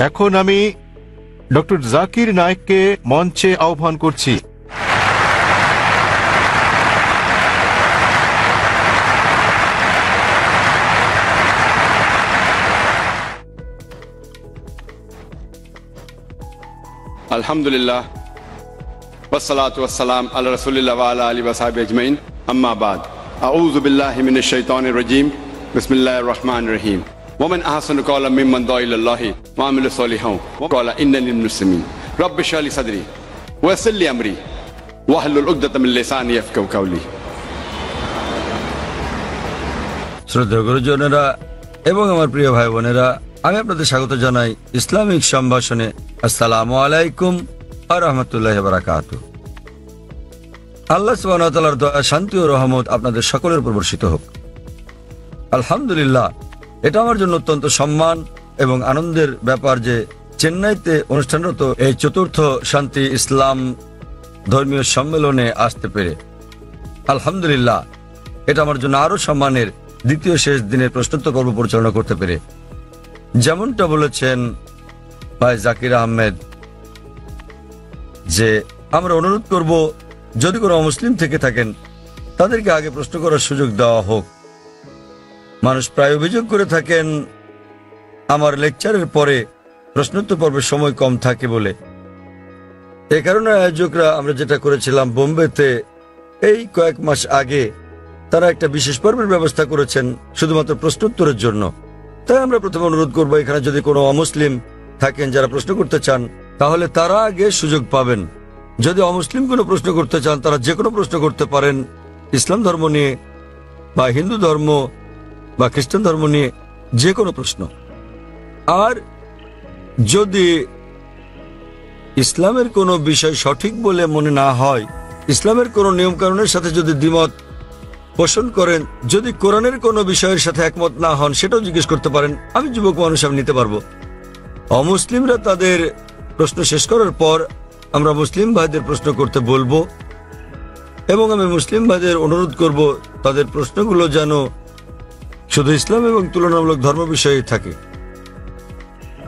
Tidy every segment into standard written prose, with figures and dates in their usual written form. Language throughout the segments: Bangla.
এখন আমি ডক্টর জাকির নায়েককে মঞ্চে আহ্বান করছি। আলহামদুলিল্লাহ ওয়াসসালাতু ওয়াসসালাম আলা রাসূলিল্লাহ ওয়া আলা আলিহি ওয়া সাহবিহি আজমাইন, আম্মা বাদ। আউযু বিল্লাহি মিনাশ শাইতানির রাজীম, বিসমিল্লাহির রহমানির রহিম। ওয়া মান আহসানু ক্বাওলাম মিম্মান দাআ ইলাল্লাহি ওয়া আমিলা সলিহান ওয়া ক্বালা ইন্নানি মিনাল মুসলিমিন। রাব্বি ইশরাহ লি সাদরি ওয়া ইয়াসসির লি আমরি ওয়াহলুল উকদাতাম মিন লিসানি ইয়াফকাহু কাওলি। শ্রদ্ধেয় গুরুজনেরা এবং আমার প্রিয় ভাই বোনেরা, আমি আপনাদের স্বাগত জানাই ইসলামিক সম্ভাষণে। আসসালামু আলাইকুম ওয়া রাহমাতুল্লাহি ওয়া বারাকাতুহু। আল্লাহ সুবহানাহু ওয়া তাআলার দয়া, শান্তি ও রহমত আপনাদের সকলের উপর বর্ষিত হোক। আলহামদুলিল্লাহ, এটা আমার জন্য অত্যন্ত সম্মান এবং আনন্দের ব্যাপার যে চেন্নাইতে অনুষ্ঠানরত এই চতুর্থ শান্তি ইসলাম ধর্মীয় সম্মেলনে আসতে পেরে। আলহামদুলিল্লাহ, এটা আমার জন্য আরো সম্মানের দ্বিতীয় শেষ দিনের প্রশ্নোত্তর পর্ব পরিচালনা করতে পেরে। যেমনটা বলেছেন ভাই জাকির আহমেদ, যে আমরা অনুরোধ করব যদি কোনো অমুসলিম থেকে থাকেন তাদেরকে আগে প্রশ্ন করার সুযোগ দেওয়া হোক। মানুষ প্রায় অভিযোগ করে থাকেন আমার লেকচারের পরে প্রশ্নোত্তর পর্বের সময় কম থাকে বলে। এ কারণে আয়োজকরা আমরা যেটা করেছিলাম বোম্বেতে এই কয়েক মাস আগে, তারা একটা বিশেষ পর্বের ব্যবস্থা করেছেন শুধুমাত্র প্রশ্নোত্তরের জন্য। তাই আমরা প্রথমে অনুরোধ করবো, এখানে যদি কোনো অমুসলিম থাকেন যারা প্রশ্ন করতে চান তাহলে তারা আগে সুযোগ পাবেন। যদি অমুসলিম কোনো প্রশ্ন করতে চান তারা যে কোনো প্রশ্ন করতে পারেন, ইসলাম ধর্ম নিয়ে বা হিন্দু ধর্ম বা খ্রিস্টান ধর্ম নিয়ে যে কোনো প্রশ্ন। আর যদি ইসলামের কোনো বিষয় সঠিক বলে মনে না হয়, ইসলামের কোনো নিয়মকানুনের সাথে যদি দ্বিমত পোষণ করেন, যদি কোরআনের কোনো বিষয়ের সাথে একমত না হন, সেটাও জিজ্ঞেস করতে পারেন। আমি যুবক মানুষ, আমি নিতে পারবো। অমুসলিমরা তাদের প্রশ্ন শেষ করার পর আমরা মুসলিম ভাইদের প্রশ্ন করতে বলবো এবং আমি মুসলিম ভাইদের অনুরোধ করব তাদের প্রশ্নগুলো যেন শুধু ইসলাম এবং তুলনামূলক ধর্ম বিষয়ে থাকে।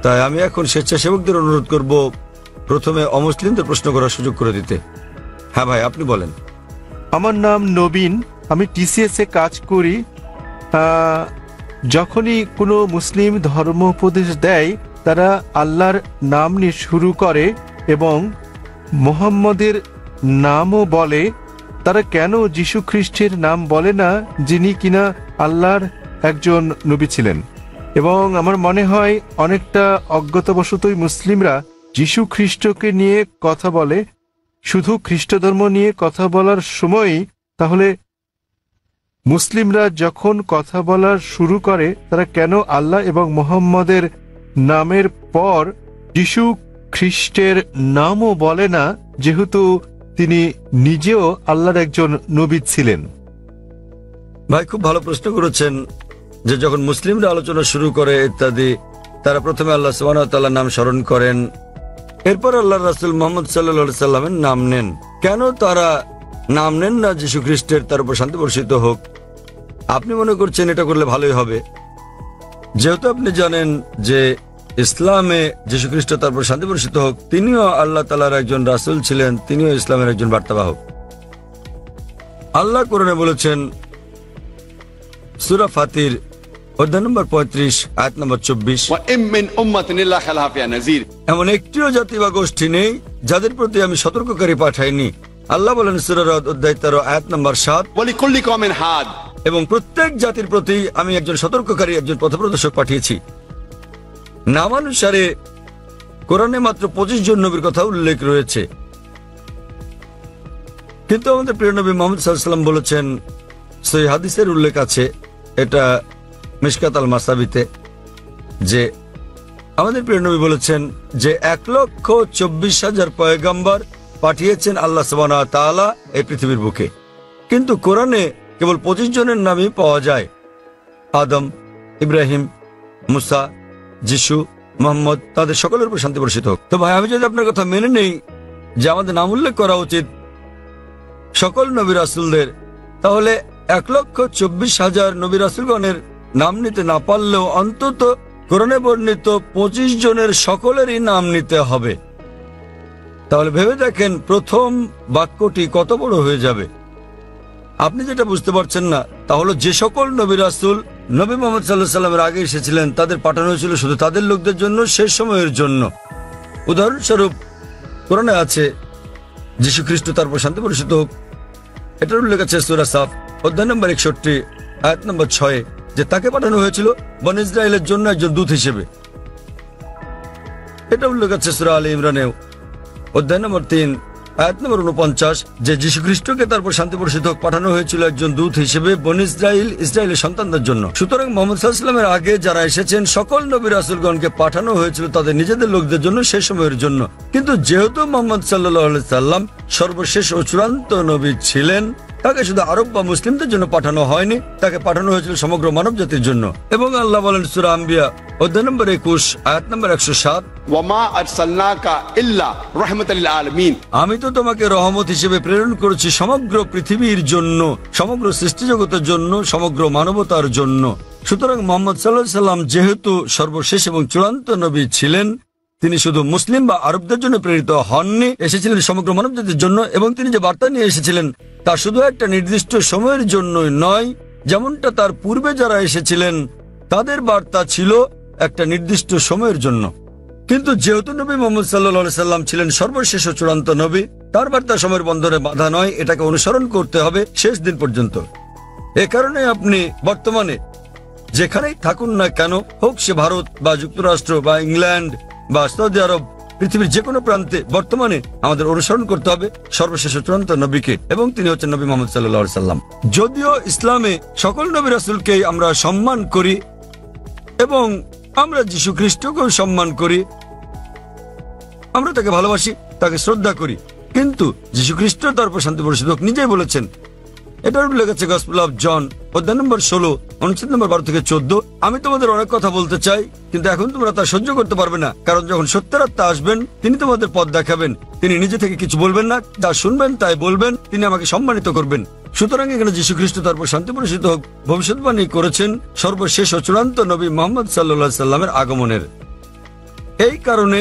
তাই আমি এখন স্বেচ্ছাসেবকদের অনুরোধ করব প্রথমে অমুসলিমদের প্রশ্ন করার সুযোগ করে দিতে। হ্যাঁ ভাই, আপনি বলেন। আমার নাম নবীন, আমি টিসিএস এ কাজ করি। যখনই কোনো মুসলিম ধর্ম উপদেশ দেয় তারা আল্লাহর নাম নিয়ে শুরু করে এবং মুহাম্মদের নামও বলে। তারা কেন যীশু খ্রিস্টের নাম বলে না, যিনি কিনা আল্লাহর একজন নবী ছিলেন? এবং আমার মনে হয় অনেকটা অজ্ঞতাবশতই মুসলিমরা যীশু খ্রিস্টকে নিয়ে কথা বলে, শুধু খ্রিস্ট ধর্ম নিয়ে কথা বলার সময়ই। তাহলে মুসলিমরা যখন কথা বলা শুরু করে তারা কেন আল্লাহ এবং মুহাম্মদের নামের পর যীশু খ্রিস্টের নামও বলে না, যেহেতু তিনি নিজেও আল্লাহর একজন নবী ছিলেন? ভাই, খুব ভালো প্রশ্ন করেছেন যে যখন মুসলিমরা আলোচনা শুরু করে ইত্যাদি, তারা প্রথমে আল্লাহ সুবহানাহু ওয়া তাআলার নাম স্মরণ করেন, এরপর আল্লাহর রাসূল মুহাম্মদ সাল্লাল্লাহু আলাইহি সাল্লামের নাম নেন। কেন তারা নাম নেন না যীশু খ্রিস্টের, তার উপর শান্তি বর্ষিত হোক? আপনি মনে করছেন এটা করলে ভালোই হবে, যেহেতু আপনি জানেন যে ইসলামে যীশু খ্রিস্ট, তারপর শান্তি বর্ষিত হোক, তিনিও আল্লাহ তাআলার একজন রাসূল ছিলেন, তিনিও ইসলামের একজন বার্তাবাহক। আল্লাহ কোরআনে বলেছেন সূরা ফাতির অধ্যায় নম্বর 35 আয়াত নম্বর 24, এমন একটিও জাতি বা গোষ্ঠী নেই যাদের প্রতি আমি সতর্ককারী পাঠাইনি। আল্লাহ বলেন সূরা রাদ অধ্যায় 13 আয়াত নম্বর 7, এবং প্রত্যেক জাতির প্রতি আমি একজন সতর্ককারী, একজন পথপ্রদর্শক পাঠিয়েছি। নামানুসারে কোরআনে মাত্র 25 জন নবীর কথা উল্লেখ রয়েছে, কিন্তু আমাদের প্রিয় নবী মুহাম্মদ সাল্লাল্লাহু আলাইহি ওয়াসাল্লাম বলেছেন, সহিহ হাদিসের উল্লেখ আছে, এটা মিশকাত আল মাসাবিতে, যে আমাদের প্রিয় নবী বলেছেন যে 1,24,000 পয়গম্বর পাঠিয়েছেন আল্লাহ সুবহানাহু ওয়া তাআলা এই পৃথিবীর বুকে, কিন্তু কোরআনে কেবল 25 জনের নামই পাওয়া যায়। আদম, ইব্রাহিম, মুসা, যিশু, মুহাম্মদ, তাদের সকলের উপর শান্তি বর্ষিত হোক। তো ভাই, আমি যদি আপনার কথা মেনে নেই যে আমাদের নাম উল্লেখ করা উচিত সকল নবী রাসূলদের, তাহলে 1,24,000 নবী রাসূলগণের নাম নিতে না পারলেও অন্তত কোরআনে বর্ণিত 25 জনের সকলেরই নাম নিতে হবে। তাহলে ভেবে দেখেন প্রথম বাক্যটি কত বড় হয়ে যাবে। আপনি যেটা বুঝতে পারছেন না তা হলো যে সকল নবী রাসূল নবী মুহাম্মদ সাল্লাল্লাহু আলাইহি সাল্লামের আগে এসেছিলেন তাদের পাঠানো হয়েছিল শুধু তাদের লোকদের জন্য, শেষ সময়ের জন্য। উদাহরণস্বরূপ কোরআনে আছে যীশু খ্রিস্ট তার উপর শান্তি বর্ষিত হোক, এটার উল্লেখ আছে সূরা সাফ অধ্যায় নম্বর 61 আয়াত নম্বর 6 যে তাকে পাঠানো হয়েছিল বনী ইসরাইলের জন্য একজন দূত হিসেবে। এটা উল্লেখ আছে সূরা আলে ইমরানেও অধ্যায় নম্বর 3 আয়াত নম্বর 49 যে যীশু খ্রিস্টকে তারপর শান্তি বর্ষিত হোক পাঠানো হয়েছিল একজন দূত হিসেবে বনী ইসরাইলের সন্তানদের জন্য। সুতরাং মুহাম্মদ সাল্লাল্লাহু আলাইহি ওয়াসাল্লামের আগে যারা এসেছেন সকল নবী রাসূলগণকে পাঠানো হয়েছিল তাদের নিজেদের লোকদের জন্য, সেই সময়ের জন্য। কিন্তু যেহেতু মুহাম্মদ সাল্লাল্লাহু আলাইহি সাল্লাম সর্বশেষ ও চূড়ান্ত নবী ছিলেন, তাকে শুধু আরব বা মুসলিমদের জন্য পাঠানো হয়নি, তাকে পাঠানো হয়েছিল সমগ্র মানব জাতির জন্য। এবং আল্লাহ বলেন সূরা আম্বিয়া অধ্যায় নম্বর 21 আয়াত নম্বর 107 ওয়ামা আরসালনাকা ইল্লা রাহমাতাল লিল আলামিন, আমি তো তোমাকে রহমত হিসেবে প্রেরণ করেছি সমগ্র পৃথিবীর জন্য, সমগ্র সৃষ্টি জগতের জন্য, সমগ্র মানবতার জন্য। সুতরাং মুহাম্মদ সাল্লাল্লাহু আলাইহি সাল্লাম যেহেতু সর্বশেষ এবং চূড়ান্ত নবী ছিলেন, তিনি শুধু মুসলিম বা আরবদের জন্য প্রেরিত হননি, এসেছিলেন সমগ্র মানবজাতির জন্য। এবং তিনি যে বার্তা নিয়ে এসেছিলেন তা শুধু একটা নির্দিষ্ট সময়ের জন্যই নয়, যেমনটা তার পূর্বে যারা এসেছিলেন তাদের বার্তা ছিল একটা নির্দিষ্ট সময়ের জন্য। কিন্তু যেহেতু নবী মুহাম্মদ সাল্লাল্লাহু আলাইহি সাল্লাম ছিলেন সর্বশেষ ও চূড়ান্ত নবী, তার বার্তা সময়ের বন্ধনে বাধা নয়, এটাকে অনুসরণ করতে হবে শেষ দিন পর্যন্ত। এ কারণে আপনি বর্তমানে যেখানেই থাকুন না কেন, হোক সে ভারত বা যুক্তরাষ্ট্র বা ইংল্যান্ড বা সৌদি আরব, পৃথিবীর যে কোনো প্রান্তে বর্তমানে আমাদের অনুসরণ করতে হবে সর্বশেষ চূড়ান্ত নবীকে, এবং তিনি হচ্ছেন নবী মুহাম্মদ সাল্লাল্লাহু আলাইহি সাল্লাম। যদিও ইসলামে সকল নবী রাসূলকেই আমরা সম্মান করি এবং আমরা যীশু খ্রিস্টকেও সম্মান করি, আমরা তাকে ভালোবাসি, তাকে শ্রদ্ধা করি, কিন্তু যীশু খ্রিস্ট তার উপর শান্তি বর্ষিত হোক নিজেই বলেছেন, এটার উল্লেখ আছে গসপেল অফ জন অধ্যায় নম্বর 16 অনুচ্ছেদ নম্বর 12 থেকে 14, আমি তোমাদের অনেক কথা বলতে চাই কিন্তু এখন তোমরা তা সহ্য করতে পারবে না, কারণ যখন সত্যের আত্মা আসবেন তিনি তোমাদের পথ দেখাবেন। তিনি নিজে থেকে কিছু বলবেন না, যা শুনবেন তাই বলবেন, তিনি আমাকে সম্মানিত করবেন। সুতরাং এখানে যীশু খ্রিস্ট তার উপর শান্তি বর্ষিত হোক ভবিষ্যৎবাণী করেছেন সর্বশেষ ও চূড়ান্ত নবী মুহাম্মদ সাল্লাল্লাহু আলাইহি সাল্লামের আগমনের। এই কারণে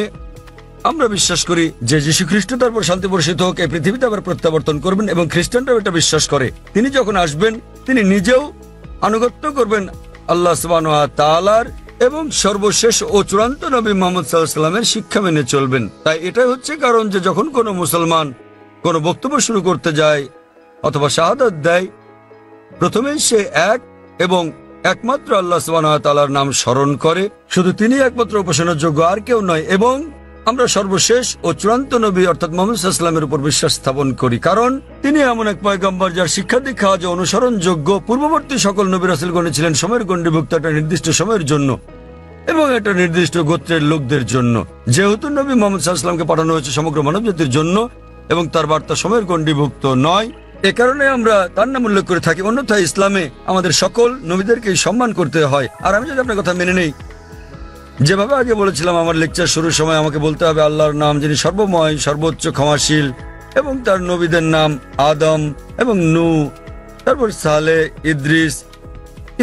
আমরা বিশ্বাস করি যে যীশু খ্রিস্ট তার উপর শান্তি বর্ষিত হোক এই পৃথিবীতে আবার প্রত্যাবর্তন করবেন, এবং খ্রিস্টানরাও এটা বিশ্বাস করে। তিনি যখন আসবেন তিনি নিজেও আনুগত্য করবেন আল্লাহ সুবহানাহু ওয়া তাআলার, এবং সর্বশেষ ও চূড়ান্ত নবী মুহাম্মদ সাল্লাল্লাহু আলাইহি সাল্লামের শিক্ষা মেনে চলবেন। তাই এটাই হচ্ছে কারণ যে যখন কোনো মুসলমান কোনো বক্তব্য শুরু করতে যায় অথবা শাহাদাত দেয়, প্রথমেই সে এক এবং একমাত্র আল্লাহ সুবহানাহু ওয়া তাআলার নাম স্মরণ করে, শুধু তিনি একমাত্র উপাসনার যোগ্য, আর কেউ নয়। এবং আমরা সর্বশেষ ও চূড়ান্ত নবী অর্থাৎ মুহাম্মদ সাল্লাল্লাহু আলাইহি ওয়াসাল্লামের উপর বিশ্বাস স্থাপন করি, কারণ তিনি এমন এক পয়গম্বর যার শিক্ষা দীক্ষা আজ অনুসরণযোগ্য। পূর্ববর্তী সকল নবী রাসূলগণ ছিলেন সময়ের গণ্ডিভুক্ত একটা নির্দিষ্ট সময়ের জন্য এবং একটা নির্দিষ্ট গোত্রের লোকদের জন্য। যেহেতু নবী মুহাম্মদ সাল্লাল্লাহু আলাইহি ওয়াসাল্লামকে পাঠানো হয়েছে সমগ্র মানবজাতির জন্য এবং তার বার্তা সময়ের গণ্ডিভুক্ত নয়, এ কারণে আমরা তার নাম উল্লেখ করে থাকি। অন্যথায় ইসলামে আমাদের সকল নবীদেরকেই সম্মান করতে হয়। আর আমি যদি আপনার কথা মেনে নেই, যেভাবে আগে বলেছিলাম আমার লেকচার শুরুর সময়, আমাকে বলতে হবে আল্লাহর নাম যিনি সর্বময়, সর্বোচ্চ, ক্ষমাশীল, এবং তার নবীদের নাম আদম এবং নূহ, তারপর সালেহ, ইদ্রিস,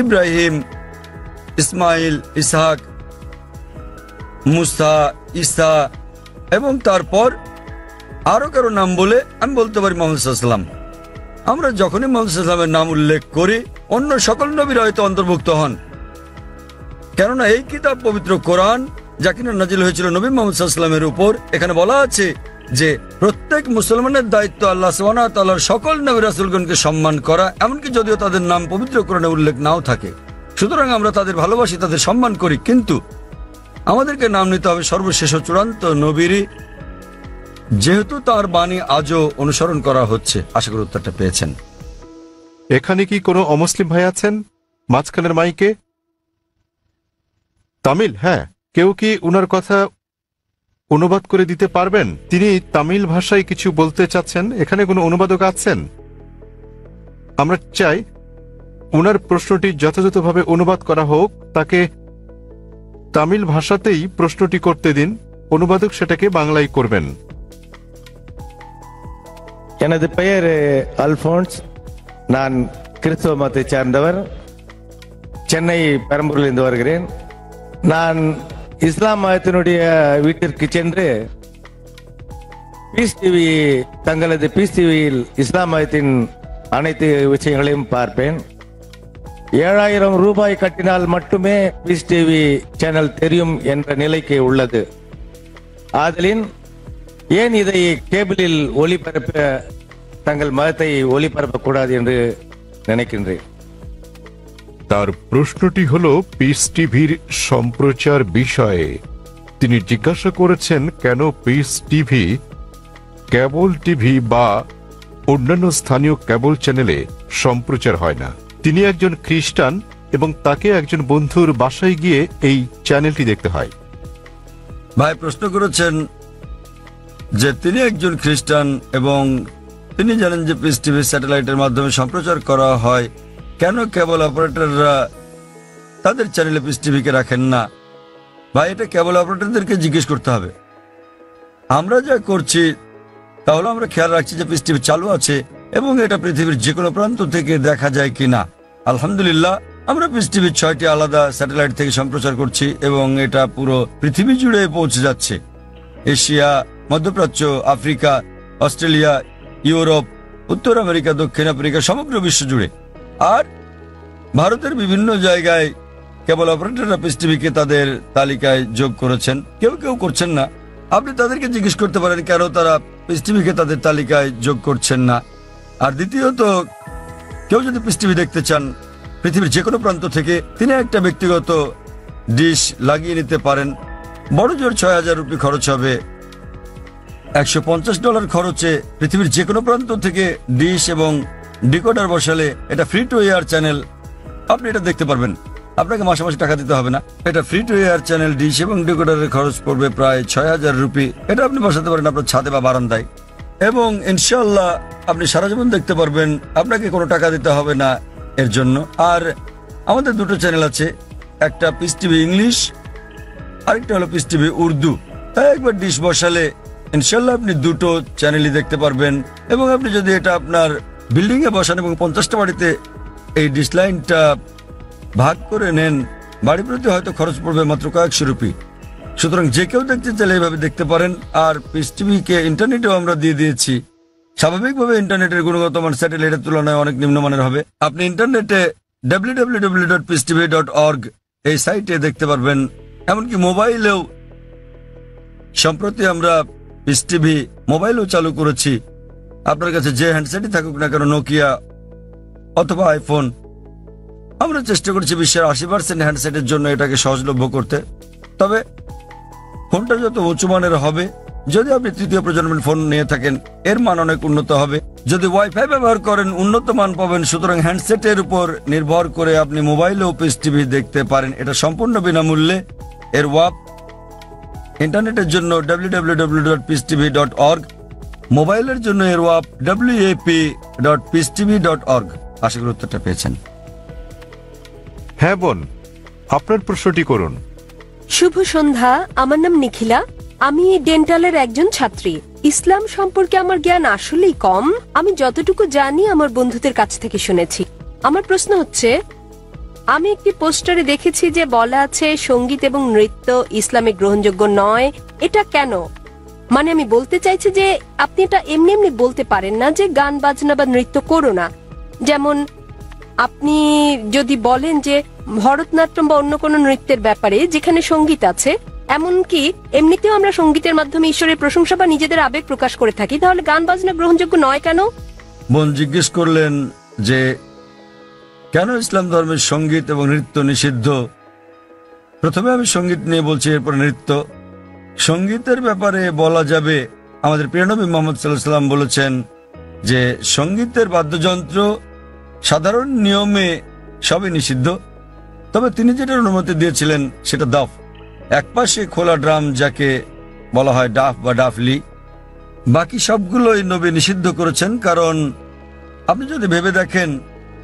ইব্রাহিম, ইসমাইল, ইসহাক, মুসা, ঈসা, এবং তারপর আরো কারো নাম বলে আমি বলতে পারি মুহাম্মদ সাল্লাল্লাহু আলাইহি ওয়াসাল্লাম। আমরা যখনই মুহাম্মদ সাল্লাল্লাহু আলাইহি ওয়াসাল্লামের নাম উল্লেখ করি অন্য সকল নবীরা হয়তো অন্তর্ভুক্ত হন, কেননা এই কিতাব পবিত্র কোরআন যা কিনা নাজিল হয়েছিল নবী মুহাম্মদ সাল্লাল্লাহু আলাইহি ওয়াসাল্লামের উপর, এখানে বলা আছে যে প্রত্যেক মুসলমানের দায়িত্ব আল্লাহ সুবহানাহু ওয়া তাআলার সকল নবী রাসূলগণকে সম্মান করা, এমনকি যদিও তাদের নাম পবিত্র কোরআনে উল্লেখ নাও থাকে। সুতরাং আমরা তাদের ভালোবাসি, তাদের সম্মান করি, কিন্তু আমাদেরকে নাম নিতে হবে সর্বশেষ ও চূড়ান্ত নবীরই, যেহেতু তার বাণী আজও অনুসরণ করা হচ্ছে। আশা করি উত্তরটা পেয়েছেন। এখানে কি কোনো অমুসলিম ভাই আছেন মাঝখানের মাইকে? তামিল? হ্যাঁ, কেউ কি উনার কথা অনুবাদ করে দিতে পারবেন? তিনি তামিল ভাষায় কিছু বলতে চাচ্ছেন। এখানে কোনো অনুবাদক আছেন? আমরা চাই উনার প্রশ্নটি যথাযথভাবে অনুবাদ করা হোক, তাকে তামিল ভাষাতেই প্রশ্নটি করতে দিন, অনুবাদক সেটাকে বাংলায় করবেন। எனது பெயர் அல்போன்ஸ். நான் கிறிஸ்தவ மதத்தை சார்ந்தவர். சென்னை பெரம்பூரிலிருந்து வருகிறேன். நான் இஸ்லாமயத்தினுடைய வீட்டிற்கு சென்று பீஸ் டிவி தங்களது பீஸ் டிவியில் இஸ்லாமயத்தின் அனைத்து விஷயங்களையும் பார்ப்பேன். 7000 ரூபாய் கட்டினால் மட்டுமே பீஸ் டிவி சேனல் தெரியும் என்ற நிலைக்கு உள்ளது. ஆதலின் ஏன் இதை கேபிளில் ஒளிபரப்ப தங்கள் মতத்தை ஒளிபரப்பக்கூடாது என்று நினைக்கின்றேன். তার প্রশ্নটি হলো পিস টিভির সম্প্রচার বিষয়ে। তিনি জিজ্ঞাসা করেছেন কেন পিস টিভি কেবল টিভি বা অন্যান্য স্থানীয় কেবল চ্যানেলে সম্প্রচার হয় না। তিনি একজন খ্রিস্টান এবং তাকে একজন বন্ধুর বাসায় গিয়ে এই চ্যানেলটি দেখতে হয়। ভাই প্রশ্ন করেছেন যে তিনি একজন খ্রিস্টান এবং তিনি জানেন যে পিস টিভি স্যাটেলাইটের মাধ্যমে সম্প্রচার করা হয়, কেন কেবল অপারেটররা তাদের চ্যানেলে পিস টিভিকে রাখেন না? ভাই এটা কেবল অপারেটরদেরকে জিজ্ঞেস করতে হবে। আমরা যা করছি তাহলে আমরা খেয়াল রাখছি যে পিস টিভি চালু আছে এবং এটা পৃথিবীর যে কোনো প্রান্ত থেকে দেখা যায় কিনা। আলহামদুলিল্লাহ আমরা পিস টিভির 6টি আলাদা স্যাটেলাইট থেকে সম্প্রচার করছি এবং এটা পুরো পৃথিবী জুড়ে পৌঁছে যাচ্ছে। এশিয়া, মধ্যপ্রাচ্য, আফ্রিকা, অস্ট্রেলিয়া, ইউরোপ, উত্তর আমেরিকা, দক্ষিণ আফ্রিকা, সমগ্র বিশ্ব জুড়ে। আর ভারতের বিভিন্ন জায়গায় কেবল অপারেটররা পিস টিভিকে তাদের তালিকায় যোগ করেছেন, কেউ কেউ করছেন না। আপনি তাদেরকে জিজ্ঞেস করতে পারেন কেন তারা পিস টিভিকে তাদের তালিকায় যোগ করছেন না। আর দ্বিতীয়ত, কেউ যদি পিস টিভি দেখতে চান পৃথিবীর যে কোনো প্রান্ত থেকে, তিনি একটা ব্যক্তিগত ডিশ লাগিয়ে নিতে পারেন। বড় জোর 6000 রুপি খরচ হবে। $150 খরচে পৃথিবীর যে কোনো প্রান্ত থেকে ডিশ এবং ডিকোডার বসালে এটা ফ্রি টু এয়ার চ্যানেল, আপনি এটা দেখতে পারবেন। আপনাকে মাসে মাসে টাকা দিতে হবে না। এটা free to air channel, dish এবং ডিকোডারের খরচ পড়বে প্রায় 6000 রুপি। এটা আপনি বসাতে পারেন আপনার ছাদে বা বারান্দায় এবং ইনশাআল্লাহ আপনি সারা জীবন দেখতে পারবেন, আপনাকে কোনো টাকা দিতে হবে না এর জন্য। আর আমাদের দুটো চ্যানেল আছে, একটা পিস টিভি ইংলিশ, আরেকটা হলো পিস টিভি উর্দু। তাই একবার ডিশ বসালে ইনশাআল্লাহ আপনি দুটো চ্যানেলই দেখতে পারবেন। এবং আপনি যদি এটা আপনার বিল্ডিং এ বসান এবং 50টা বাড়িতে এই ডিশ লাইনটা ভাগ করে নেন, বাড়ি প্রতি হয়তো খরচ পড়বে মাত্র কয়েকশো রুপি। সুতরাং যে কেউ দেখতে চাইলে এইভাবে দেখতে পারেন। আর পিস টিভিকে ইন্টারনেটেও আমরা দিয়ে দিয়েছি। স্বাভাবিকভাবে ইন্টারনেটের গুণগত মান স্যাটেলাইটের তুলনায় অনেক নিম্নমানের হবে। আপনি ইন্টারনেটে www.peacetv.org এই সাইটে দেখতে পারবেন। এমনকি মোবাইলেও সম্প্রতি আমরা পিস টিভি মোবাইলও চালু করেছি। আপনার কাছে যে হ্যান্ডসেটই থাকুক না কেন, নোকিয়া অথবা আইফোন, আমরা চেষ্টা করছি বিশ্বের 80% হ্যান্ডসেটের জন্য এটাকে সহজলভ্য করতে। তবে ফোনটা যত উঁচু মানের হবে, যদি আপনি তৃতীয় প্রজন্মের ফোন নিয়ে থাকেন এর মান অনেক উন্নত হবে। যদি ওয়াইফাই ব্যবহার করেন উন্নত মান পাবেন। সুতরাং হ্যান্ডসেটের উপর নির্ভর করে আপনি মোবাইলেও পিস টিভি দেখতে পারেন। এটা সম্পূর্ণ বিনামূল্যে। এর ওয়াপ ইন্টারনেটের জন্য www.peacetv.org, মোবাইলের জন্য এর ওয়াপ wap.peacetv.org। আশা করি উত্তরটা পেয়েছেন। হ্যাঁ বোন, আপনার প্রশ্নটি করুন। শুভ সন্ধ্যা, আমার নাম নিখিলা। আমি ডেন্টালের একজন ছাত্রী। ইসলাম সম্পর্কে আমার জ্ঞান আসলেই কম। আমি যতটুকু জানি আমার বন্ধুদের কাছ থেকে শুনেছি। আমার প্রশ্ন হচ্ছে, আমি একটি পোস্টারে দেখেছি যে বলা আছে সঙ্গীত এবং নৃত্য ইসলামে গ্রহণযোগ্য নয়। এটা কেন? মানে আমি বলতে চাইছি যে আপনি এটা এমনি এমনি বলতে পারেন না যে গান বাজনা বা নৃত্য করো না। যেমন আপনি যদি বলেন যে ভরতনাট্যম বা অন্য কোনো নৃত্যের ব্যাপারে যেখানে সঙ্গীত আছে, এমনকি এমনিতেও আমরা সঙ্গীতের মাধ্যমে ঈশ্বরের প্রশংসা বা নিজেদের আবেগ প্রকাশ করে থাকি, তাহলে গান বাজনা গ্রহণযোগ্য নয় কেন? বোন জিজ্ঞেস করলেন যে কেন ইসলাম ধর্মের সঙ্গীত এবং নৃত্য নিষিদ্ধ। প্রথমে আমি সঙ্গীত নিয়ে বলছি, এরপর নৃত্য। সঙ্গীতের ব্যাপারে বলা যাবে, আমাদের প্রিয় নবী মুহাম্মদ সাল্লাল্লাহু আলাইহি ওয়াসাল্লাম বলেছেন যে সঙ্গীতের বাদ্যযন্ত্র সাধারণ নিয়মে সবই নিষিদ্ধ, তবে তিনি যেটার অনুমতি দিয়েছিলেন সেটা দাফ, একপাশে খোলা ড্রাম যাকে বলা হয় ডাফ বা ডাফলি। বাকি সবগুলোই নবী নিষিদ্ধ করেছেন। কারণ আপনি যদি ভেবে দেখেন,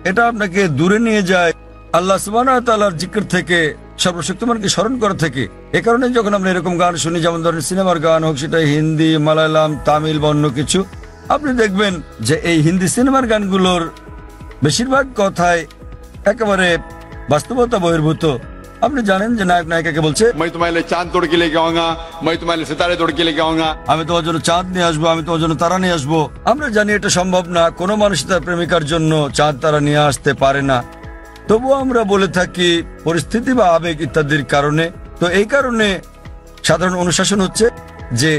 এটা আপনাকে দূরে নিয়ে যায় আল্লাহ সুবহানাহু ওয়া তাআলার জিকির থেকে, সর্বশক্তিমানকে স্মরণ করা থেকে। এ কারণে যখন আমরা এরকম গান শুনি, যেমন ধরেন সিনেমার গান হোক, সেটা হিন্দি, মালায়ালাম, তামিল বা অন্য কিছু, আপনি দেখবেন যে এই হিন্দি সিনেমার গানগুলোর বেশিরভাগ কথাই একেবারে বাস্তবতা বহির্ভূত। আপনি জানেন যে নায়ক নায়িকাকে বলছে, मैं तुम्हारे लिए चांद तोड़ के लेके आऊंगा, मैं तुम्हारे लिए सितारे तोड़ के लेके आऊंगा। আমি তোমার জন্য চাঁদ নিয়ে আসবো, আমি তোমার জন্য তারা নিয়ে আসবো। আমরা জানি এটা সম্ভব না, কোনো মানুষ তার প্রেমিকার জন্য চাঁদ তারা নিয়ে আসতে পারে না। তবুও আমরা বলে থাকি পরিস্থিতি বা আবেগ ইত্যাদির কারণে। তো এই কারণে সাধারণ অনুশাসন হচ্ছে যে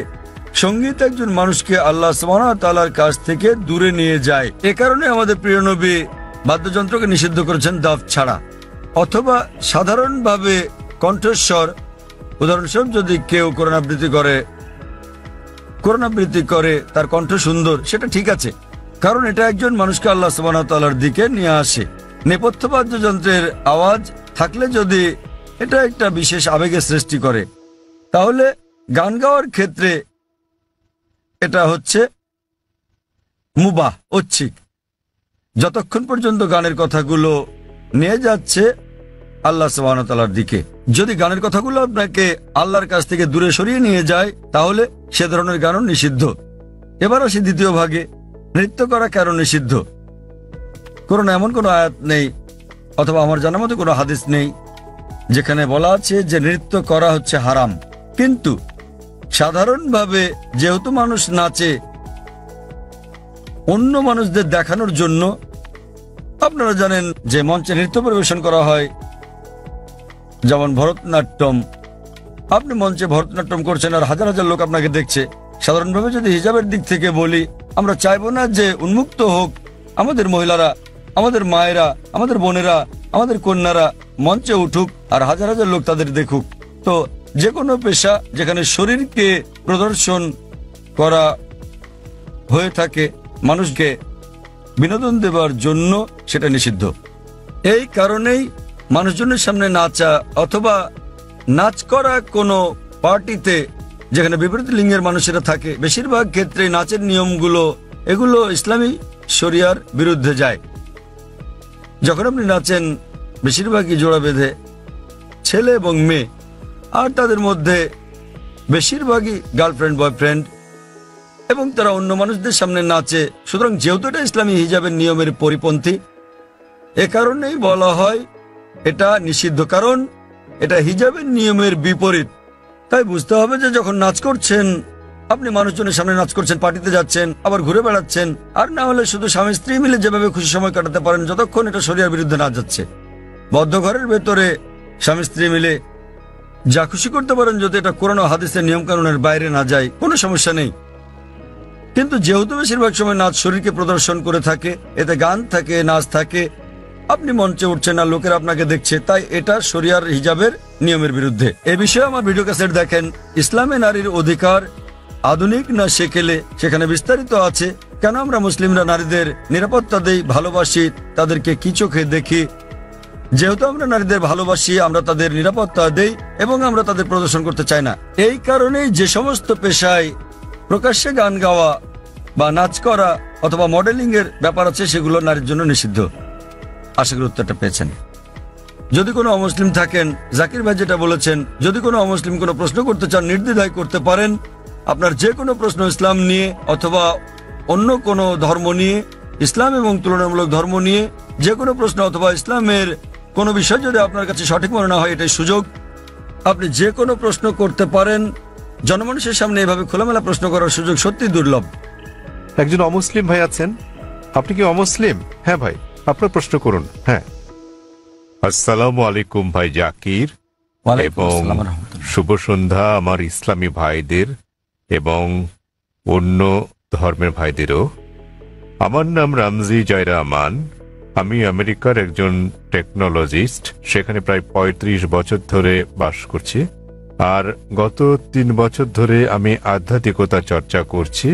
সঙ্গীত একজন মানুষকে আল্লাহ সুবহানাহু ওয়া তাআলার কাছ থেকে দূরে নিয়ে যায়। এ কারণে আমাদের প্রিয় নবী বাদ্যযন্ত্রকে নিষিদ্ধ করেছেন দাফ ছাড়া, অথবা সাধারণভাবে কণ্ঠস্বর। উদাহরণস্বরূপ যদি কেউ কোরআন আবৃত্তি করে তার কণ্ঠ সুন্দর, সেটা ঠিক আছে, কারণ এটা একজন মানুষকে আল্লাহ সুবহানাহু ওয়া তাআলার দিকে নিয়ে আসে। নেপথ্য বাদ্যযন্ত্রের আওয়াজ থাকলে যদি এটা একটা বিশেষ আবেগের সৃষ্টি করে, তাহলে গান গাওয়ার ক্ষেত্রে এটা হচ্ছে মুবাহ, ঐচ্ছিক, যতক্ষণ পর্যন্ত গানের কথাগুলো নিয়ে যাচ্ছে আল্লাহ সুবহানাহু ওয়া তাআলার দিকে। যদি গানের কথাগুলো আপনাকে আল্লাহর কাছ থেকে দূরে সরিয়ে নিয়ে যায়, তাহলে সে ধরনের গানও নিষিদ্ধ। এবার আসি দ্বিতীয় ভাগে, নৃত্য করা কেন নিষিদ্ধ। কোরআনে এমন কোনো আয়াত নেই, অথবা আমার জানার মতো কোনো হাদিস নেই যেখানে বলা আছে যে নৃত্য করা হচ্ছে হারাম। কিন্তু সাধারণভাবে যেহেতু মানুষ নাচে অন্য মানুষদের দেখানোর জন্য, আপনারা জানেন যে মঞ্চে নৃত্য পরিবেশন করা হয়, যেমন ভরতনাট্যম। আপনি মঞ্চে ভরতনাট্যম করছেন আর হাজার হাজার লোক আপনাকে দেখছে। সাধারণভাবে যদি হিজাবের দিক থেকে বলি, আমরা চাইবো না যে উন্মুক্ত হোক আমাদের মহিলারা, আমাদের মায়েরা, আমাদের বোনেরা, আমাদের কন্যারা মঞ্চে উঠুক আর হাজার হাজার লোক তাদের দেখুক। তো যে কোনো পেশা যেখানে শরীরকে প্রদর্শন করা হয়ে থাকে মানুষকে বিনোদন দেবার জন্য, সেটা নিষিদ্ধ। এই কারণেই মানুষজনের সামনে নাচা অথবা নাচ করা কোনো পার্টিতে যেখানে বিপরীত লিঙ্গের মানুষেরা থাকে, বেশিরভাগ ক্ষেত্রে নাচের নিয়মগুলো এগুলো ইসলামী শরিয়ার বিরুদ্ধে যায়। যখন আপনি নাচেন বেশিরভাগই জোড়া বেঁধে, ছেলে এবং মেয়ে, আর তাদের মধ্যে বেশিরভাগই গার্লফ্রেন্ড বয়ফ্রেন্ড, এবং তারা অন্য মানুষদের সামনে নাচে। সুতরাং যেহেতু এটা ইসলামী হিজাবের নিয়মের পরিপন্থী, এ কারণেই বলা হয় এটা নিষিদ্ধ, কারণ এটা হিজাবের নিয়মের বিপরীত। তাই বুঝতে হবে যে যখন নাচ করছেন, আপনি মানুষজনের সামনে নাচ করছেন, পার্টিতে যাচ্ছেন, আবার ঘুরে বেড়াচ্ছেন, আর না হলে শুধু স্বামী স্ত্রী মিলে যেভাবে খুশি সময় কাটাতে পারেন, যতক্ষণ এটা শরিয়ার বিরুদ্ধে না যাচ্ছে। বদ্ধ ঘরের ভেতরে স্বামী স্ত্রী মিলে যা খুশি করতে পারেন, যদি এটা কোরআন ও হাদিসের নিয়ম কানুনের বাইরে না যায়, কোনো সমস্যা নেই। কিন্তু যেহেতু বেশিরভাগ সময় নাচ শরীরকে প্রদর্শন করে থাকে, এতে গান থাকে, নাচ থাকে, আপনি মঞ্চে উঠছেন আর লোকেরা আপনাকে দেখছে, তাই এটা শরিয়ার হিজাবের নিয়মের বিরুদ্ধে। এ বিষয়ে আমার ভিডিও ক্যাসেট দেখেন, ইসলামে নারীর অধিকার আধুনিক না সেকেলে, সেখানে বিস্তারিত আছে কেন আমরা মুসলিমরা নারীদের নিরাপত্তা দেই, ভালোবাসি, তাদেরকে কি চোখে দেখি। যেহেতু আমরা নারীদের ভালোবাসি, আমরা তাদের নিরাপত্তা দেই এবং আমরা তাদের প্রদর্শন করতে চাই না। এই কারণেই যে সমস্ত পেশায় প্রকাশ্যে গান গাওয়া বা নাচ করা অথবা মডেলিং এর ব্যাপার আছে, সেগুলো নারীর জন্য নিষিদ্ধ। আশা করি উত্তরটা পেয়েছেন। যদি কোনো অমুসলিম থাকেন, জাকির ভাই যেটা বলেছেন, যদি কোনো অমুসলিম কোনো প্রশ্ন করতে চান, নির্দ্বিধায় করতে পারেন। আপনার যে কোনো প্রশ্ন ইসলাম নিয়ে অথবা অন্য কোনো ধর্ম নিয়ে, ইসলাম এবং তুলনামূলক ধর্ম নিয়ে যে কোনো প্রশ্ন, অথবা ইসলামের কোনো বিষয় যদি আপনার কাছে সঠিক মনে না হয়, এটাই সুযোগ, আপনি যে কোনো প্রশ্ন করতে পারেন। জনমানুষের সামনে এভাবে খোলামেলা প্রশ্ন করার সুযোগ সত্যি দুর্লভ। একজন অমুসলিম ভাই আছেন, আপনি কি অমুসলিম? হ্যাঁ ভাই, আপনার প্রশ্ন করুন। হ্যাঁ, আসসালামু আলাইকুম ভাই জাকির, এবং শুভ সন্ধ্যা আমার ইসলামী ভাইদের এবং অন্য ধর্মের ভাইদেরও। আমার নাম রামজি জয় রহমান। আমি আমেরিকার একজন টেকনোলজিস্ট, সেখানে প্রায় ৩৫ বছর ধরে বাস করছি। আর গত ৩ বছর ধরে আমি আধ্যাত্মিকতা চর্চা করছি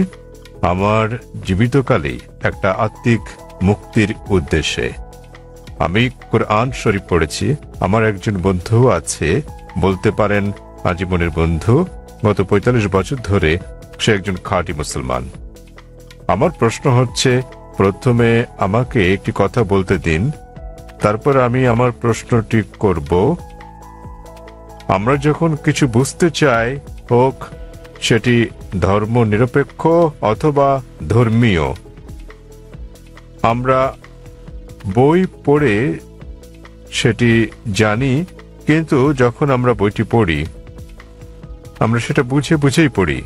আমার জীবিতকালেই একটা আত্মিক মুক্তির উদ্দেশ্যে। আমি কোরআন শরীফ পড়েছি। আমার একজন বন্ধু আছে, বলতে পারেন আজীবনের বন্ধু। গত ৪৫ বছর ধরে সে একজন খাঁটি মুসলমান। আমার প্রশ্ন হচ্ছে, প্রথমে আমাকে একটি কথা বলতে দিন, তারপর আমি আমার প্রশ্নটি করব। আমরা যখন কিছু বুঝতে চাই, হোক সেটি ধর্ম নিরপেক্ষ অথবা ধর্মীয়, আমরা বই পড়ে সেটি জানি কিন্তু যখন আমরা বইটি পড়ি আমরা সেটা বুঝে বুঝেই পড়ি।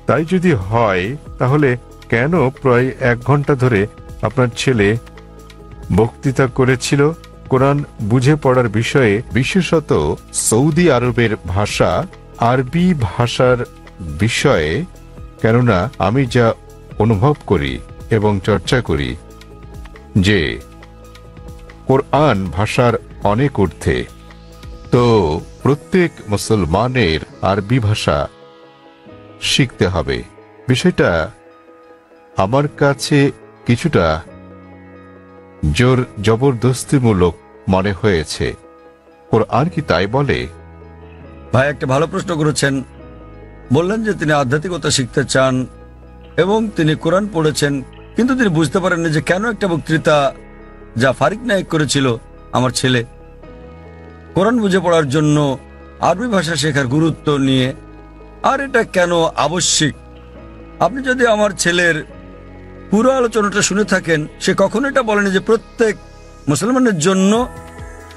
তাই যদি হয় তাহলে কেন প্রায় 1 ঘন্টা ধরে আপনার ছেলে বক্তৃতা করেছিল কোরআন বুঝে পড়ার বিষয়ে, বিশেষত সৌদি আরবের ভাষা আরবি ভাষার বিষয়ে? কেননা আমি যা অনুভব করি এবং চর্চা করি যে কোরআন ভাষার অনেক ঊর্ধ্বে, তো প্রত্যেক মুসলমানের আরবি ভাষা শিখতে হবে। বিষয়টা আমার কাছে কিছুটা জোর জবরদস্তিমূলক মনে হয়েছে। কোরআন কি তাই বলে? ভাই একটা ভালো প্রশ্ন করেছেন। বললেন যে তিনি আধ্যাত্মিকতা শিখতে চান এবং তিনি কোরআন পড়েছেন, কিন্তু তিনি বুঝতে পারেননি যে কেন একটা বক্তৃতা যা ফারিক নায়েক করেছিল আমার ছেলে কোরআন বুঝে পড়ার জন্য আরবি ভাষা শেখার গুরুত্ব নিয়ে, আর এটা কেন আবশ্যিক। আপনি যদি আমার ছেলের পুরো আলোচনাটা শুনে থাকেন, সে কখনো এটা বলেনি যে প্রত্যেক মুসলমানের জন্য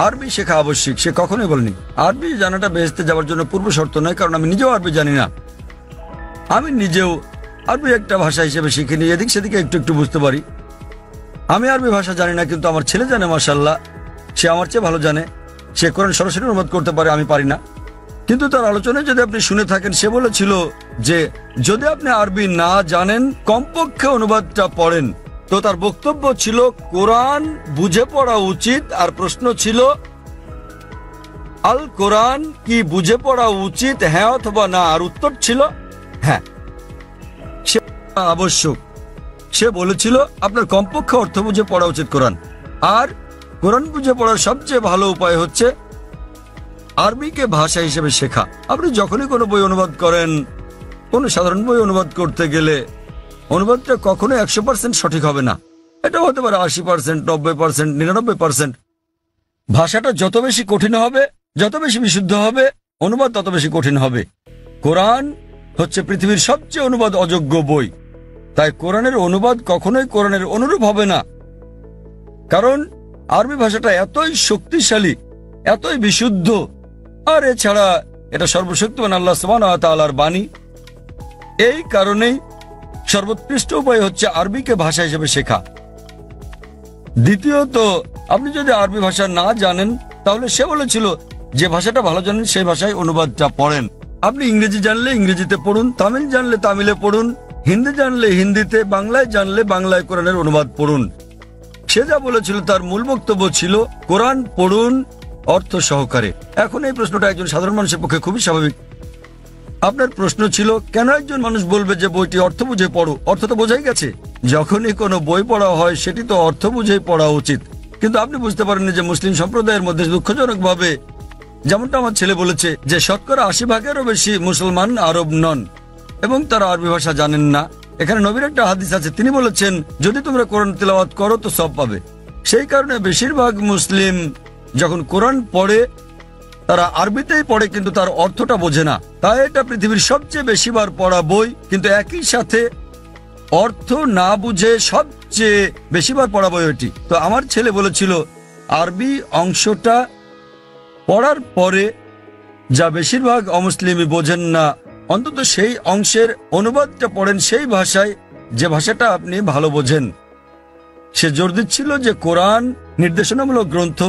আরবি শেখা আবশ্যিক। সে কখনোই বলেনি। আরবি জানাটা বেহেশতে যাওয়ার জন্য পূর্ব শর্ত নয়, কারণ আমি নিজেও আরবি জানি না। আমি নিজেও আরবি একটা ভাষা হিসেবে শিখিনি, এদিক সেদিকে একটু একটু বুঝতে পারি। আমি আরবি ভাষা জানি না, কিন্তু আমার ছেলে জানে, মাশাআল্লাহ, সে আমার চেয়ে ভালো জানে। সে কোরআন সরাসরি অনুবাদ করতে পারে, আমি পারি না। কিন্তু তার আলোচনায় যদি আপনি শুনে থাকেন, সে বলেছিল যে যদি আপনি আরবি না জানেন কমপক্ষে অনুবাদটা পড়েন। তো তার বক্তব্য ছিল কোরআন বুঝে পড়া উচিত, আর প্রশ্ন ছিল আল কোরআন কি বুঝে পড়া উচিত, হ্যাঁ অথবা না? আর উত্তর ছিল হ্যাঁ, সে আবশ্যক। সে বলেছিল আপনার কমপক্ষে অর্থ বুঝে পড়া উচিত কোরআন, আর কোরআন বুঝে পড়ার সবচেয়ে ভালো উপায় হচ্ছে আরবিকে ভাষা হিসেবে শেখা। আপনি যখনই কোনো বই অনুবাদ করেন, কোনো সাধারণ বই অনুবাদ করতে গেলে অনুবাদটা কখনো 100% সঠিক হবে না। এটা হতে পারে 80%, 90%, 99%। ভাষাটা যত বেশি কঠিন হবে, যত বেশি বিশুদ্ধ হবে, অনুবাদ তত বেশি কঠিন হবে। কোরআন হচ্ছে পৃথিবীর সবচেয়ে অনুবাদ অযোগ্য বই। তাই কোরআনের অনুবাদ কখনোই কোরআনের অনুরূপ হবে না, কারণ আরবি ভাষাটা এতই শক্তিশালী, এতই বিশুদ্ধ, আর এছাড়া এটা সর্বশক্তিমান আল্লাহ সুবহানাহু ওয়া তাআলার বাণী। এই কারণেই সর্বোৎকৃষ্ট উপায় হচ্ছে আরবিকে ভাষা হিসেবে শেখা। দ্বিতীয়ত, আপনি যদি আরবি ভাষা না জানেন, তাহলে সে বলেছিল যে ভাষাটা ভালো জানেন সেই ভাষায় অনুবাদটা পড়েন। আপনি ইংরেজি জানলে ইংরেজিতে পড়ুন, তামিল জানলে তামিলে পড়ুন, হিন্দি জানলে হিন্দিতে, বাংলায় জানলে বাংলায় কোরআনের অনুবাদ পড়ুন। সে যা বলেছিল তার মূল বক্তব্য ছিল কোরআন পড়ুন অর্থ সহকারে। এখন এই প্রশ্নটা একজন সাধারণ মানুষের পক্ষে খুবই স্বাভাবিক। আপনার প্রশ্ন ছিল কেন একজন মানুষ বলবে যে বইটি অর্থ বুঝে পড়ো? অর্থ তো বোঝাই গেছে। যখনই কোনো বই পড়া হয় সেটি তো অর্থ বুঝেই পড়া উচিত। কিন্তু আপনি বুঝতে পারেননি যে মুসলিম সম্প্রদায়ের মধ্যে দুঃখজনকভাবে, যেমনটা আমার ছেলে বলেছে, যে শতকরা 80%-এরও বেশি মুসলমান আরব নন এবং তারা আরবি ভাষা জানেন না। এখানে নবীর একটা হাদিস আছে, তিনি বলেছেন যদি তোমরা কোরআন তিলাওয়াত করো তো সব পাবে। সেই কারণে বেশিরভাগ মুসলিম যখন কোরআন পড়ে তারা আরবিতেই পড়ে, কিন্তু তার অর্থটা বোঝে না। তাই এটা পৃথিবীর সবচেয়ে বেশিবার পড়া বই, কিন্তু একই সাথে অর্থ না বুঝে সবচেয়ে বেশিবার পড়া বই ওটি। তো আমার ছেলে বলেছিল আরবি অংশটা পড়ার পরে যা বেশিরভাগ অমুসলিমই বোঝেন না, অন্তত সেই অংশের অনুবাদটা পড়েন সেই ভাষায়, যে ভাষাটা আপনি ভালো বোঝেন। সে জোর দিচ্ছিল যে কোরআন নির্দেশনামূলক গ্রন্থ,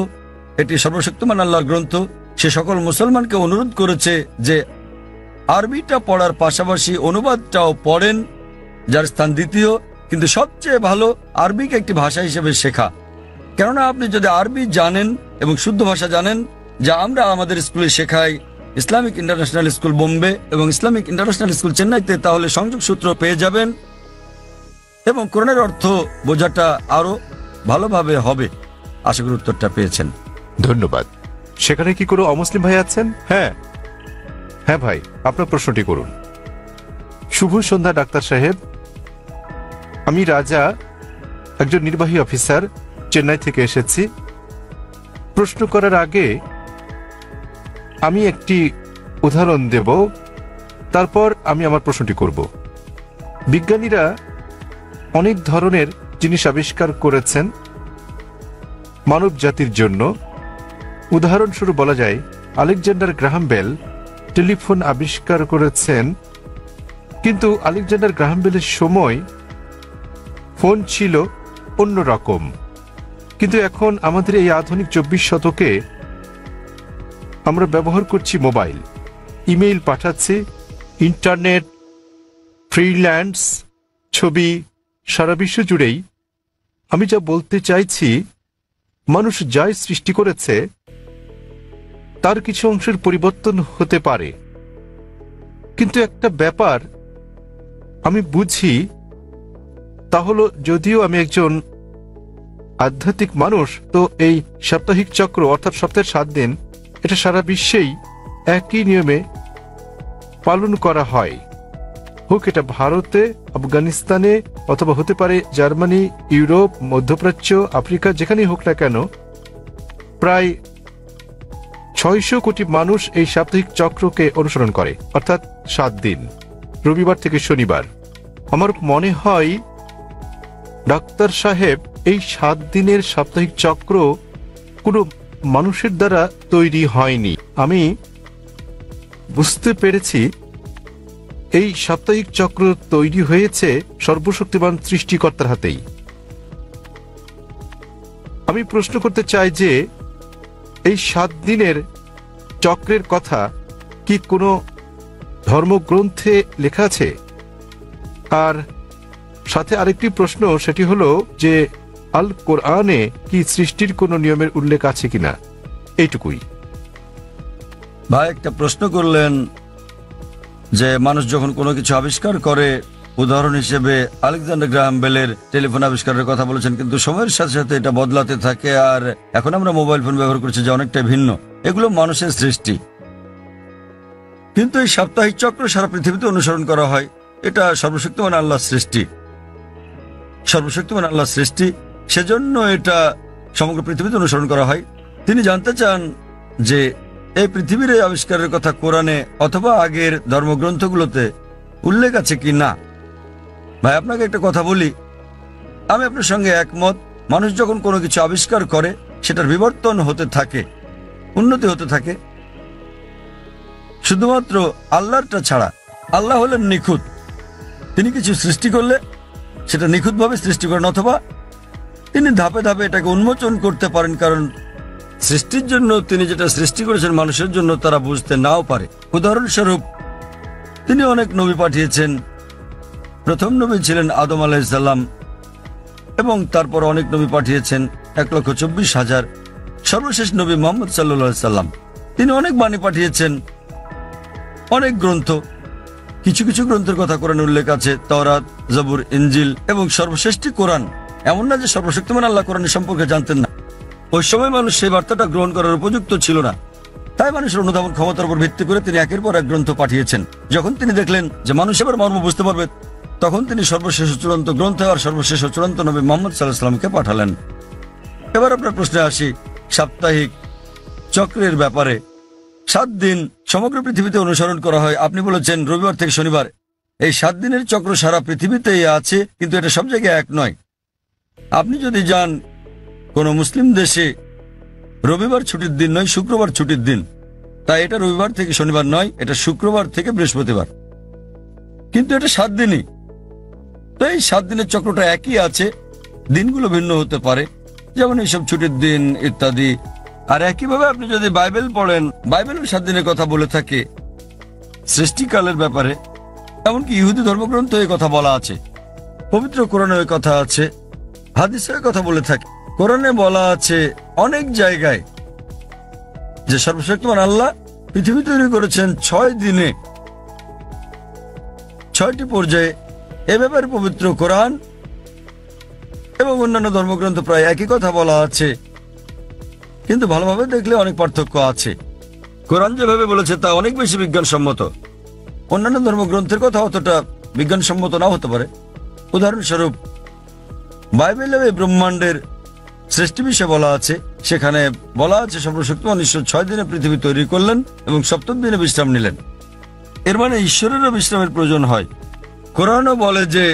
এটি সর্বশক্তিমান আল্লাহর গ্রন্থ। সে সকল মুসলমানকে অনুরোধ করেছে যে আরবিটা পড়ার পাশাপাশি অনুবাদটাও পড়েন, যার স্থান দ্বিতীয়, কিন্তু সবচেয়ে ভালো আরবিকে একটি ভাষা হিসেবে শেখা। কেননা আপনি যদি আরবি জানেন এবং শুদ্ধ ভাষা জানেন, যা আমরা আমাদের স্কুলে শেখাই, ইসলামিক ইন্টারন্যাশনাল স্কুল বোম্বে এবং ইসলামিক ইন্টারন্যাশনাল স্কুল চেন্নাইতে, তাহলে সংযোগ সূত্র পেয়ে যাবেন এবং কোরআনের অর্থ বোঝাটা আরো ভালোভাবে হবে। আশা করি উত্তরটা পেয়েছেন। ধন্যবাদ। সেখানে কি কোনো অমুসলিম ভাই আছেন? হ্যাঁ হ্যাঁ ভাই, আপনার প্রশ্নটি করুন। শুভ সন্ধ্যা ডাক্তার সাহেব, আমি রাজা, একজন নির্বাহী অফিসার, চেন্নাই থেকে এসেছি। প্রশ্ন করার আগে আমি একটি উদাহরণ দেব, তারপর আমি আমার প্রশ্নটি করব। বিজ্ঞানীরা অনেক ধরনের জিনিস আবিষ্কার করেছেন মানব জাতির জন্য। উদাহরণস্বরূপ বলা যায় আলেকজান্ডার গ্রাহাম বেল টেলিফোন আবিষ্কার করেছেন, কিন্তু আলেকজান্ডার গ্রাহাম বেলের সময় ফোন ছিল অন্যরকম। কিন্তু এখন আমাদের এই আধুনিক 24 শতকে আমরা ব্যবহার করছি মোবাইল, ইমেইল পাঠাচ্ছি, ইন্টারনেট, ফ্রিল্যান্স, ছবি, সারা বিশ্ব জুড়েই। আমি যা বলতে চাইছি, মানুষ যাই সৃষ্টি করেছে তার কিছু অংশের পরিবর্তন হতে পারে, কিন্তু একটা ব্যাপার আমি বুঝি, তা হলো যদিও আমি একজন আধ্যাত্মিক মানুষ, তো এই সাপ্তাহিক চক্র অর্থাৎ সপ্তাহের 7 দিন এটা সারা বিশ্বেই একই নিয়মে পালন করা হয়, হোক এটা ভারতে, আফগানিস্তানে, অথবা হতে পারে জার্মানি, ইউরোপ, মধ্যপ্রাচ্য, আফ্রিকা, যেখানেই হোক না কেন। প্রায় 600 কোটি মানুষ এই সাপ্তাহিক চক্রকে অনুসরণ করে, অর্থাৎ 7 দিন, রবিবার থেকে শনিবার। আমার মনে হয় ডাক্তার সাহেব, এই 7 দিনের সাপ্তাহিক চক্র কোনো মানুষের দ্বারা তৈরি হয়নি। আমি বুঝতে পেরেছি এই সাপ্তাহিক চক্র তৈরি হয়েছে সর্বশক্তিমান সৃষ্টিকর্তার হাতেই। আমি প্রশ্ন করতে চাই যে এই 7 দিনের চক্রের কথা কি কোনো ধর্মগ্রন্থে লেখা আছে? আর সাথে আরেকটি প্রশ্ন, সেটি হলো যে আল কোরআনে কি সৃষ্টির কোনো নিয়মের উল্লেখ আছে কিনা? এইটুকুই। ভাই একটা প্রশ্ন করলেন যে মানুষ যখন কোনো কিছু আবিষ্কার করে, উদাহরণ হিসেবে আলেকজান্ডার গ্রাহাম বেলের টেলিফোন আবিষ্কারের কথা বলেছেন, কিন্তু সময়ের সাথে সাথে এটা বদলাতে থাকে, আর এখন আমরা মোবাইল ফোন ব্যবহার করছি যা অনেকটা ভিন্ন। এগুলো মানুষের সৃষ্টি, কিন্তু এই সাপ্তাহিক চক্র সারা পৃথিবীতে অনুসরণ করা হয়। এটা সর্বশক্তিমান আল্লাহর সৃষ্টি, সর্বশক্তিমান আল্লাহর সৃষ্টি, সেজন্য এটা সমগ্র পৃথিবীতে অনুসরণ করা হয়। তিনি জানতে চান যে এই পৃথিবীর এই আবিষ্কারের কথা কোরআনে অথবা আগের ধর্মগ্রন্থগুলোতে উল্লেখ আছে কি না। ভাই আপনাকে একটা কথা বলি, আমি আপনার সঙ্গে একমত। মানুষ যখন কোনো কিছু আবিষ্কার করে সেটার বিবর্তন হতে থাকে, উন্নতি হতে থাকে, শুধুমাত্র আল্লাহরটা ছাড়া। আল্লাহ হলেন নিখুঁত, তিনি কিছু সৃষ্টি করলে সেটা নিখুঁতভাবে সৃষ্টি করেন, অথবা তিনি ধাপে ধাপে এটাকে উন্মোচন করতে পারেন, কারণ সৃষ্টির জন্য তিনি যেটা সৃষ্টি করেছেন মানুষের জন্য তারা বুঝতে নাও পারে। উদাহরণস্বরূপ তিনি অনেক নবী পাঠিয়েছেন। প্রথম নবী ছিলেন আদম আলাইহিসসালাম, এবং তারপর অনেক নবী পাঠিয়েছেন, 1,24,000। সর্বশেষ নবী মুহাম্মদ সাল্লাল্লাহু আলাইহি সাল্লাম, তিনি অনেক বাণী পাঠিয়েছেন, অনেক গ্রন্থ। কিছু কিছু গ্রন্থের কথা কোরআনে উল্লেখ আছে, তাওরাত, জবুর, ইনজিল, এবং সর্বশ্রেষ্ঠ কোরআন। এমন না যে সর্বশক্তিমান আল্লাহ কোরআনের সম্পর্কে জানতেন না, ওই সময় মানুষ সেই বার্তাটা গ্রহণ করার উপযুক্ত ছিল না। তাই মানুষের অনুধাবন ক্ষমতার উপর ভিত্তি করে তিনি একের পর এক গ্রন্থ পাঠিয়েছেন। যখন তিনি দেখলেন যে মানুষ এবার মর্ম বুঝতে পারবে, তখন তিনি সর্বশেষ চূড়ান্ত গ্রন্থ আর সর্বশেষ চূড়ান্ত নবী মুহাম্মদ সাল্লাল্লাহু আলাইহি সাল্লামকে পাঠালেন। এবার আপনার প্রশ্নে আসি, সাপ্তাহিক চক্রের ব্যাপারে। 7 দিন সমগ্র পৃথিবীতে অনুসরণ করা হয়। আপনি বলেছেন রবিবার থেকে শনিবার। এই 7 দিনের চক্র সারা পৃথিবীতেই আছে, কিন্তু এটা সব জায়গায় এক নয়। আপনি যদি যান কোন মুসলিম দেশে, রবিবার ছুটির দিন নয়, শুক্রবার ছুটির দিন। তাই এটা রবিবার থেকে শনিবার নয়, এটা শুক্রবার থেকে বৃহস্পতিবার, কিন্তু এটা 7 দিনই। তো এই 7 দিনের চক্রটা একই আছে, দিনগুলো ভিন্ন হতে পারে, যেমন এইসব ছুটির দিন ইত্যাদি। আর একইভাবে আপনি যদি বাইবেল পড়েন, বাইবেলের 7 দিনের কথা বলে থাকে সৃষ্টিকালের ব্যাপারে। এমনকি ইহুদি ধর্মগ্রন্থ এই কথা বলা আছে, পবিত্র কোরআনে ওই কথা আছে, হাদিসে কথা বলে থাকে। কোরআনে বলা আছে অনেক জায়গায় যে সর্বশক্তিমান আল্লাহ পৃথিবী তৈরি করেছেন 6 দিনে, 6টি পর্যায়ে। এ ব্যাপারে পবিত্র কোরআন এবং অন্যান্য ধর্মগ্রন্থ প্রায় একই কথা বলা আছে, কিন্তু ভালোভাবে দেখলে অনেক পার্থক্য আছে। কোরআন যেভাবে বলেছে তা অনেক বেশি বিজ্ঞানসম্মত, অন্যান্য ধর্মগ্রন্থের কথা অতটা বিজ্ঞানসম্মত নাও হতে পারে। উদাহরণস্বরূপ বাইবেলে এই ব্রহ্মাণ্ডের সৃষ্টি বিষয়ে বলা আছে, সেখানে বলা আছে সর্বশক্তিমান ঈশ্বর 6 দিনে পৃথিবী তৈরি করলেন এবং 7ম দিনে বিশ্রাম নিলেন। এর মানে ঈশ্বরেরও বিশ্রামের প্রয়োজন হয়। কোরআনও বলে যে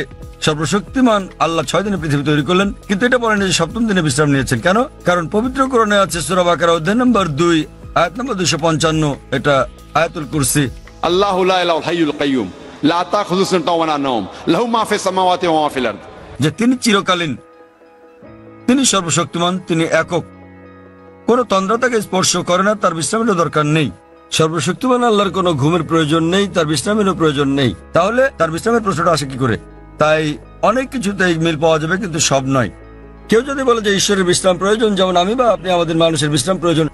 সর্বশক্তিমান আল্লাহ 6 দিনে পৃথিবী তৈরি করলেন, কিন্তু এটা বলেন যে 7ম দিনে বিশ্রাম নিয়েছেন। কেন? কারণ পবিত্র কোরআনে আছে সূরা বাকারা অধ্যায় নম্বর 2 আয়াত নম্বর 255, এটা আয়াতুল কুরসি। আল্লাহ লা ইলাহা হাইয়ুল কাইয়ুম লা তাখুযু সিনাতুন ওয়া লা নাওম লাহু মা ফিস সামাওয়াতি ওয়া মা ফিল আরদ। যে তিনি চিরকালীন, তিনি সর্বশক্তিমান, তিনি একক, কোনো তন্দ্রা তাকে স্পর্শ করে না, তার বিশ্রামের দরকার নেই। সর্বশক্তিমান আল্লাহর কোনো ঘুমের প্রয়োজন নেই, তার বিশ্রামেরও প্রয়োজন নেই। তাহলে তার বিশ্রামের প্রশ্নটা আসে কি করে? তাই অনেক কিছুতেই মিল পাওয়া যাবে, কিন্তু সব নয়। কেউ যদি বলে যে ঈশ্বরের বিশ্রাম প্রয়োজন, যেমন আমি বা আপনি আমাদের মানুষের বিশ্রাম প্রয়োজন,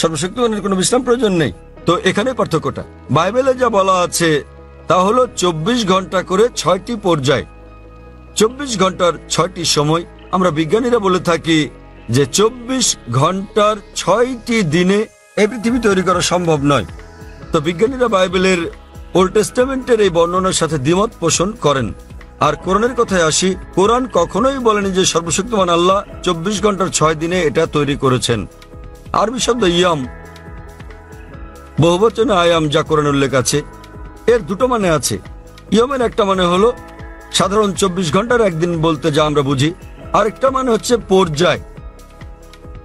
সর্বশক্তিমানের কোনো বিশ্রাম প্রয়োজন নেই, তো এখানে পার্থক্যটা। বাইবেলে যা বলা আছে তা হলো 24 ঘন্টা করে 6টি পর্যায়, 24 ঘন্টার 6টি সময়। আমরা বিজ্ঞানীরা বলে থাকি যে 24 ঘন্টার 6টি দিনে এই পৃথিবী তৈরি করা সম্ভব নয়। তো বিজ্ঞানীরা বাইবেলের ওল্ড টেস্টামেন্টের এই বর্ণনার সাথে দ্বিমত পোষণ করেন। আর কোরআনের কথায় আসি, কোরআন কখনোই বলেনি যে সর্বশক্তিমান আল্লাহ 24 ঘন্টার 6 দিনে এটা তৈরি করেছেন। আরবি শব্দ ইয়াম, বহুবচনে আয়াম, যা কোরআনে উল্লেখ আছে, এর দুটো মানে আছে। ইয়মের একটা মানে হলো সাধারণ 24 ঘন্টার একদিন বলতে যা আমরা বুঝি, আর একটা মানে হচ্ছে পর্যায়।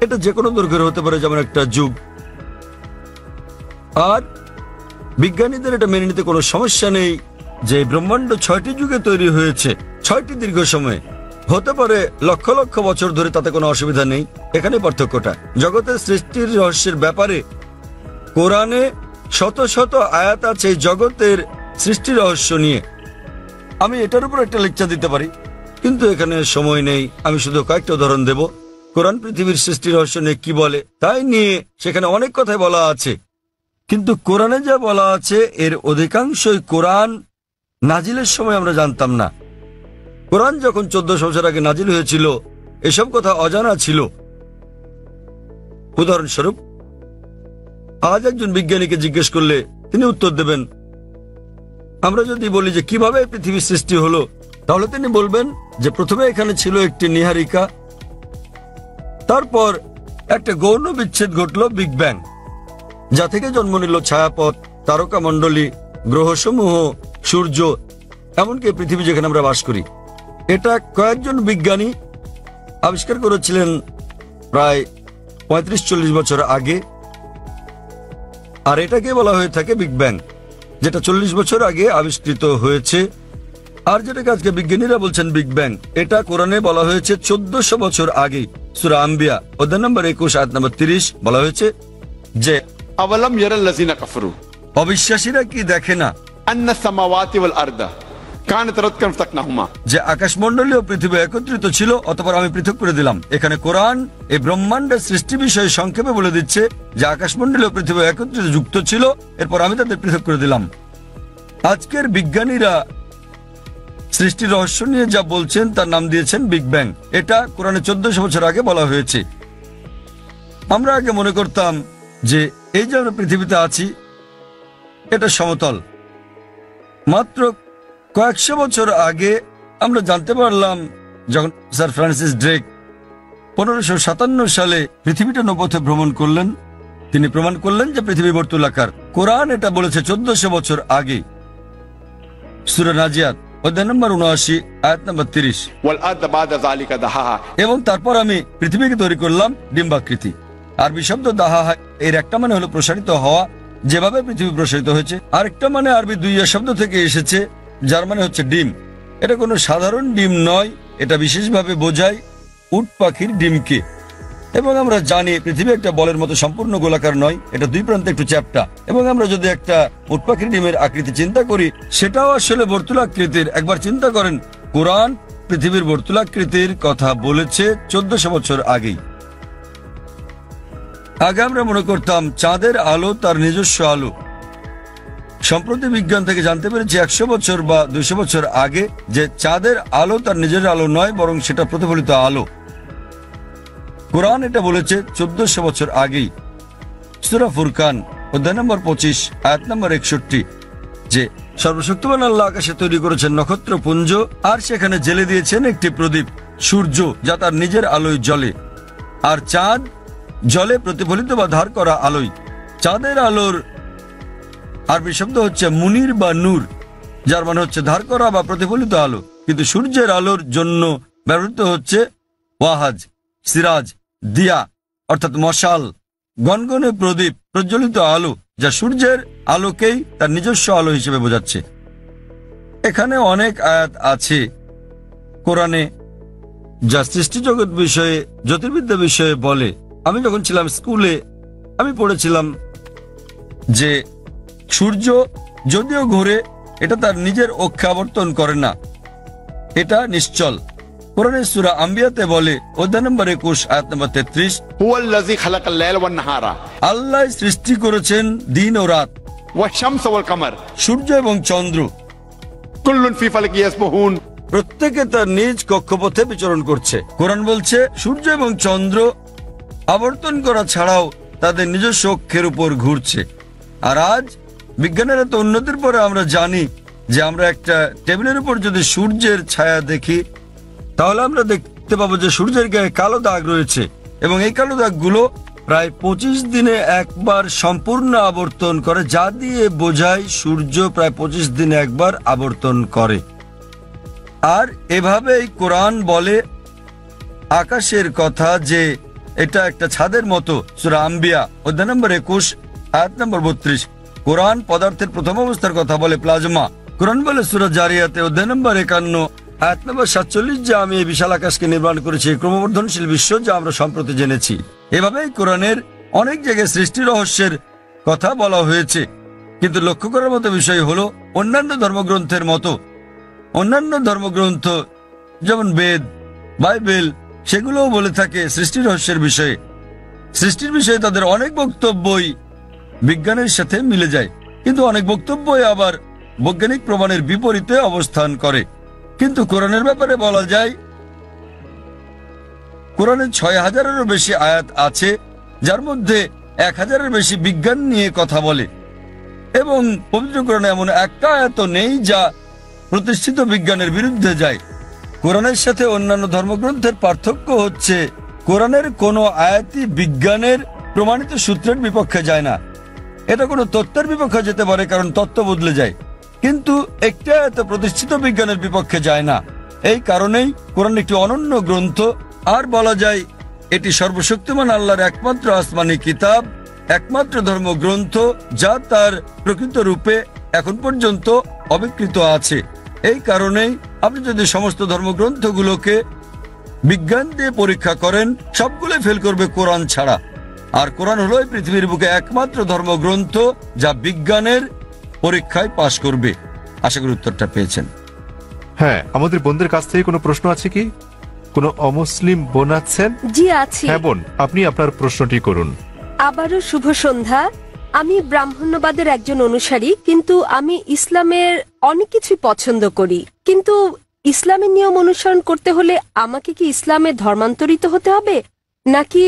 এটা যে কোনো দৈর্ঘ্যের হতে পারে, যেমন একটা যুগ। আর বিজ্ঞানীদের এটা মেনে নিতে কোনো সমস্যা নেই যে ব্রহ্মাণ্ড 6টি যুগে তৈরি হয়েছে, 6টি দীর্ঘ সময়ে, হতে পারে লক্ষ লক্ষ বছর ধরে, তাতে কোনো অসুবিধা নেই। এখানে পার্থক্যটা। জগতের সৃষ্টির রহস্যের ব্যাপারে কোরআনে শত শত আয়াত আছে জগতের সৃষ্টি রহস্য নিয়ে। আমি এটার উপর একটা লেকচার দিতে পারি, কিন্তু এখানে সময় নেই। আমি শুধু কয়েকটা উদাহরণ দেব। কোরআন পৃথিবীর সৃষ্টি রহস্য নিয়ে কি বলে তাই নিয়ে সেখানে অনেক কথাই বলা আছে, কিন্তু কোরআনে যা বলা আছে এর অধিকাংশই কোরআন নাজিলের সময় আমরা জানতাম না। কোরআন যখন 1400 বছর আগে নাজিল হয়েছিল, এসব কথা অজানা ছিল। উদাহরণস্বরূপ, আজ একজন বিজ্ঞানীকে জিজ্ঞেস করলে তিনি উত্তর দেবেন। আমরা যদি বলি যে কিভাবে পৃথিবীর সৃষ্টি হলো, তাহলে তিনি বলবেন যে প্রথমে এখানে ছিল একটি নীহারিকা, তারপর একটা গৌণ বিচ্ছেদ ঘটল, বিগ ব্যাং, যা থেকে জন্ম নিল ছায়াপথ, তারকামণ্ডলী, গ্রহসমূহ, সূর্য, এমনকি পৃথিবী যেখানে আমরা বাস করি। এটা কয়েকজন বিজ্ঞানী আবিষ্কার করেছিলেন প্রায় 35-40 বছর আগে। আর এটাকে বলা হয়ে থাকে বিগ ব্যাং, যেটা 40 বছর আগে আবিষ্কৃত হয়েছে। আর যেটাকে আজকে বিজ্ঞানীরা বলছেন বিগ ব্যাং, এটা কোরআনে বলা হয়েছে 1400 বছর আগে। সূরা আম্বিয়া অধ্যায় নম্বর 21 আয়াত নম্বর 30 বলা হয়েছে যে আওয়ালাম ইয়ারাল্লাযিনা কাফারু, অবিশ্বাসীরা কি দেখে না আন্না সামাওয়াতি ওয়াল আরদা কানাত রাতকান ফাতাকনাহুমা, যে আকাশমণ্ডলী ও পৃথিবী একত্রিত ছিল, অতঃপর আমি পৃথক করে দিলাম। এখানে কোরআন এই ব্রহ্মাণ্ডের সৃষ্টি বিষয়ে সংক্ষেপে বলে দিচ্ছে যে আকাশমণ্ডলী ও পৃথিবী একত্রিত যুক্ত ছিল, এরপর আমি তাদের পৃথক করে দিলাম। আজকের বিজ্ঞানীরা সৃষ্টির রহস্য নিয়ে যা বলছেন তার নাম দিয়েছেন বিগ ব্যাং। এটা কোরআনে 1400 বছর আগে বলা হয়েছে। আমরা আগে মনে করতাম যে এই যে আমরা পৃথিবীতে আছি এটা সমতল। মাত্র কয়েকশো বছর আগে আমরা জানতে পারলাম, যখন স্যার ফ্রান্সিস ড্রেক 1557 সালে পৃথিবীটা নৌপথে ভ্রমণ করলেন, তিনি প্রমাণ করলেন যে পৃথিবী বর্তুলাকার। কোরআন এটা বলেছে 1400 বছর আগে। সূরা নাজিয়াত অধ্যায় নম্বর 79 আয়াত নম্বর 30। ওয়াল আরদা বাদা যালিকা দাহাহা, এবং তারপর আমি পৃথিবীকে তৈরি করলাম ডিম্বাকৃতি। আরবি শব্দ দাহাহা, এর একটা মানে হলো প্রসারিত হওয়া, যেভাবে পৃথিবী প্রসারিত হয়েছে। আরেকটা মানে আরবি দুইয়া শব্দ থেকে এসেছে, যার মানে হচ্ছে ডিম। এটা কোনো সাধারণ ডিম নয়, এটা বিশেষভাবে বোঝায় উট পাখির ডিমকে। এবং আমরা জানি পৃথিবী একটা বলের মতো সম্পূর্ণ গোলাকার নয়, এটা দুই প্রান্তে একটু চ্যাপ্টা। এবং আমরা যদি একটা উট পাখির ডিমের আকৃতি চিন্তা করি, সেটাও আসলে বর্তুলাকৃতির। একবার চিন্তা করেন, কোরআন পৃথিবীর বর্তুলাকৃতির কথা বলেছে 1400 বছর আগেই। আগে আমরা মনে করতাম চাঁদের আলো তার নিজস্ব আলো। সম্প্রতি বিজ্ঞান থেকে জানতে পেরেছি 100 বছর বা 200 বছর আগে যে চাঁদের আলো তার নিজের আলো নয়, বরং সেটা প্রতিফলিত আলো। কোরআন এটা বলেছে 1400 বছর আগেই। সূরা ফুরকান অধ্যায় নম্বর 25 আয়াত নম্বর 61, যে সর্বশক্তিমান আল্লাহ আকাশে তৈরি করেছেন নক্ষত্রপুঞ্জ, আর সেখানে জেলে দিয়েছেন একটি প্রদীপ, সূর্য, যা তার নিজের আলোয় জ্বলে, আর চাঁদ জলে প্রতিফলিত বা ধার করা আলোয়। চাঁদের আলোর আরবি শব্দ হচ্ছে মুনির বা নূর, যার মানে হচ্ছে ধার করা বা প্রতিফলিত আলো। কিন্তু সূর্যের আলোর জন্য ব্যবহৃত হচ্ছে ওয়াহাজ, সিরাজ, দিয়া, অর্থাৎ মশাল, গনগনে প্রদীপ, প্রজ্বলিত আলো, যা সূর্যের আলোকেই তার নিজস্ব আলো হিসেবে বোঝাচ্ছে। এখানে অনেক আয়াত আছে কোরআনে যা সৃষ্টিজগৎ বিষয়ে, জ্যোতির্বিদ্যা বিষয়ে বলে। আমি যখন ছিলাম স্কুলে আমি পড়েছিলাম যে সূর্য যদিও ঘোরে, এটা তার নিজের অক্ষে আবর্তন করে না, এটা নিশ্চল। কোরআনের সূরা আম্বিয়াতে বলে, অধ্যায় নম্বর 21 আয়াত নম্বর 33, হুয়াল্লাযী খালাকাল লাইলা ওয়ান নাহারা আল্লাহ সৃষ্টি করেছেন দিন ও রাত, ওয়াশ শামস ওয়াল কামার সূর্য এবং চন্দ্র, কুল্লুন ফি ফালাকি ইয়াসবাহুন। প্রত্যেকে তার নিজ কক্ষপথে বিচরণ করছে। কোরআন বলছে সূর্য এবং চন্দ্র আবর্তন করা ছাড়াও তাদের নিজস্ব অক্ষের উপর ঘুরছে। আর আজ বিজ্ঞানের এত উন্নতির পরে আমরা জানি যে আমরা একটা টেবিলের উপর যদি সূর্যের ছায়া দেখি তাহলে আমরা দেখতে পাবো যে সূর্যের গায়ে কালো দাগ রয়েছে, এবং এই কালো দাগগুলো প্রায় 25 দিনে একবার সম্পূর্ণ আবর্তন করে, যা দিয়ে বোঝায় সূর্য প্রায় 25 দিনে একবার আবর্তন করে। আর এভাবেই কোরআন বলে আকাশের কথা যে এটা একটা ছাদের মতো। সূরা আম্বিয়া অধ্যায় নম্বর 21 আয়াত নম্বর 32। কোরআন পদার্থের প্রথম অবস্থার কথা বলে প্লাজমা। কোরআন বলে সূরা জারিয়াতে অধ্যায় নম্বর 51 আয়াত নম্বর 47 যে আমি এই বিশাল আকাশকে নির্মাণ করেছি, ক্রমবর্ধনশীল বিশ্ব যা আমরা সম্প্রতি জেনেছি। এভাবেই কোরআনের অনেক জায়গায় সৃষ্টি রহস্যের কথা বলা হয়েছে। কিন্তু লক্ষ্য করার মতো বিষয় হলো অন্যান্য ধর্মগ্রন্থের মতো অন্যান্য ধর্মগ্রন্থ যেমন বেদ, বাইবেল, সেগুলোও বলে থাকে সৃষ্টি রহস্যের বিষয়ে। সৃষ্টির বিষয়ে তাদের অনেক বক্তব্যই বিজ্ঞানের সাথে মিলে যায়, কিন্তু অনেক বক্তব্যই আবার বৈজ্ঞানিক প্রমাণের বিপরীতে অবস্থান করে। কিন্তু কোরআনের ব্যাপারে বলা যায় কোরআনে 6000-এরও বেশি আয়াত আছে, যার মধ্যে 1000-এর বেশি বিজ্ঞান নিয়ে কথা বলে, এবং পবিত্র কোরআনে এমন একটা আয়াত নেই যা প্রতিষ্ঠিত বিজ্ঞানের বিরুদ্ধে যায়। কোরআনের সাথে অন্যান্য ধর্মগ্রন্থের পার্থক্য হচ্ছে কোরআনের কোনো আয়াতই বিজ্ঞানের প্রমাণিত সূত্রের বিপক্ষে যায় না। এটা কোনো তত্ত্বের বিপক্ষে যেতে পারে, কারণ তত্ত্ব বদলে যায়, কিন্তু একটি আয়াত প্রতিষ্ঠিত বিজ্ঞানের বিপক্ষে যায় না। এই কারণেই কোরআন একটি অনন্য গ্রন্থ, আর বলা যায় এটি সর্বশক্তিমান আল্লাহর একমাত্র আসমানি কিতাব, একমাত্র ধর্মগ্রন্থ যা তার প্রকৃত রূপে এখন পর্যন্ত অবিকৃত আছে। এই কারণেই আপনি যদি সমস্ত ধর্মগ্রন্থগুলোকে বিজ্ঞান দিয়ে পরীক্ষা করেন, সবগুলো ফেল করবে কোরআন ছাড়া। আর কোরআন হলো এই পৃথিবীর বুকে একমাত্র ধর্মগ্রন্থ যা বিজ্ঞানের পরীক্ষায় পাশ করবে। আশা করি উত্তরটা পেয়েছেন। হ্যাঁ, আমাদের বোনদের কাছ থেকে কোনো প্রশ্ন আছে কি? কোনো অমুসলিম বোন আছেন? জি আছে। হ্যাঁ বোন, আপনি আপনার প্রশ্নটি করুন। আবারও শুভ সন্ধ্যা। আমি ব্রাহ্মণ্যবাদের একজন অনুসারী, কিন্তু আমি ইসলামের অনেক কিছু পছন্দ করি। কিন্তু ইসলামের নিয়ম অনুসরণ করতে হলে আমাকে কি ইসলামে ধর্মান্তরিত হতে হবে, নাকি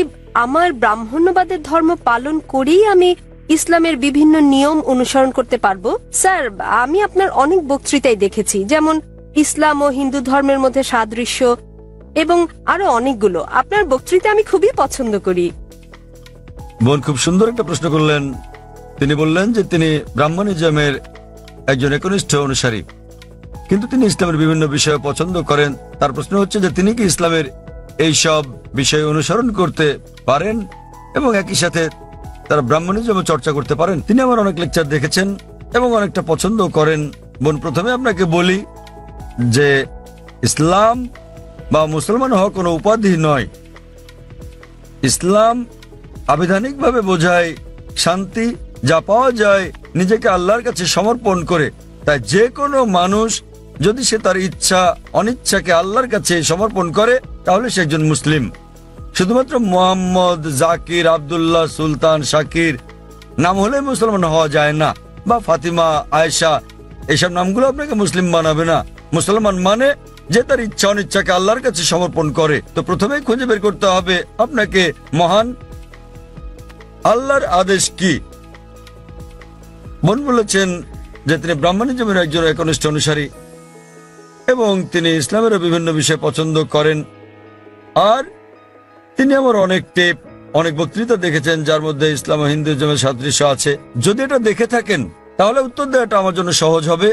আমার ব্রাহ্মণ্যবাদের ধর্ম পালন করেই আমি ইসলামের বিভিন্ন নিয়ম অনুসরণ করতে পারবো? স্যার, আমি আপনার অনেক বক্তৃতাই দেখেছি, যেমন ইসলাম ও হিন্দু ধর্মের মধ্যে সাদৃশ্য এবং আরো অনেকগুলো। আপনার বক্তৃতা আমি খুবই পছন্দ করি। বোন খুব সুন্দর একটা প্রশ্ন করলেন। তিনি বললেন যে তিনি ব্রাহ্মণিজমের একজন একনিষ্ঠ অনুসারী, কিন্তু তিনি ইসলামের বিভিন্ন বিষয় পছন্দ করেন। তার প্রশ্ন হচ্ছে যে তিনি কি ইসলামের এই সব বিষয় অনুসরণ করতে পারেন এবং একই সাথে তারা ব্রাহ্মণিজম চর্চা করতে পারেন। তিনি আমার অনেক লেকচার দেখেছেন এবং অনেকটা পছন্দ করেন। বোন, প্রথমে আপনাকে বলি যে ইসলাম বা মুসলমান হওয়া কোনো উপাধি নয়। ইসলাম আবিধানিকভাবে বোঝায় শান্তি, যা পাওয়া যায় নিজেকে আল্লাহর কাছে সমর্পণ করে। তাই যে কোনো মানুষ যদি সে তার ইচ্ছা অনিচ্ছাকে আল্লাহর কাছে সমর্পণ করে তাহলে সে একজন মুসলিম। শুধুমাত্র মোহাম্মদ, জাকির, আব্দুল্লাহ, সুলতান, শাকির নাম হলে মুসলমান হওয়া যায় না, বা ফাতিমা, আয়েশা, এসব নামগুলো আপনাকে মুসলিম বানাবে না। মুসলমান মানে যে তার ইচ্ছা অনিচ্ছাকে আল্লাহর কাছে সমর্পণ করে। তো প্রথমেই খুঁজে বের করতে হবে আপনাকে মহান আল্লাহর আদেশ কি। বোন বলেছেন যে তিনি ব্রাহ্মণিজমের একজন একনিষ্ঠ অনুসারী এবং তিনি ইসলামেরও বিভিন্ন বিষয় পছন্দ করেন। আর তিনি আমার অনেক টেপ, অনেক বক্তৃতা দেখেছেন যার মধ্যে ইসলাম ও হিন্দুইজমের সাদৃশ্য আছে। যদি এটা দেখে থাকেন তাহলে উত্তর দেওয়াটা আমার জন্য সহজ হবে,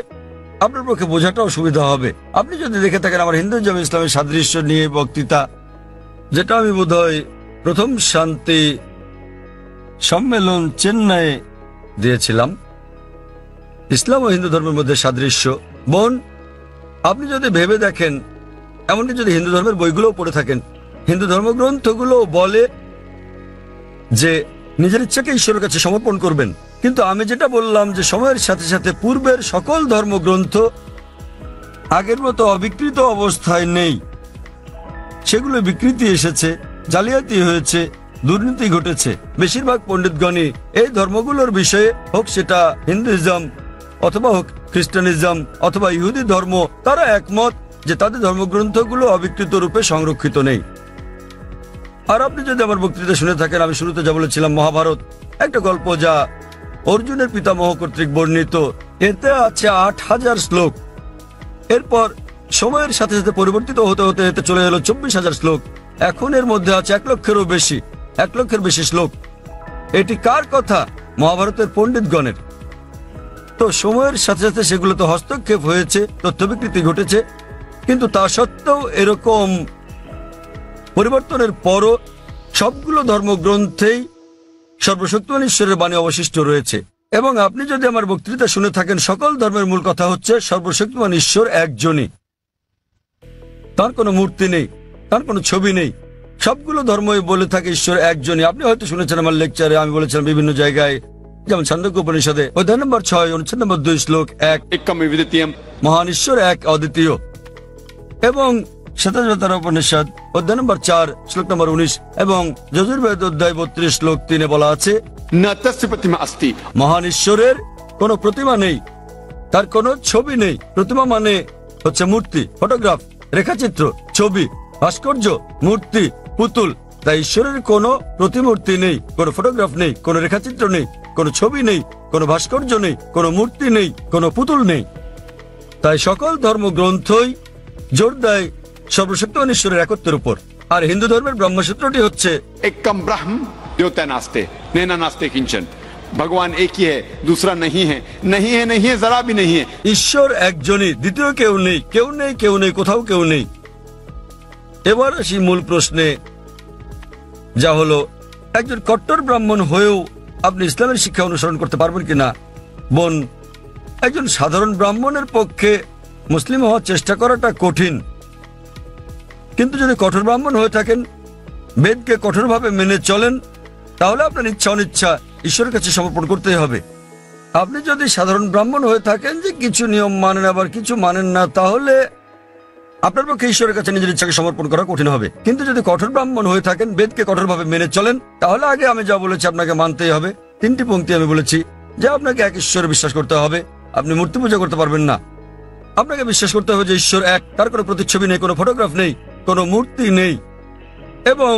আপনার পক্ষে বোঝাটাও সুবিধা হবে। আপনি যদি দেখে থাকেন আমার হিন্দুইজম ইসলামের সাদৃশ্য নিয়ে বক্তৃতা, যেটা আমি বোধহয় প্রথম শান্তি সম্মেলন চেন্নাইয়ে দিয়েছিলাম, ইসলাম ও হিন্দু ধর্মের মধ্যে সাদৃশ্য। বোন, আপনি যদি ভেবে দেখেন, এমনকি যদি হিন্দু ধর্মের বইগুলোও পড়ে থাকেন, হিন্দু ধর্মগ্রন্থগুলো বলে যে নিজের ইচ্ছাকে ঈশ্বরের কাছে সমর্পণ করবেন। কিন্তু আমি যেটা বললাম যে সময়ের সাথে সাথে পূর্বের সকল ধর্মগ্রন্থ আগের মতো অবিকৃত অবস্থায় নেই, সেগুলো বিকৃতি এসেছে, জালিয়াতি হয়েছে, দুর্নীতি ঘটেছে। বেশিরভাগ পণ্ডিতগণই এই ধর্মগুলোর বিষয়ে, হোক সেটা হিন্দুইজম অথবা হোক খ্রিস্টানিজম অথবা ইহুদি ধর্ম, তারা একমত যে তাদের ধর্মগ্রন্থগুলো অবিকৃত রূপে সংরক্ষিত নেই। আর আপনি যদি আমার বক্তৃতা শুনে থাকেন, আমি শুরুতে যা বলেছিলাম, মহাভারত একটা গল্প যা অর্জুনের পিতামহ কর্তৃক বর্ণিত, এতে আছে ৮,০০০ শ্লোক। এরপর সময়ের সাথে সাথে পরিবর্তিত হতে হতে এতে চলে এলো ২৪,০০০ শ্লোক। এখন এর মধ্যে আছে ১,০০,০০০ বেশি শ্লোক। এটি কার কথা? মহাভারতের পণ্ডিতগণের। তো সময়ের সাথে সাথে সেগুলোতে হস্তক্ষেপ হয়েছে, তথ্য বিকৃতি ঘটেছে, কিন্তু তা সত্ত্বেও এরকম পরিবর্তনের পরও সবগুলো ধর্মগ্রন্থেই সর্বশক্তিমান ঈশ্বরের বাণী অবশিষ্ট রয়েছে। এবং আপনি যদি আমার বক্তৃতা শুনে থাকেন, সকল ধর্মের মূল কথা হচ্ছে সর্বশক্তিমান ঈশ্বর একজনই, তার কোনো মূর্তি নেই, তার কোনো ছবি নেই। সবগুলো ধর্মই বলে থাকে ঈশ্বর একজনই। আপনি হয়তো শুনেছেন আমার লেকচারে, আমি বলেছিলাম বিভিন্ন জায়গায়, যেমন ছান্দোক্য উপনিষদে অধ্যায় নম্বর 6 অনুচ্ছেদ নম্বর 2 শ্লোক 1, एकम विद्वितीयम। মহান ঈশ্বর এক, অদ্বিতীয়। এবং শ্বেতাবতার উপনিষদ অধ্যায় নম্বর 4 শ্লোক নম্বর 19 এবং যজুর্বেদ অধ্যায় 32 শ্লোক 3 বলা আছে, न तस्य प्रतिमा अस्ति। মহান ঈশ্বরের কোনো প্রতিমা নেই, তার কোনো ছবি নেই। প্রতিমা মানে হচ্ছে মূর্তি, ফটোগ্রাফ, রেখাচিত্র, ছবি, ভাস্কর্য, মূর্তি, পুতুল। তাই ঈশ্বরের কোনো প্রতিমূর্তি নেই, কোনো ফটোগ্রাফ নেই, কোনো রেখাচিত্র নেই, কোনো ছবি নেই, কোনো ভাস্কর্য নেই, কোনো মূর্তি নেই, কোনো পুতুল নেই। তাই সকল ধর্মগ্রন্থই জোর দেয় সর্বশক্তিমান ঈশ্বরের একত্বের উপর। আর হিন্দু ধর্মের ব্রহ্মসূত্রটি হচ্ছে एकम ब्रह्म द्योतय नास्ते नैना नास्ते किंचन। भगवान एक ही है, दूसरा नहीं है, नहीं है, नहीं है, जरा भी नहीं है। ঈশ্বর একজনই, দ্বিতীয় কেউ নেই, কেউ নেই, কেউ নেই, কোথাও কেউ নেই। এবার আসি মূল প্রশ্নে, যা হলো একজন কট্টর ব্রাহ্মণ হয়েও আপনি ইসলামের শিক্ষা অনুসরণ করতে পারবেন কিনা। বোন, একজন সাধারণ ব্রাহ্মণের পক্ষে মুসলিম হওয়ার চেষ্টা করাটা কঠিন, কিন্তু যদি কঠোর ব্রাহ্মণ হয়ে থাকেন, বেদকে কঠোরভাবে মেনে চলেন, তাহলে আপনার ইচ্ছা অনিচ্ছা ঈশ্বরের কাছে সমর্পণ করতেই হবে। আপনি যদি সাধারণ ব্রাহ্মণ হয়ে থাকেন যে কিছু নিয়ম মানেন আবার কিছু মানেন না, তাহলে আপনার পক্ষে ঈশ্বরের কাছে নিজের ইচ্ছাকে সমর্পণ করা কঠিন হবে। কিন্তু যদি কঠোর ব্রাহ্মণ হয়ে থাকেন, বেদকে কঠোরভাবে মেনে চলেন, তাহলে আগে আমি যা বলেছি আপনাকে মানতেই হবে। 3টি পংক্তি আমি বলেছি যে আপনাকে এক ঈশ্বরে বিশ্বাস করতে হবে, আপনি মূর্তি পূজা করতে পারবেন না। আপনাকে বিশ্বাস করতে হবে যে ঈশ্বর এক, তার কোনো প্রতিচ্ছবি নেই, কোনো ফটোগ্রাফ নেই, কোনো মূর্তি নেই। এবং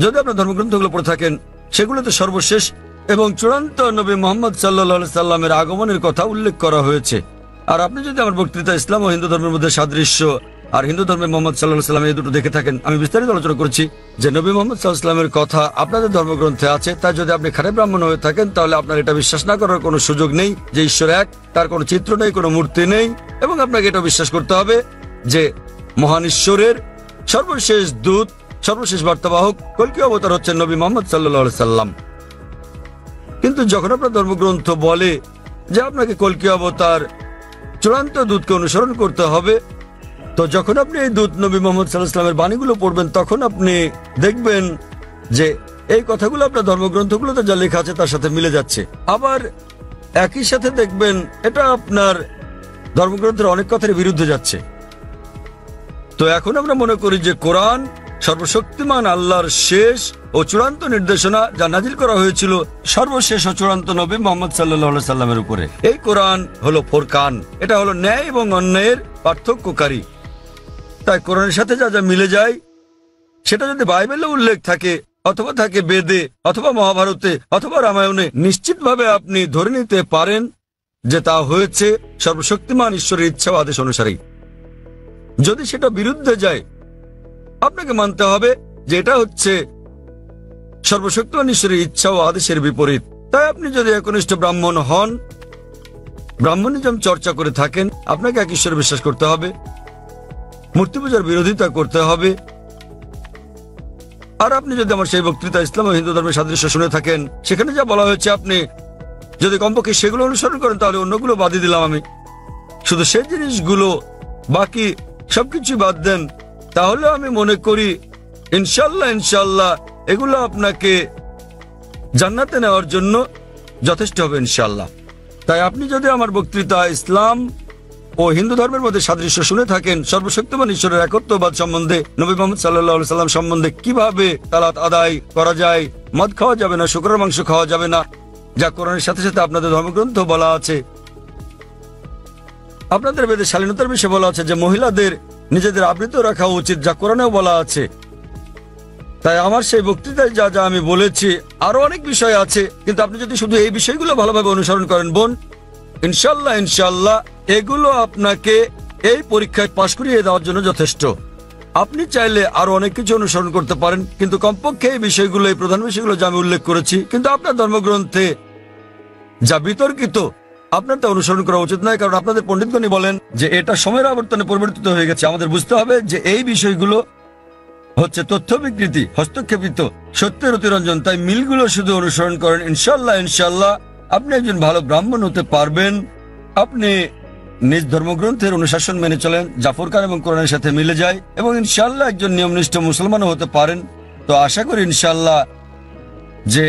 যদি আপনার ধর্মগ্রন্থগুলো পড়ে থাকেন, সেগুলোতে সর্বশেষ এবং চূড়ান্ত নবী মোহাম্মদ সাল্লাল্লাহু সাল্লামের আগমনের কথা উল্লেখ করা হয়েছে। আর আপনি যদি আমার বক্তৃতা ইসলাম ও হিন্দু ধর্মের মধ্যে সাদৃশ্য আর হিন্দু ধর্মে মোহাম্মদ সাল্লাল্লাহু সাল্লাম এই দুটো দেখে থাকেন, আমি বিস্তারিত আলোচনা করেছি যে নবী মোহাম্মদ সাল্লাল্লাহু সাল্লামের কথা আপনাদের ধর্মগ্রন্থে আছে। তাই যদি আপনি খারাপ ব্রাহ্মণ হয়ে থাকেন, তাহলে আপনার এটা বিশ্বাস না করার কোনো সুযোগ নেই যে ঈশ্বর এক, তার কোনো চিত্র নেই, কোনো মূর্তি নেই। এবং আপনাকে এটা বিশ্বাস করতে হবে যে মহান ঈশ্বরের সর্বশেষ দূত, সর্বশেষ বার্তাবাহক, কল্কি অবতার হচ্ছেন নবী মোহাম্মদ সাল্লাল্লাহু সাল্লাম। কিন্তু যখন আপনার ধর্মগ্রন্থ বলে যে আপনাকে কল্কি অবতার চূড়ান্ত দূতকে অনুসরণ করতে হবে, তো যখন আপনি এই দূত নবী মোহাম্মদ সাল্লাল্লাহু আলাইহি ওয়াসাল্লামের বাণীগুলো পড়বেন, তখন আপনি দেখবেন যে এই কথাগুলো আপনার ধর্মগ্রন্থগুলোতে যা লেখা আছে তার সাথে মিলে যাচ্ছে। আবার একই সাথে দেখবেন এটা আপনার ধর্মগ্রন্থের অনেক কথার বিরুদ্ধে যাচ্ছে। তো এখন আমরা মনে করি যে কোরআন সর্বশক্তিমান আল্লাহর শেষ ও চূড়ান্ত নির্দেশনা, যা নাজিল করা হয়েছিল সর্বশেষ ও চূড়ান্ত নবী মোহাম্মদ সাল্লাল্লাহু আলাইহি সাল্লামের উপরে। এই কোরআন হলো ফোরকান, এটা হলো ন্যায় এবং অন্যায়ের পার্থক্যকারী। তাই কোরআনের সাথে যা যা মিলে যায়, সেটা যদি বাইবেলে উল্লেখ থাকে অথবা থাকে বেদে অথবা মহাভারতে অথবা রামায়ণে, নিশ্চিতভাবে আপনি ধরে নিতে পারেন যে তা হয়েছে সর্বশক্তিমান ঈশ্বরের ইচ্ছা ও আদেশ অনুসারেই। যদি সেটা বিরুদ্ধে যায়, আপনাকে মানতে হবে যে এটা হচ্ছে সর্বশক্তিমান ঈশ্বরের ইচ্ছা ও আদেশের বিপরীত। তাই আপনি যদি একনিষ্ঠ ব্রাহ্মণ হন, ব্রাহ্মণিজম চর্চা করে থাকেন, আপনাকে এক ঈশ্বরে বিশ্বাস করতে হবে, মূর্তি পূজার বিরোধিতা করতে হবে, আর আপনি যদি আমার সেই বক্তৃতা ইসলাম ও হিন্দু ধর্মের সাদৃশ্য শুনে থাকেন, সেখানে যা বলা হয়েছে আপনি যদি কমপক্ষে সেগুলো অনুসরণ করেন, তাহলে অন্যগুলো বাদই দিলাম আমি। শুধু সেই জিনিসগুলো, বাকি সবকিছু বাদ দেন, তাহলে আমি মনে করি ইনশাল্লাহ এগুলো আপনাকে জান্নাতে নেওয়ার জন্য যথেষ্ট হবে ইনশাল্লাহ। তাই আপনি যদি আমার বক্তৃতা ইসলাম ও হিন্দু ধর্মের মধ্যে সাদৃশ্য শুনে থাকেন, সর্বশক্তিমান ঈশ্বরের একত্ববাদ সম্বন্ধে, নবী মুহাম্মদ সাল্লাল্লাহু আলাইহি সাল্লাম সম্বন্ধে, কিভাবে সালাত আদায় করা যায়, মদ খাওয়া যাবে না, শুকরের মাংস খাওয়া যাবে না, যা কোরআনের সাথে সাথে আপনাদের ধর্মগ্রন্থ বলা আছে, আপনাদের বেদে শালীনতার বিষয়ে বলা আছে যে মহিলাদের নিজেদের আবৃত রাখা উচিত, যা কোরআনেও বলা আছে। তাই আমার সেই বক্তৃতায় যা যা আমি বলেছি, আরো অনেক বিষয় আছে, কিন্তু আপনি যদি শুধু এই বিষয়গুলো ভালোভাবে অনুসরণ করেন বোন, ইনশাল্লাহ এগুলো আপনাকে এই পরীক্ষায় পাশ করিয়ে দেওয়ার জন্য যথেষ্ট। আপনি চাইলে আরো অনেক কিছু অনুসরণ করতে পারেন, কিন্তু কমপক্ষে এই বিষয়গুলো, এই প্রধান বিষয়গুলো যা আমি উল্লেখ করেছি, কিন্তু আপনার ধর্মগ্রন্থে যা বিতর্কিত, আপনার তা অনুসরণ করা উচিত নয়, কারণ আপনাদের পণ্ডিতগণই বলেন যে এটা সময়ের আবর্তনে পরিবর্তিত হয়ে গেছে। আমাদের বুঝতে হবে যে এই বিষয়গুলো হচ্ছে তথ্য বিকৃতি, হস্তক্ষেপিত, সত্যের অতিরঞ্জন। তাই মিলগুলো শুধু অনুসরণ করেন, ইনশাল্লাহ আপনি একজন ভালো ব্রাহ্মণ হতে পারবেন। আপনি নিজ ধর্মগ্রন্থের অনুশাসন মেনে চলেন, যা ফুরকান এবং কোরআনের সাথে মিলে যায়, এবং ইনশাল্লাহ একজন নিয়মনিষ্ঠ মুসলমানও হতে পারেন। তো আশা করি ইনশাল্লাহ যে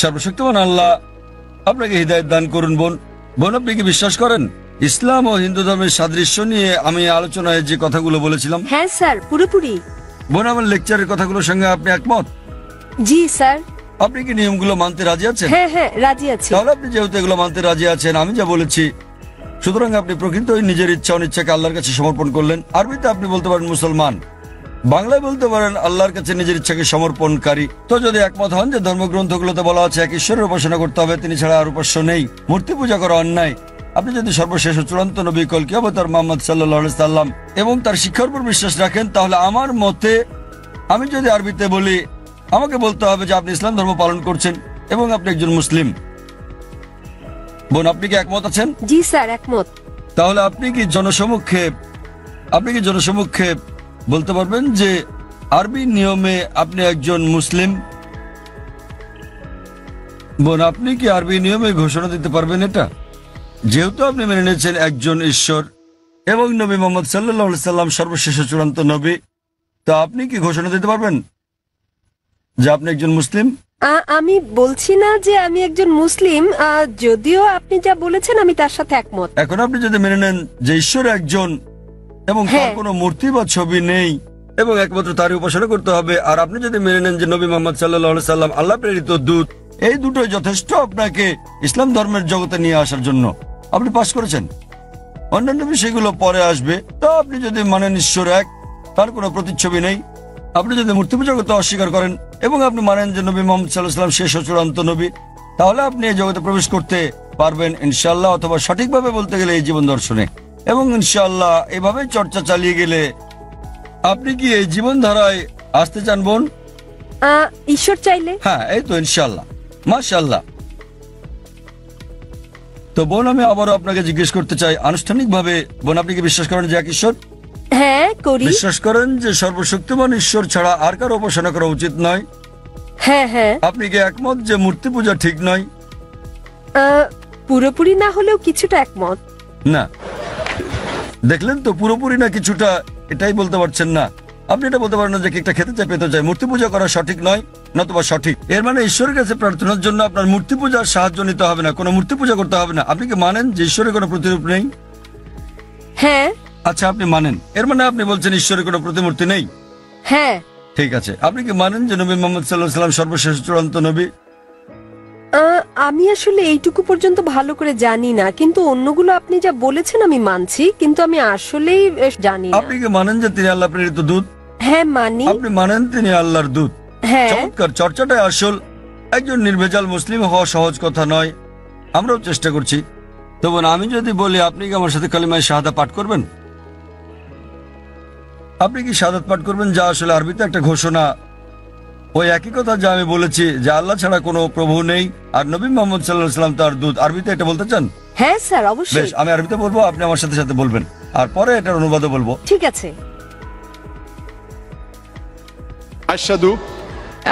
সর্বশক্তিমান আল্লাহ আপনাকে হৃদায়ত দান করুন। বোন, আপনি কি বিশ্বাস করেন ইসলাম ও হিন্দু ধর্মের সাদৃশ্য নিয়ে আমি আলোচনায় যে কথাগুলো বলেছিলাম? হ্যাঁ স্যার, পুরোপুরি। বোন, আমার লেকচারের কথাগুলোর সঙ্গে আপনি একমত? জি স্যার। আপনি কি নিয়মগুলো মানতে রাজি আছেন? হ্যাঁ, রাজি আছি। তাহলে আপনি যেহেতু এগুলো মানতে রাজি আছেন, আমি যা বলেছি, সুতরাং আপনি প্রকৃতই নিজের ইচ্ছা অনিচ্ছাকে আল্লাহর কাছে সমর্পণ করলেন। আরবিতে আপনি বলতে পারেন মুসলমান, বাংলায় বলতে পারেন আল্লাহর কাছে নিজের ইচ্ছাকে সমর্পণকারী। তো যদি একমত হন যে ধর্মগ্রন্থগুলোতে বলা আছে এক ঈশ্বরের উপাসনা করতে হবে, তিনি ছাড়া আর উপাস্য নেই, মূর্তি পূজা করা অন্যায়, আপনি যদি সর্বশেষ ও চূড়ান্ত নবী কলকি অবতার মুহাম্মদ সাল্লাল্লাহু আলাইহি সাল্লাম এবং তার শিক্ষার উপর বিশ্বাস রাখেন, তাহলে আমার মতে, আমি যদি আরবিতে বলি, আমাকে বলতে হবে যে আপনি ইসলাম ধর্ম পালন করছেন এবং আপনি একজন মুসলিম। বোন, আপনি কি একমত আছেন? জি স্যার, একমত। তাহলে আপনি কি জনসমক্ষে বলতে পারবেন যে আরবি নিয়মে আপনি একজন মুসলিম? বোন, আপনি কি আরবি নিয়মে ঘোষণা দিতে পারবেন এটা? যেহেতু আপনি মেনে নিয়েছেন একজন ঈশ্বর এবং নবী মুহাম্মদ সাল্লাল্লাহু আলাইহি সাল্লাম সর্বশেষ চূড়ান্ত নবী, তা আপনি কি ঘোষণা দিতে পারবেন যে আপনি একজন মুসলিম? আমি বলছি না যে আমি একজন মুসলিম, যদিও আপনি যা বলেছেন আমি তার সাথে একমত। এখন আপনি যদি মেনে নেন যে ঈশ্বর একজন এবং তার কোনো মূর্তি বা ছবি নেই এবং একমাত্র তারই উপাসনা করতে হবে, আর আপনি যদি মেনে নেন যে নবী মুহাম্মদ সাল্লাল্লাহু আলাইহি সাল্লাম আল্লাহ প্রেরিত দূত, এই দুটোই যথেষ্ট আপনাকে ইসলাম ধর্মের জগতে নিয়ে আসার জন্য, আপনি পাস করেছেন। অন্যান্য বিষয়গুলো পরে আসবে। তো আপনি যদি মানেন ঈশ্বর এক, তার কোনো প্রতিচ্ছবি নেই, আপনি যদি মূর্তি পূজা করতে অস্বীকার করেন এবং আপনি মানেন যে নবী মুহাম্মদ সাল্লাল্লাহু আলাইহি সাল্লাম শেষ ও চূড়ান্ত নবী, তাহলে আপনি এই জগতে প্রবেশ করতে পারবেন ইনশাআল্লাহ, অথবা সঠিকভাবে বলতে গেলে এই জীবন দর্শনে। এবং ইনশাআল্লাহ এভাবে চর্চা চালিয়ে গেলে আপনি কি এই জীবন ধারায় আসতে চান বোন? ঈশ্বর চাইলে। হ্যাঁ, এই তো ইনশাআল্লাহ, মাশাআল্লাহ। তো বোন, আমি আবারও আপনাকে জিজ্ঞেস করতে চাই আনুষ্ঠানিকভাবে, বোন, আপনি কি বিশ্বাস করেন যে এক ঈশ্বর? হ্যাঁ, করি। বিশ্বাস করেন যে সর্বশক্তিমান ঈশ্বর ছাড়া আর কারো উপাসনা করা উচিত নয়? হ্যাঁ। আপনি কি একমত যে মূর্তি পূজা ঠিক নয়? পুরোপুরি না হলেও কিছুটা একমত। না, দেখলেন তো, পুরোপুরি না কিছুটা, এটাই বলতে পারছেন না। আপনি এটা বলতে পারেন না যে কেকটা খেতে চাই, পেতে চাই। মূর্তি পূজা করা সঠিক নয়, নতুবা সঠিক। এর মানে ঈশ্বরের কাছে প্রার্থনার জন্য আপনার মূর্তি পূজার সাহায্য নিতে হবে না, কোনো মূর্তি পূজা করতে হবে না। আপনি কি মানেন যে ঈশ্বরের কোনো প্রতিরূপ নেই? হ্যাঁ। আচ্ছা, আপনি মানেন, এর মানে আপনি বলছেন ঈশ্বরের কোনো প্রতিমূর্তি নেই? হ্যাঁ। ঠিক আছে। আপনি কি মানেন যে নবী মুহাম্মদ সাল্লাল্লাহু আলাইহি সাল্লাম সর্বশেষ চূড়ান্ত নবী? আমি আসলে এইটুকু পর্যন্ত ভালো করে জানি না, কিন্তু অন্যগুলো আপনি যা বলেছেন আমি মানছি, কিন্তু আমি আসলেই জানি না। আপনি কি মানেন যে তিনি আল্লাহ প্রেরিত দূত? হ্যাঁ, মানি। আপনি মানেন তিনি আল্লাহর দূত? হ্যাঁ। চমৎকার, চর্চাটাই আসল। একজন নির্ভেজাল মুসলিম হওয়া সহজ কথা নয়, আমরাও চেষ্টা করছি। তো বোন, আমি যদি বলি আপনি কি আমার সাথে কালিমায়ে শাহাদা পাঠ করবেন? আপনি কি শাহাদাত পাঠ করবেন, যা আসলে আরবিতে একটা ঘোষণা, ওই একই কথা যা আমি বলেছি যে আল্লাহ ছাড়া কোনো প্রভু নেই আর নবী মুহাম্মদ সাল্লাল্লাহু আলাইহি সাল্লাম তার দূত। আরবিতে এটা বলতে চান? হ্যাঁ স্যার, বেশ, অবশ্যই। আমি আরবিতে বলবো, আপনি আমার সাথে সাথে বলবেন, আর পরে এটার অনুবাদও বলবো। ঠিক আছে। আশহাদু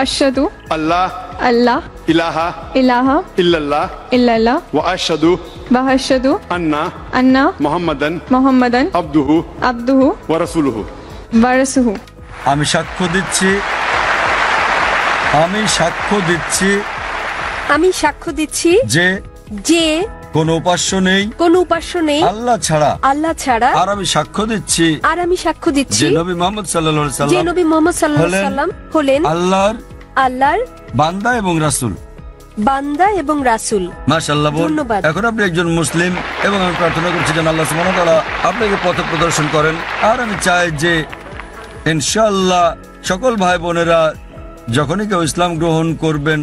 আশহাদু আল্লাহ আল্লাহ ইলাহা ইলাহা ইল্লাল্লাহ ইল্লাল্লাহ ওয়া আশহাদু ওয়া আশহাদু আন্না আন্না মুহাম্মাদান মুহাম্মাদান আবদুহু আবদুহু ওয়া রাসূলুহু। ওয়া রাসূলুহু। আমি সাক্ষ্য দিচ্ছি আমি সাক্ষ্য দিচ্ছি আমি সাক্ষ্য দিচ্ছি যে যে কোনো উপাস্য নেই কোনো উপাস্য নেই আল্লাহ ছাড়া। আল্লাহ ছাড়া। আর আমি সাক্ষ্য দিচ্ছি আর আমি সাক্ষ্য দিচ্ছি যে নবী মোহাম্মদ সাল্লাল্লাহু আলাইহি যে সাল্লাম নবী মোহাম্মদ সাল্লাল্লাহু আলাইহি হলেন সাল্লাম হলেন আল্লাহর আল্লাহর বান্দা এবং রাসূল। বান্দা এবং রাসূল। মাশাআল্লাহ বোন, ধন্যবাদ। এখন আপনি একজন মুসলিম এবং আমি প্রার্থনা করছি যেন আল্লাহ সুবহানাহু ওয়া তাআলা আপনাকে পথ প্রদর্শন করেন। আর আমি চাই যে ইনশাআল্লাহ সকল ভাই বোনেরা যখনই কেউ ইসলাম গ্রহণ করবেন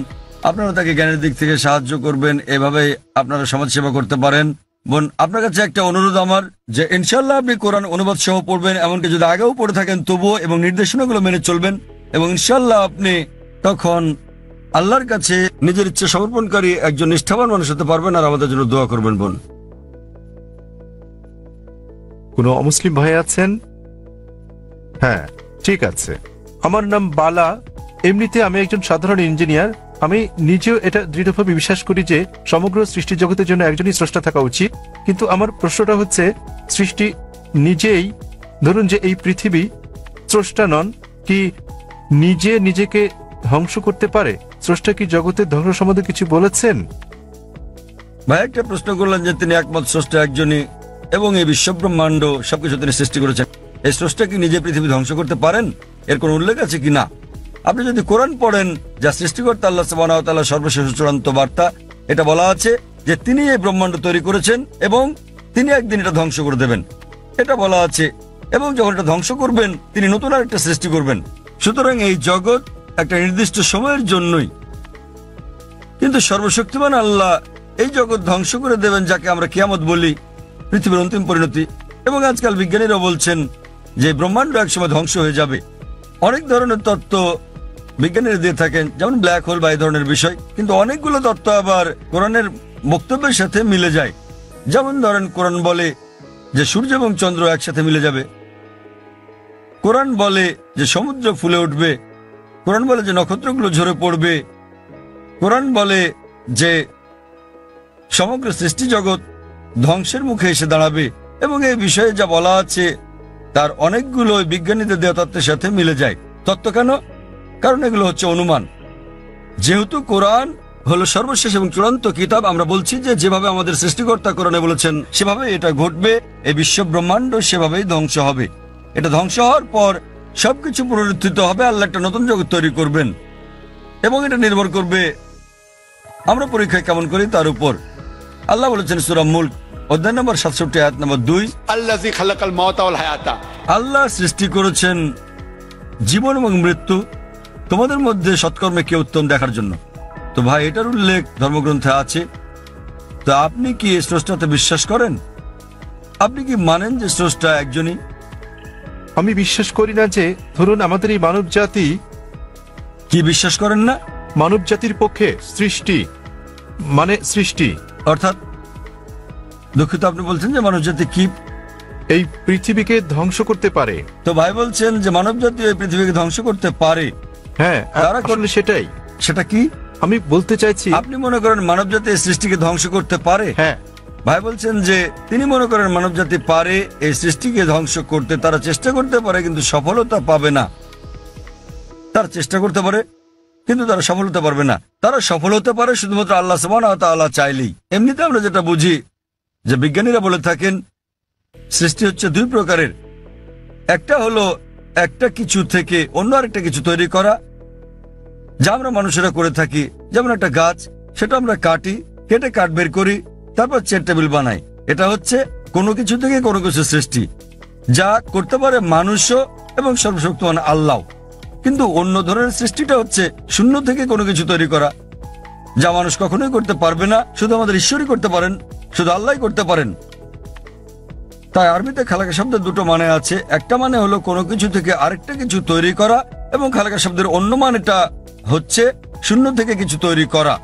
আপনারা তাকে জ্ঞানের দিক থেকে সাহায্য করবেন, এভাবে আপনারা সমাজ সেবা করতে পারেন। বোন, আপনার কাছে একটা অনুরোধ আমার যে ইনশাআল্লাহ আপনি কোরআন অনুবাদ সহ পড়বেন, এমনকি যদি আগেও পড়ে থাকেন তবুও, এবং নির্দেশনাগুলো মেনে চলবেন, এবং ইনশাআল্লাহ আপনি তখন আল্লাহর কাছে নিজের ইচ্ছে সমর্পণকারী একজন নিষ্ঠাবান মানুষ হতে পারবেন। আর আমাদের জন্য দোয়া করবেন বোন। কোনো অমুসলিম ভাই আছেন? হ্যাঁ, ঠিক আছে। আমার নাম বালা। এমনিতে আমি একজন সাধারণ ইঞ্জিনিয়ার। আমি নিজেও এটা দৃঢ়ভাবে বিশ্বাস করি যে সমগ্র সৃষ্টি জগতের জন্য একজনই স্রষ্টা থাকা উচিত। কিন্তু আমার প্রশ্নটা হচ্ছে, সৃষ্টি নিজেই, ধরুন যে এই পৃথিবী স্রষ্টা নন, কি নিজে নিজেকে ধ্বংস করতে পারে? স্রষ্টা কি জগতের ধ্বংস সম্বন্ধে কিছু বলেছেন? ভাই একটা প্রশ্ন করলেন যে তিনি একমত স্রষ্টা একজনই এবং এই বিশ্ব ব্রহ্মাণ্ড সবকিছু তিনি সৃষ্টি করেছেন। এই স্রষ্টা কি নিজে পৃথিবী ধ্বংস করতে পারেন? এর কোন উল্লেখ আছে কি না? আপনি যদি কোরআন পড়েন, যা সৃষ্টিকর্তা আল্লাহ সুবহানাহু ওয়া তাআলার সর্বশেষ চূড়ান্ত বার্তা, এটা বলা আছে যে তিনি এই ব্রহ্মাণ্ড তৈরি করেছেন এবং তিনি একদিন এটা ধ্বংস করে দেবেন, এটা বলা আছে। এবং যখন এটা ধ্বংস করবেন তিনি নতুন আরেকটা সৃষ্টি করবেন। সুতরাং এই জগৎ একটা নির্দিষ্ট সময়ের জন্যই, কিন্তু সর্বশক্তিমান আল্লাহ এই জগৎ ধ্বংস করে দেবেন, যাকে আমরা কিয়ামত বলি, পৃথিবীর অন্তিম পরিণতি। এবং আজকাল বিজ্ঞানীরা বলছেন যে ব্রহ্মাণ্ড একসময় ধ্বংস হয়ে যাবে। অনেক ধরনের তত্ত্ব বিজ্ঞানীরা দিয়ে থাকেন, যেমন ব্ল্যাক হোল বা এই ধরনের বিষয়, কিন্তু অনেকগুলো তত্ত্ব আবার কোরআনের বক্তব্যের সাথে মিলে যায়। যেমন ধরেন, কোরআন বলে যে সূর্য এবং চন্দ্র একসাথে মিলে যাবে, কোরআন বলে যে সমুদ্র ফুলে উঠবে, কোরআন বলে যে নক্ষত্রগুলো ঝরে পড়বে, কোরআন বলে যে সমগ্র সৃষ্টি জগৎ ধ্বংসের মুখে এসে দাঁড়াবে। এবং এই বিষয়ে যা বলা আছে তার অনেকগুলো বিজ্ঞানীদের দেওয়া তত্ত্বের সাথে মিলে যায়। তত্ত্ব কেন? কারণ এগুলো হচ্ছে অনুমান। যেহেতু কোরআন হলো সর্বশেষ এবং চূড়ান্ত কিতাব, আমরা বলছি যে যেভাবে আমাদের সৃষ্টিকর্তা কোরআনে বলেছেন সেভাবে এটা ঘটবে। এই বিশ্ব ব্রহ্মাণ্ড সেভাবেই ধ্বংস হবে। এটা ধ্বংস হওয়ার পর সবকিছু পুনরুত্থিত হবে, আল্লাহ একটা নতুন জগৎ তৈরি করবেন। এবং এটা নির্ভর করবে আমরা পরীক্ষায় কেমন করি তার উপর। আল্লাহ বলেছেন সূরা মুলক অধ্যায় নম্বর 67 আয়াত নম্বর 2, আল্লাযী খালাকাল মাউতা ওয়াল হায়াতা। আল্লাহ সৃষ্টি করেছেন জীবন এবং মৃত্যু, তোমাদের মধ্যে সৎকর্মে কে উত্তম দেখার জন্য। তো ভাই, এটার উল্লেখ ধর্মগ্রন্থে আছে। তো আপনি কি এই স্রষ্টাতে বিশ্বাস করেন? আপনি কি মানেন যে স্রষ্টা একজনই? আমি বিশ্বাস করি না যে, ধরুন আমাদের এই মানব জাতি, কি বিশ্বাস করেন না? মানব জাতির পক্ষে সৃষ্টি মানে সৃষ্টি, অর্থাৎ দুঃখিত, আপনি বলছেন যে মানব জাতি কি এই পৃথিবীকে ধ্বংস করতে পারে। তো ভাই বলছেন যে মানব জাতি এই পৃথিবীকে ধ্বংস করতে পারে। হ্যাঁ, তারা আসলে সেটাই। সেটা কি আমি বলতে চাইছি, আপনি মনে করেন মানব জাতি এই সৃষ্টিকে ধ্বংস করতে পারে? হ্যাঁ। ভাই বলছেন যে তিনি মনে করেন মানব জাতি পারে এই সৃষ্টিকে ধ্বংস করতে। তারা চেষ্টা করতে পারে কিন্তু সফলতা পাবে না। তারা চেষ্টা করতে পারে কিন্তু তারা সফল হতে পারবে না। তারা সফল হতে পারে শুধুমাত্র আল্লাহ সুবহানাহু ওয়া তাআলা চাইলেই। এমনিতে আমরা যেটা বুঝি যে বিজ্ঞানীরা বলে থাকেন সৃষ্টি হচ্ছে দুই প্রকারের। একটা হলো একটা কিছু থেকে অন্য আরেকটা কিছু তৈরি করা, যা আমরা মানুষেরা করে থাকি। যেমন একটা গাছ, সেটা আমরা কাটি, কেটে কাঠ বের করি, তারপর চেয়ার টেবিল বানাই। এটা হচ্ছে কোনো কিছু থেকে কোনো কিছু সৃষ্টি, যা করতে পারে মানুষও এবং সর্বশক্তিমান আল্লাহ। কিন্তু অন্য ধরনের সৃষ্টিটা হচ্ছে শূন্য থেকে কোনো কিছু তৈরি করা, যা মানুষ কখনোই করতে পারবে না, শুধু আমাদের ঈশ্বরই করতে পারেন, শুধু আল্লাহই করতে পারেন। তাই আরবিতে খালাকা শব্দের দুটো মানে আছে। একটা মানে হলো কোনো কিছু থেকে আরেকটা কিছু তৈরি করা, এবং খালাকা শব্দের অন্য মানেটা হচ্ছে শূন্য থেকে কিছু তৈরি করা।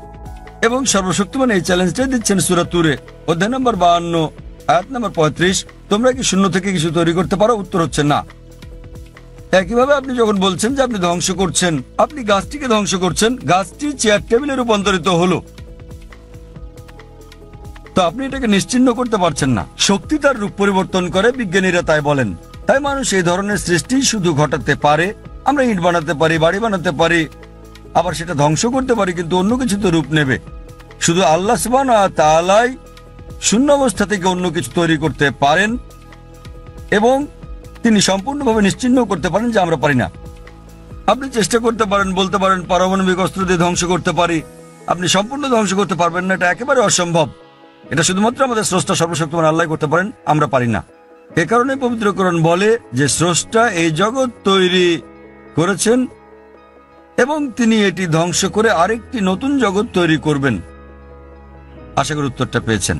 এবং সর্বশক্তিমান এই চ্যালেঞ্জটাই দিচ্ছেন সূরা তুরে অধ্যায় নম্বর 52 আয়াত নম্বর 35। তোমরা কি শূন্য থেকে কিছু তৈরি করতে পারো? উত্তর হচ্ছে না। একইভাবে আপনি যখন বলছেন যে আপনি ধ্বংস করছেন, আপনি গাছটিকে ধ্বংস করছেন, গাছটি চেয়ার টেবিলে রূপান্তরিত হলো, তো আপনি এটাকে নিশ্চিহ্ন করতে পারছেন না। শক্তি তার রূপ পরিবর্তন করে, বিজ্ঞানীরা তাই বলেন। তাই মানুষ এই ধরনের সৃষ্টি শুধু ঘটাতে পারে। আমরা ইট বানাতে পারি, বাড়ি বানাতে পারি, আবার সেটা ধ্বংস করতে পারি, কিন্তু অন্য কিছু তো রূপ নেবে। শুধু আল্লাহ সুবহানাহু ওয়া তাআলাই শূন্য অবস্থা থেকে অন্য কিছু তৈরি করতে পারেন এবং তিনি সম্পূর্ণভাবে নিশ্চিহ্ন করতে পারেন, যা আমরা পারি না। আপনি চেষ্টা করতে পারেন, বলতে পারেন পারমাণবিক অস্ত্র দিয়ে ধ্বংস করতে পারি, আপনি সম্পূর্ণ ধ্বংস করতে পারবেন না, এটা একেবারে অসম্ভব। এটা শুধুমাত্র আমাদের স্রষ্টা সর্বশক্তিমান আল্লাহ করতে পারেন, আমরা পারি না। এ কারণে পবিত্র কোরআন বলে যে স্রষ্টা এই জগৎ তৈরি করেছেন এবং তিনি এটি ধ্বংস করে আরেকটি নতুন জগৎ তৈরি করবেন। আশা করি উত্তরটা পেয়েছেন।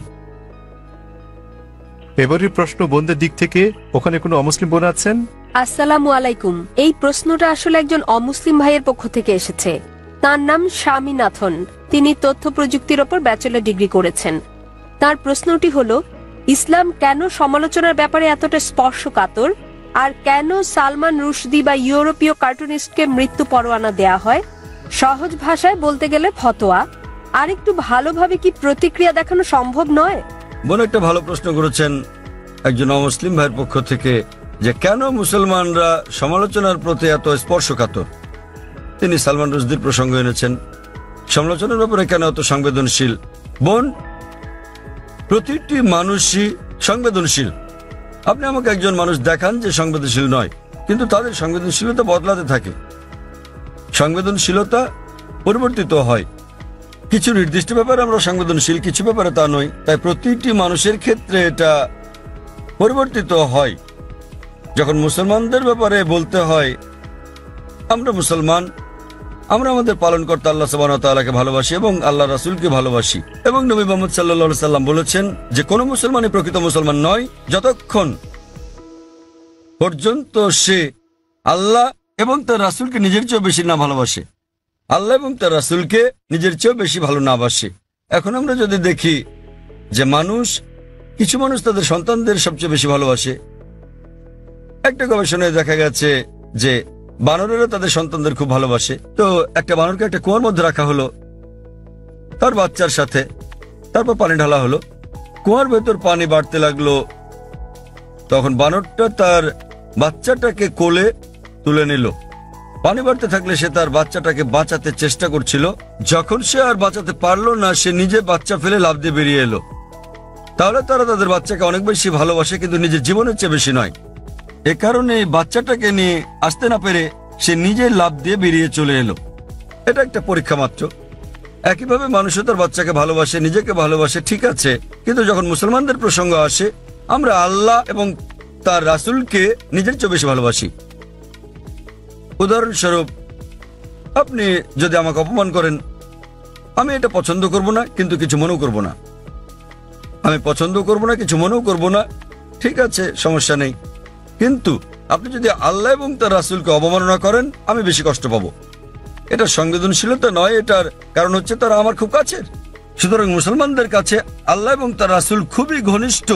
এবারের প্রশ্ন বোনদের দিক থেকে, ওখানে কোনো অমুসলিম বোন আছেন? আসসালামু আলাইকুম। এই প্রশ্নটা আসলে একজন অমুসলিম ভাইয়ের পক্ষ থেকে এসেছে। তার নাম স্বামীনাথন। তিনি তথ্য প্রযুক্তির ওপর ব্যাচেলর ডিগ্রি করেছেন। তার প্রশ্নটি হলো, ইসলাম কেন সমালোচনার ব্যাপারে এতটা স্পর্শকাতর, আর কেন সালমান রুশদি বা ইউরোপীয় কার্টুনিস্টকে মৃত্যু পরোয়ানা দেয়া হয়? সহজ ভাষায় বলতে গেলে ফতোয়া। আর একটু ভালোভাবে কি প্রতিক্রিয়া দেখানো সম্ভব নয়? বোন একটা ভালো প্রশ্ন করেছেন একজন অমুসলিম ভাইয়ের পক্ষ থেকে, যে কেন মুসলমানরা সমালোচনার প্রতি এত স্পর্শকাতর। তিনি সালমান রুশদির প্রসঙ্গ এনেছেন। সমালোচনার ব্যাপারে কেন এত সংবেদনশীল? বোন, প্রতিটি মানুষই সংবেদনশীল। আপনি আমাকে একজন মানুষ দেখান যে সংবেদনশীল নয়, কিন্তু তাদের সংবেদনশীলতা বদলাতে থাকে। সংবেদনশীলতা পরিবর্তিত হয়। কিছু নির্দিষ্ট ব্যাপারে আমরা সংবেদনশীল, কিছু ব্যাপারে তা নই। তাই প্রতিটি মানুষের ক্ষেত্রে এটা পরিবর্তিত হয়। যখন মুসলমানদের ব্যাপারে বলতে হয়, আমরা মুসলমান, আমরা আমাদের পালনকর্তা আল্লাহ সুবহানাহু ওয়া তাআলাকে ভালোবাসি এবং আল্লাহ রাসূলকে ভালোবাসি, এবং নবী মুহাম্মদ সাল্লাল্লাহু আলাইহি সাল্লাম বলেছেন যে কোনো মুসলমানই প্রকৃত মুসলমান নয় যতক্ষণ পর্যন্ত সে আল্লাহ এবং তার রাসূলকে নিজের চেয়েও বেশি না ভালোবাসে, আল্লাহ এবং তার রাসূলকে নিজের চেয়েও বেশি ভালো না বাসে। এখন আমরা যদি দেখি যে কিছু মানুষ তাদের সন্তানদের সবচেয়ে বেশি ভালোবাসে। একটা গবেষণায় দেখা গেছে যে বানরেরা তাদের সন্তানদের খুব ভালোবাসে। তো একটা বানরকে একটা কুয়ার মধ্যে রাখা হলো তার বাচ্চার সাথে, তারপর পানি ঢালা হলো, কুয়ার ভেতর পানি বাড়তে লাগলো। তখন বানরটা তার বাচ্চাটাকে কোলে তুলে নিল। পানি বাড়তে থাকলে সে তার বাচ্চাটাকে বাঁচাতে চেষ্টা করছিল। যখন সে আর বাঁচাতে পারলো না, সে নিজে বাচ্চা ফেলে লাফ দিয়ে বেরিয়ে এলো। তাহলে তারা তাদের বাচ্চাকে অনেক বেশি ভালোবাসে, কিন্তু নিজের জীবনের চেয়ে বেশি নয়। এ কারণে বাচ্চাটাকে নিয়ে আসতে না পেরে সে নিজে লাফ দিয়ে বেরিয়ে চলে এলো। এটা একটা পরীক্ষা মাত্র। একইভাবে মানুষও তার বাচ্চাকে ভালোবাসে, নিজেকে ভালোবাসে, ঠিক আছে, কিন্তু যখন মুসলমানদের প্রসঙ্গ আসে, আমরা আল্লাহ এবং তার রাসূলকে নিজের চেয়ে বেশি ভালোবাসি। উদাহরণস্বরূপ, আপনি যদি আমাকে অপমান করেন, আমি এটা পছন্দ করব না, কিন্তু কিছু মনেও করব না। আমি পছন্দ করব না, কিছু মনেও করব না, ঠিক আছে, সমস্যা নেই। কিন্তু আপনি যদি আল্লাহ এবং তার রাসূলকে অবমাননা করেন, আমি বেশি কষ্ট পাবো। এটা সংবেদনশীলতা নয়, এটার কারণ হচ্ছে তারা আমার খুব কাছের। সুতরাং মুসলমানদের কাছে আল্লাহ এবং তার রাসূল খুবই ঘনিষ্ঠ,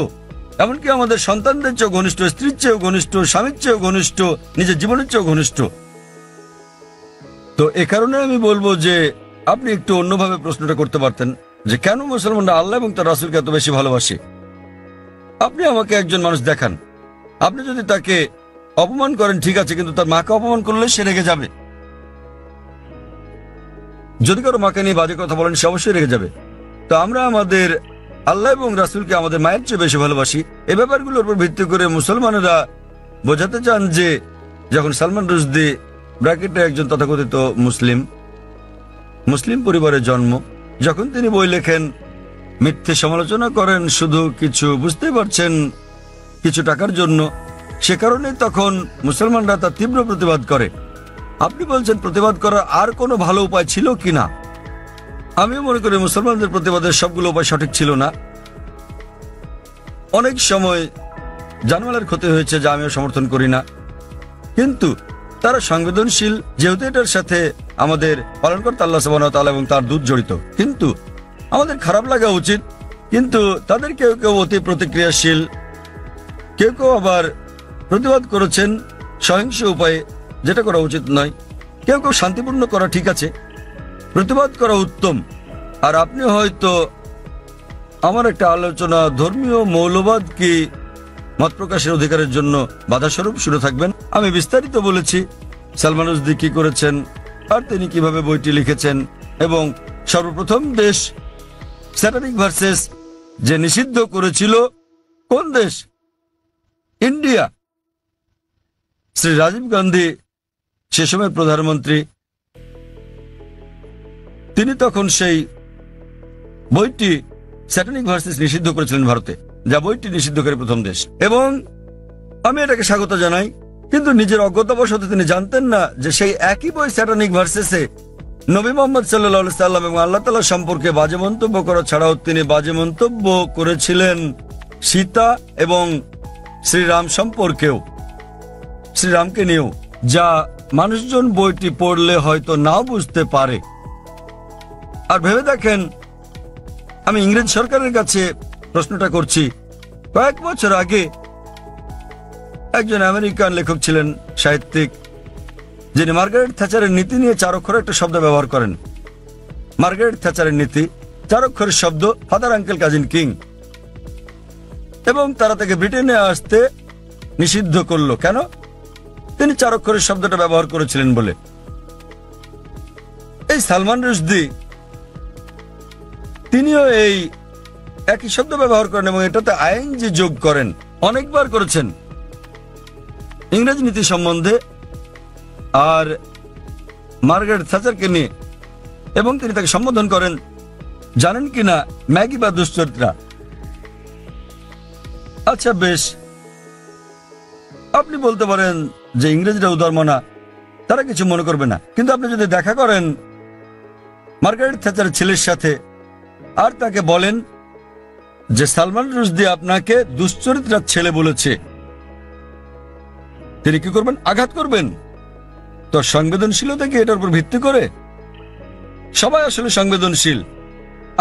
এমনকি আমাদের সন্তানদের চেয়েও ঘনিষ্ঠ, স্ত্রীর চেয়েও ঘনিষ্ঠ, স্বামীর চেয়েও ঘনিষ্ঠ, নিজের জীবনের চেয়েও ঘনিষ্ঠ। তো এ কারণে আমি বলবো যে আপনি একটু অন্যভাবে প্রশ্নটা করতে পারতেন যে কেন মুসলমানরা আল্লাহ এবং তার রাসূলকে এত বেশি ভালোবাসে। আপনি আমাকে একজন মানুষ দেখান, আপনি যদি তাকে অপমান করেন ঠিক আছে, কিন্তু তার মাকে অপমান করলে সে রেগে যাবে। যদি কারো মাকে নিয়ে বাজে কথা বলেন, সে অবশ্যই রেগে যাবে। তো আমরা আমাদের আল্লাহ এবং রাসূলকে আমাদের মায়ের চেয়ে বেশি ভালোবাসি। এই ব্যাপারগুলোর উপর ভিত্তি করে মুসলমানেরা বোঝাতে চান যে যখন সালমান রুশদি ব্র্যাকেটে একজন তথাকথিত মুসলিম পরিবারে জন্ম, যখন তিনি বই লেখেন, মিথ্যে সমালোচনা করেন শুধু কিছু, বুঝতে পারছেন, কিছু টাকার জন্য, সে কারণে তখন মুসলমানরা তার তীব্র প্রতিবাদ করে। আপনি বলছেন প্রতিবাদ করার আর কোনো ভালো উপায় ছিল কিনা? আমিও মনে করি মুসলমানদের প্রতিবাদের সবগুলো উপায় সঠিক ছিল না। অনেক সময় জানমালের ক্ষতি হয়েছে, যা আমিও সমর্থন করি না, কিন্তু তারা সংবেদনশীল, যেহেতু এটার সাথে আমাদের পালনকর্তা আল্লাহ সুবহানাহু ওয়া তাআলা এবং তার দূত জড়িত। কিন্তু আমাদের খারাপ লাগা উচিত, কিন্তু তাদের কেউ কেউ অতি প্রতিক্রিয়াশীল, কেউ কেউ আবার প্রতিবাদ করেছেন সহিংস উপায়ে, যেটা করা উচিত নয়। কেউ কেউ শান্তিপূর্ণ করা ঠিক আছে, প্রতিবাদ করা উত্তম। আর আপনি হয়তো আমার একটা আলোচনা ধর্মীয় মৌলবাদ কি মত প্রকাশের অধিকারের জন্য বাধাস্বরূপ শুনে থাকবেন। আমি বিস্তারিত বলেছি সালমান রুশদি কি করেছেন আর তিনি কিভাবে বইটি লিখেছেন, এবং সর্বপ্রথম দেশ স্যাটানিক ভার্সেস যে নিষিদ্ধ করেছিল কোন দেশ? ইন্ডিয়া। শ্রী রাজীব গান্ধী সে সময় প্রধানমন্ত্রী, তিনি তখন সেই বইটি স্যাটানিক ভার্সেস নিষিদ্ধ করেছিলেন ভারতে, যা বইটি নিষিদ্ধকারী প্রথম দেশ। এবং আমি এটাকে স্বাগত জানাই, কিন্তু নিজের অজ্ঞতাবশত তিনি জানতেন না যে সেই একই বই স্যাটানিক ভার্সেসে নবী মোহাম্মদ সাল্লাল্লাহু সাল্লাম এবং আল্লাহ তাআলা সম্পর্কে বাজে মন্তব্য করা ছাড়াও তিনি বাজে মন্তব্য করেছিলেন সীতা এবং শ্রীরাম সম্পর্কেও, শ্রীরামকে নিয়েও, যা মানুষজন বইটি পড়লে হয়তো নাও বুঝতে পারে। আর ভেবে দেখেন, আমি ইংরেজ সরকারের কাছে প্রশ্নটা করছি। কয়েক বছর আগে একজন আমেরিকান লেখক ছিলেন, সাহিত্যিক, যিনি মার্গারেট থ্যাচারের নীতি নিয়ে 4 অক্ষরের একটা শব্দ ব্যবহার করেন। মার্গারেট থ্যাচারের নীতি 4 অক্ষরের শব্দ, ফাদার আঙ্কেল কাজিন কিং, এবং তারা তাকে ব্রিটেনে আসতে নিষিদ্ধ করলো। কেন? তিনি 4 অক্ষরের শব্দটা ব্যবহার করেছিলেন বলে। এই সালমান রুশদি তিনিও এই একই শব্দ ব্যবহার করেন এবং এটাতে আইএনজি যোগ করেন, অনেকবার করেছেন ইংরেজি নীতি সম্বন্ধে আর মার্গারেট থ্যাচারকে নিয়ে, এবং তিনি তাকে সম্বোধন করেন, জানেন কিনা, ম্যাগি বা দুশ্চরিত্রা। আচ্ছা বেশ, আপনি বলতে পারেন যে ইংরেজরা উদারমনা না, তারা কিছু মনে করবে না, কিন্তু আপনি যদি দেখা করেন মার্গারেট থ্যাচারের ছেলের সাথে আর তাকে বলেন যে সালমান রুশদি আপনাকে দুশ্চরিত্রার ছেলে বলেছে, তিনি কি করবেন? আঘাত করবেন। তো সংবেদনশীলতা কি এটার উপর ভিত্তি করে? সবাই আসলে সংবেদনশীল।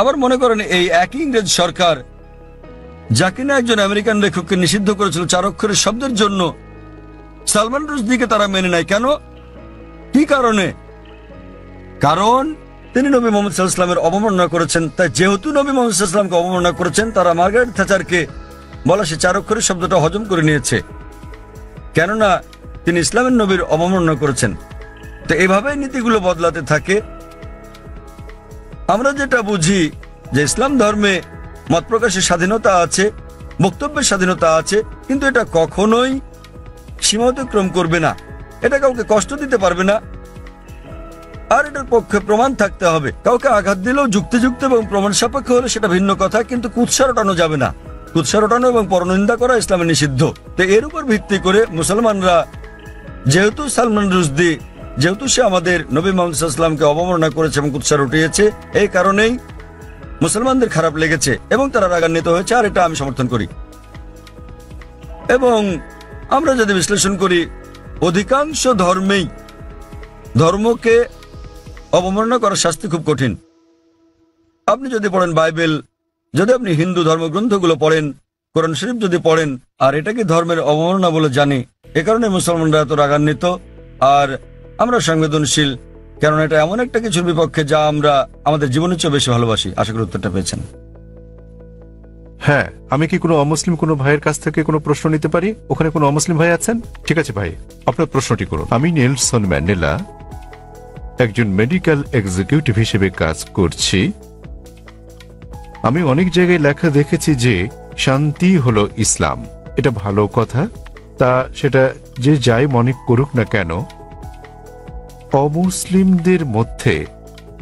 আবার মনে করেন এই একই ইংরেজ সরকার, যা কিনা একজন আমেরিকান লেখককে নিষিদ্ধ করেছিল 4 অক্ষরের শব্দের জন্য, সালমান রুশদিকে তারা মেনে নেয়। কেন? কি কারণে? কারণ তিনি নবী মুহাম্মদ সাল্লাল্লাহু আলাইহি ওয়াসাল্লামের অবমাননা করেছেন। তাই যেহেতু নবী মুহাম্মদ সাল্লাল্লাহু আলাইহি ওয়াসাল্লামকে অবমাননা করেছেন, তারা মার্গারেট থ্যাচারকে বলা সে 4 অক্ষরের শব্দটা হজম করে নিয়েছে, কেননা তিনি ইসলামের নবীর অবমাননা করেছেন। তো এভাবেই নীতিগুলো বদলাতে থাকে। আমরা যেটা বুঝি যে ইসলাম ধর্মে মত প্রকাশের স্বাধীনতা আছে, বক্তব্যের স্বাধীনতা আছে, কিন্তু এটা কখনোই সীমা অতিক্রম করবে না, এটা কাউকে কষ্ট দিতে পারবে না, আর এটার পক্ষে প্রমাণ থাকতে হবে। কাউকে আঘাত দিলেও যুক্তিযুক্ত এবং প্রমাণ সাপেক্ষ হলে সেটা ভিন্ন কথা, কিন্তু কুৎসা রটানো যাবে না। কুৎসা রটানো এবং পরনিন্দা করা ইসলামে নিষিদ্ধ। তো এর উপর ভিত্তি করে মুসলমানরা, যেহেতু সালমান রুশদি, যেহেতু সে আমাদের নবী মুহাম্মদ সাল্লাল্লাহু আলাইহি ওয়াসাল্লামকে অবমাননা করেছে এবং কুৎসা রটিয়েছে, এই কারণেই মুসলমানদের খারাপ লেগেছে এবং তারা রাগান্বিত হয়েছে, আর এটা আমি সমর্থন করি। এবং আমরা যদি বিশ্লেষণ করি, অধিকাংশ ধর্মেই ধর্মকে অবমাননা করার শাস্তি খুব কঠিন। আপনি যদি পড়েন বাইবেল, যদি আপনি হিন্দু ধর্মগ্রন্থগুলো পড়েন, কোরআন শরীফ যদি পড়েন, আর এটাকে ধর্মের অবমাননা বলে জানি, এ কারণে মুসলমানরা এত রাগান্বিত। আর আমরা সংবেদনশীল, কারণ এটা এমন একটা কিছুর বিপক্ষে যা আমরা আমাদের জীবনের চেয়ে বেশি ভালোবাসি। আশা করি উত্তরটা পেয়েছেন। হ্যাঁ, আমি কি কোনো অমুসলিম কোনো ভাইয়ের কাছ থেকে কোনো প্রশ্ন নিতে পারি? ওখানে কোনো অমুসলিম ভাই আছেন? ঠিক আছে ভাই, আপনার প্রশ্নটি করুন। আমি নেলসন ম্যান্ডেলা, একজন মেডিকেল এক্সিকিউটিভ হিসেবে কাজ করছি। আমি অনেক জায়গায় লেখা দেখেছি যে শান্তি হলো ইসলাম। এটা ভালো কথা, তা সেটা যে যাই মনে করুক না কেন, অমুসলিমদের মধ্যে,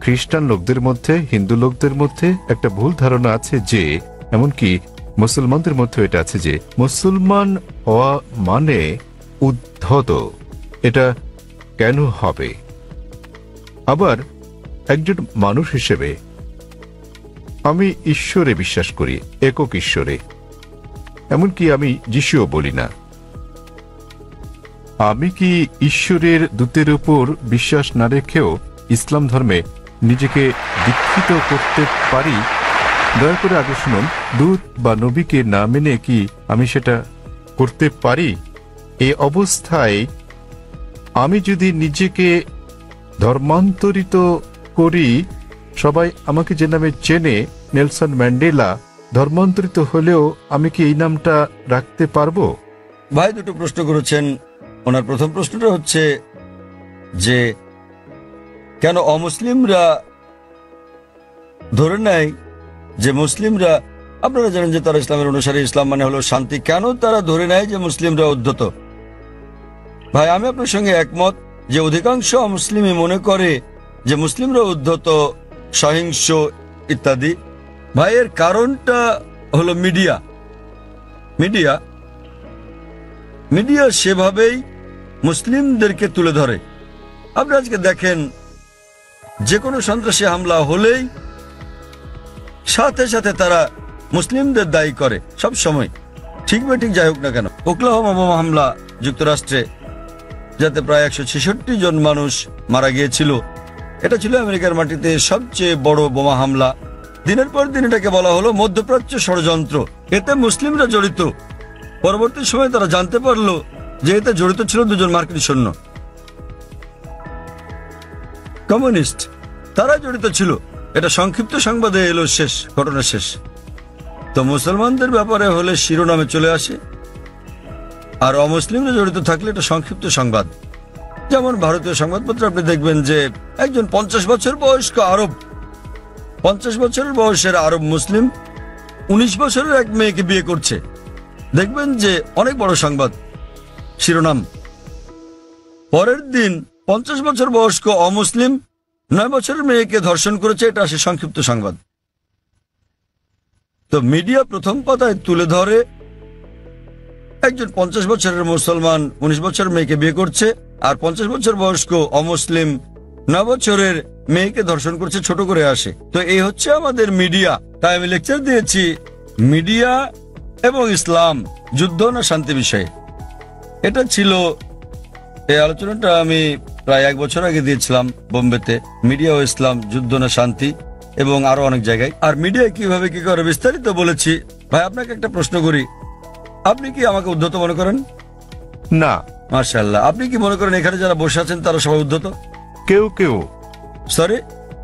খ্রিস্টান লোকদের মধ্যে, হিন্দু লোকদের মধ্যে একটা ভুল ধারণা আছে যে, এমনকি মুসলমানদের মধ্যে এটা আছে যে মুসলমান হওয়া মানে উদ্ধত। এটা কেন হবে? আবার একজন মানুষ হিসেবে আমি ঈশ্বরে বিশ্বাস করি, একক ঈশ্বরে। এমনকি আমি যিশুও বলি না। আমি কি ঈশ্বরের দূতের উপর বিশ্বাস না রেখেও ইসলাম ধর্মে নিজেকে দীক্ষিত করতে পারি? দয়া করে আগে শুনুন, দূত বা নবীকে না মেনে কি আমি সেটা করতে পারি? এই অবস্থায় আমি যদি নিজেকে ধর্মান্তরিত করি, সবাই আমাকে যে নামে চেনে, নেলসন ম্যান্ডেলা, ধর্মান্তরিত হলেও আমি কি এই নামটা রাখতে পারবো? ভাই দুটো প্রশ্ন করেছেন। ওনার প্রথম প্রশ্নটা হচ্ছে যে কেন অমুসলিমরা ধরে নেয় যে মুসলিমরা, আপনারা জানেন যে তারা ইসলামের অনুসারী, ইসলাম মানে হলো শান্তি, কেন তারা ধরে নেয় যে মুসলিমরা উদ্ধত? ভাই আমি আপনার সঙ্গে একমত যে অধিকাংশ অমুসলিমই মনে করে যে মুসলিমরা উদ্ধত, সহিংস ইত্যাদি। ভাই এর কারণটা হলো মিডিয়া। মিডিয়া মিডিয়া সেভাবেই মুসলিমদেরকে তুলে ধরে। আপনি আজকে দেখেন যে কোনো সন্ত্রাসী হামলা হলেই সাথে সাথে তারা মুসলিমদের দায়ী করে, সব সময়, ঠিক বা ঠিক যাই হোক না কেন। ওকলাহোমা বোমা হামলা যুক্তরাষ্ট্রে, যাতে প্রায় 166 জন মানুষ মারা গিয়েছিল, এটা ছিল আমেরিকার মাটিতে সবচেয়ে বড় বোমা হামলা। দিনের পর দিন এটাকে বলা হলো মধ্যপ্রাচ্য ষড়যন্ত্র, এতে মুসলিমরা জড়িত। পরবর্তী সময়ে তারা জানতে পারলো যে এতে জড়িত ছিল 2 জন মার্কিন সৈন্য, কমিউনিস্ট, তারা জড়িত ছিল। এটা সংক্ষিপ্ত সংবাদে এলো, শেষ, ঘটনা শেষ। তো মুসলমানদের ব্যাপারে হলে শিরোনামে চলে আসে, আর অমুসলিমরা জড়িত থাকলে এটা সংক্ষিপ্ত সংবাদ। যেমন ভারতীয় সংবাদপত্র আপনি দেখবেন যে একজন 50 বছর বয়স্ক আরব, 50 বছরের বয়সের আরব মুসলিম 19 বছরের এক মেয়েকে বিয়ে করছে। দেখবেন যে অনেক বড় সংবাদ, শিরোনাম। পরের দিন 50 বছর বয়স্ক অমুসলিম 9 বছরের মেয়েকে ধর্ষণ করেছে, এটা আসে সংক্ষিপ্ত সংবাদ। তো মিডিয়া প্রথম পাতায় তুলে ধরে একজন 50 বছরের মুসলমান 19 বছরের মেয়েকে বিয়ে করছে, আর 50 বছর বয়স্ক অমুসলিম 9 বছরের মেয়েকে ধর্ষণ করছে, ছোট করে আসে। তো এই হচ্ছে আমাদের মিডিয়া। তাই আমি লেকচার দিয়েছি মিডিয়া এবং ইসলাম, যুদ্ধ না শান্তি বিষয়ে। এটা ছিল, এই আলোচনাটা আমি প্রায় 1 বছর আগে দিয়েছিলাম বোম্বেতে, মিডিয়া ও ইসলাম, যুদ্ধ না শান্তি, এবং আরো অনেক জায়গায়। আর মিডিয়া কিভাবে কি করে বিস্তারিত বলেছি। ভাই আপনাকে একটা প্রশ্ন করি, আপনি কি আমাকে উদ্ধত মনে করেন? না। মাশাআল্লাহ। আপনি কি মনে করেন এখানে যারা বসে আছেন তারা সবাই উদ্ধত? কেউ কেউ, সরি,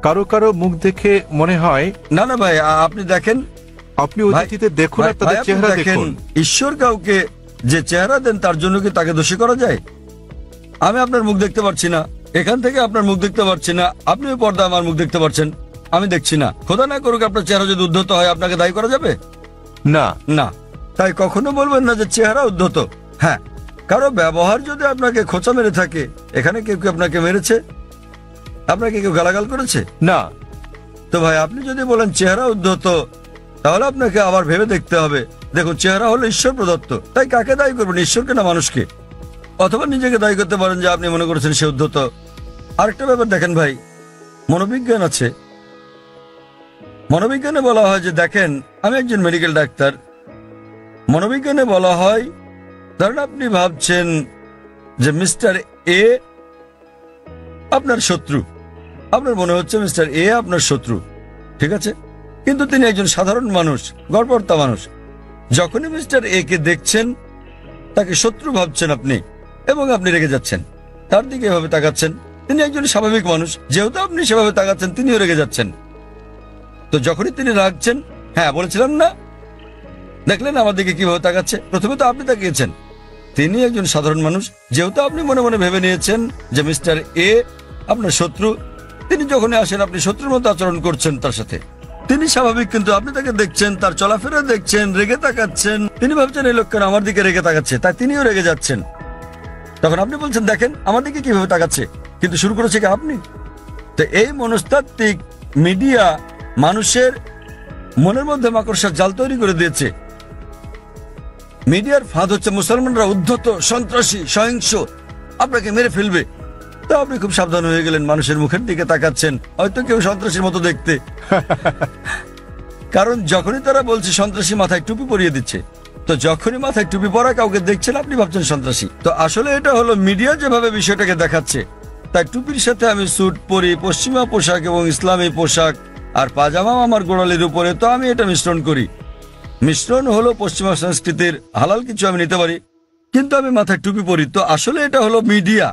কারো কারো মুখ দেখে মনে হয়। না না ভাই, আপনি দেখেন, আপনি অতিথিতে দেখুন আর তাদের চেহারা দেখুন। ঈশ্বর কাউকে যে চেহারা দেন তার জন্য কি তাকে দোষী করা যায়? আমি আপনার মুখ দেখতে পাচ্ছি না, এখান থেকে আপনার মুখ দেখতে পাচ্ছি না, আপনি পর্দা আমার মুখ দেখতে পাচ্ছেন, আমি দেখছি না। খোদা না করুক আপনার চেহারা যদি উদ্ধত হয়, আপনাকে দায়ী করা যাবে? না না। তাই কখনো বলবেন না যে চেহারা উদ্ধত। হ্যাঁ, কারো ব্যবহার যদি আপনাকে খোঁচা মেরে থাকে, এখানে কেউ কেউ আপনাকে মেরেছে, আপনাকে কেউ গালাগাল করেছে? না। তো ভাই আপনি যদি বলেন চেহারা উদ্ধত, তাহলে আপনাকে আবার ভেবে দেখতে হবে। দেখুন, চেহারা হলো ঈশ্বর প্রদত্ত, তাই কাকে দায়ী করবেন, ঈশ্বরকে না মানুষকে? অথবা নিজেকে দায়ী করতে পারেন যে আপনি মনে করেছেন সে উদ্ধত। আরেকটা ব্যাপার দেখেন ভাই, মনোবিজ্ঞান আছে। মনোবিজ্ঞানে বলা হয় যে, দেখেন আমি একজন মেডিকেল ডাক্তার, মনোবিজ্ঞানে বলা হয়, ধরেন আপনি ভাবছেন যে মিস্টার এ আপনার শত্রু, আপনার মনে হচ্ছে মিস্টার এ আপনার শত্রু, ঠিক আছে? কিন্তু তিনি একজন সাধারণ মানুষ, গড়পড়তা মানুষ। যখনই মিস্টার এ কে দেখছেন, তাকে শত্রু ভাবছেন আপনি, এবং আপনি রেগে যাচ্ছেন, তার দিকে এভাবে তাকাচ্ছেন। তিনি একজন স্বাভাবিক মানুষ, যেহেতু আপনি সেভাবে তাকাচ্ছেন, তিনিও রেগে যাচ্ছেন। তো যখনই তিনি রাগছেন, হ্যাঁ বলেছিলাম না, দেখলেন আমার দিকে কিভাবে তাকাচ্ছে? প্রথমে তো আপনি তাকিয়েছেন, তিনি একজন সাধারণ মানুষ, যেহেতু আপনি মনে মনে ভেবে নিয়েছেন যে মিস্টার এ আপনার শত্রু, তিনি যখনই আসেন আপনি শত্রুর মতো আচরণ করছেন তার সাথে। তিনি স্বাভাবিক, কিন্তু আপনি তাকে দেখছেন, তার চলাফেরা দেখছেন, রেগে তাকাচ্ছেন। তিনি ভাবছেন এই লোক কেন আমার দিকে রেগে তাকাচ্ছে, তাই তিনিও রেগে যাচ্ছেন। তখন আপনি বলছেন দেখেন আমার দিকে কিভাবে তাকাচ্ছে, কিন্তু শুরু করেছে কি আপনি? তো এই মনস্তাত্ত্বিক মিডিয়া মানুষের মনের মধ্যে মাকড়সার জাল তৈরি করে দিয়েছে। মিডিয়ার ফাঁদ হচ্ছে মুসলমানরা উদ্ধত, সন্ত্রাসী, সহিংস, আপনাকে মেরে ফেলবে। তো আপনি খুব সাবধান হয়ে গেলেন, মানুষের মুখের দিকে তাকাচ্ছেন, হয়তো কেউ সন্ত্রাসীর মতো দেখতে। কারণ যখনই তারা বলছে সন্ত্রাসী, মাথায় টুপি পরিয়ে দিচ্ছে। তো যখনই মাথায় টুপি পরা কাউকে দেখছেন, আপনি ভাবছেন সন্ত্রাসী। তো আসলে এটা হলো মিডিয়া যেভাবে বিষয়টাকে দেখাচ্ছে। তাই টুপির সাথে আমি স্যুট পরি, পশ্চিমা পোশাক এবং ইসলামী পোশাক, আর পাজামা আমার গোড়ালির উপরে, তো আমি এটা মিশ্রণ করি। মিশ্রণ হলো পশ্চিমা সংস্কৃতির, হালাল কিছু আমি নিতে পারি, কিন্তু আমি মাথায় টুপি পরি। তো আসলে এটা হলো মিডিয়া।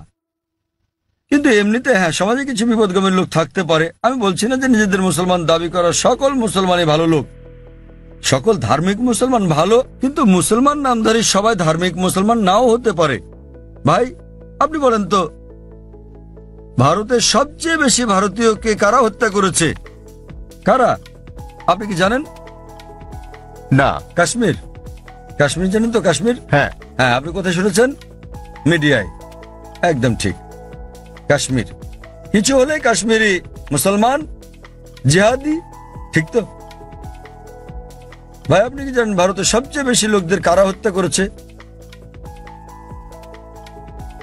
কিন্তু এমনিতে হ্যাঁ, সমাজে কিছু বিপদগামী লোক থাকতে পারে। আমি বলছি না যে নিজেদের মুসলমান দাবি করা সকল মুসলমানই ভালো লোক, সকল ধার্মিক মুসলমান ভালো, কিন্তু মুসলমান নামধারী সবাই ধার্মিক মুসলমান নাও হতে পারে। ভাই আপনি বলেন তো, ভারতের সবচেয়ে বেশি ভারতীয়কে কারা হত্যা করেছে? কারা? আপনি কি জানেন? না। কাশ্মীর। কাশ্মীর জানেন তো? কাশ্মীর, হ্যাঁ। হ্যাঁ, আপনি কোথায় শুনেছেন? মিডিয়ায়। একদম ঠিক, কাশ্মীর। কিছু হলে কাশ্মীরি মুসলমান জিহাদি, ঠিক তো? ভাই আপনি কি জানেন ভারতের সবচেয়ে বেশি লোকদের কারা হত্যা করেছে?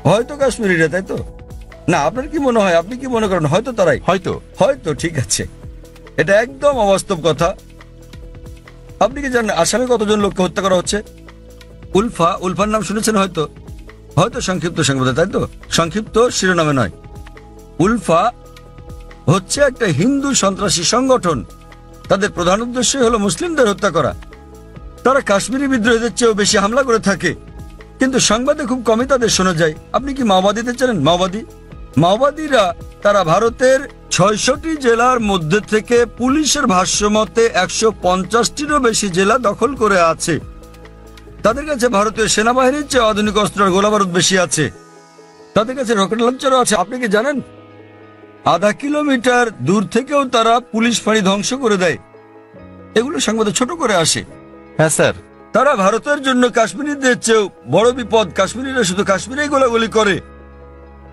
হয়তো কাশ্মীরিরা, তাই তো? না, আপনার কি মনে হয়, আপনি কি মনে করেন হয়তো তারাই? হয়তো। হয়তো, ঠিক আছে, এটা একদম অবাস্তব কথা। আপনি কি জানেন আসামে কতজন লোককে হত্যা করা হচ্ছে? উলফা, উলফার নাম শুনেছেন হয়তো, হয়তো সংক্ষিপ্ত সংবাদে, তাই তো? সংক্ষিপ্ত শিরোনামে নয়। উলফা হচ্ছে একটা হিন্দু সন্ত্রাসী সংগঠন। তাদের প্রধান উদ্দেশ্য হলো মুসলিমদের হত্যা করা। তারা কাশ্মীরি বিদ্রোহীদের চেয়েও বেশি হামলা করে থাকে, কিন্তু সংবাদে খুব কমই তাদের শোনা যায়। আপনি কি মাওবাদীতে জানেন? মাওবাদীরা তারা ভারতের ৬৬টি জেলার মধ্যে থেকে পুলিশের ভাষ্যমতে ১৫০টিরও বেশি জেলা দখল করে আছে। তাদের কাছে ভারতীয় সেনাবাহিনীর চেয়ে আধুনিক অস্ত্র আর গোলাবারুদ বেশি আছে। তাদের কাছে রকেট লঞ্চারও আছে। আপনি কি জানেন আধা কিলোমিটার দূর থেকেও তারা পুলিশ ফাঁড়ি ধ্বংস করে দেয়? এগুলো সংবাদে ছোট করে আসে। হ্যাঁ স্যার। তারা ভারতের জন্য কাশ্মীরিদের চেয়েও বড় বিপদ। কাশ্মীরিরা শুধু কাশ্মীরেই গোলাগুলি করে।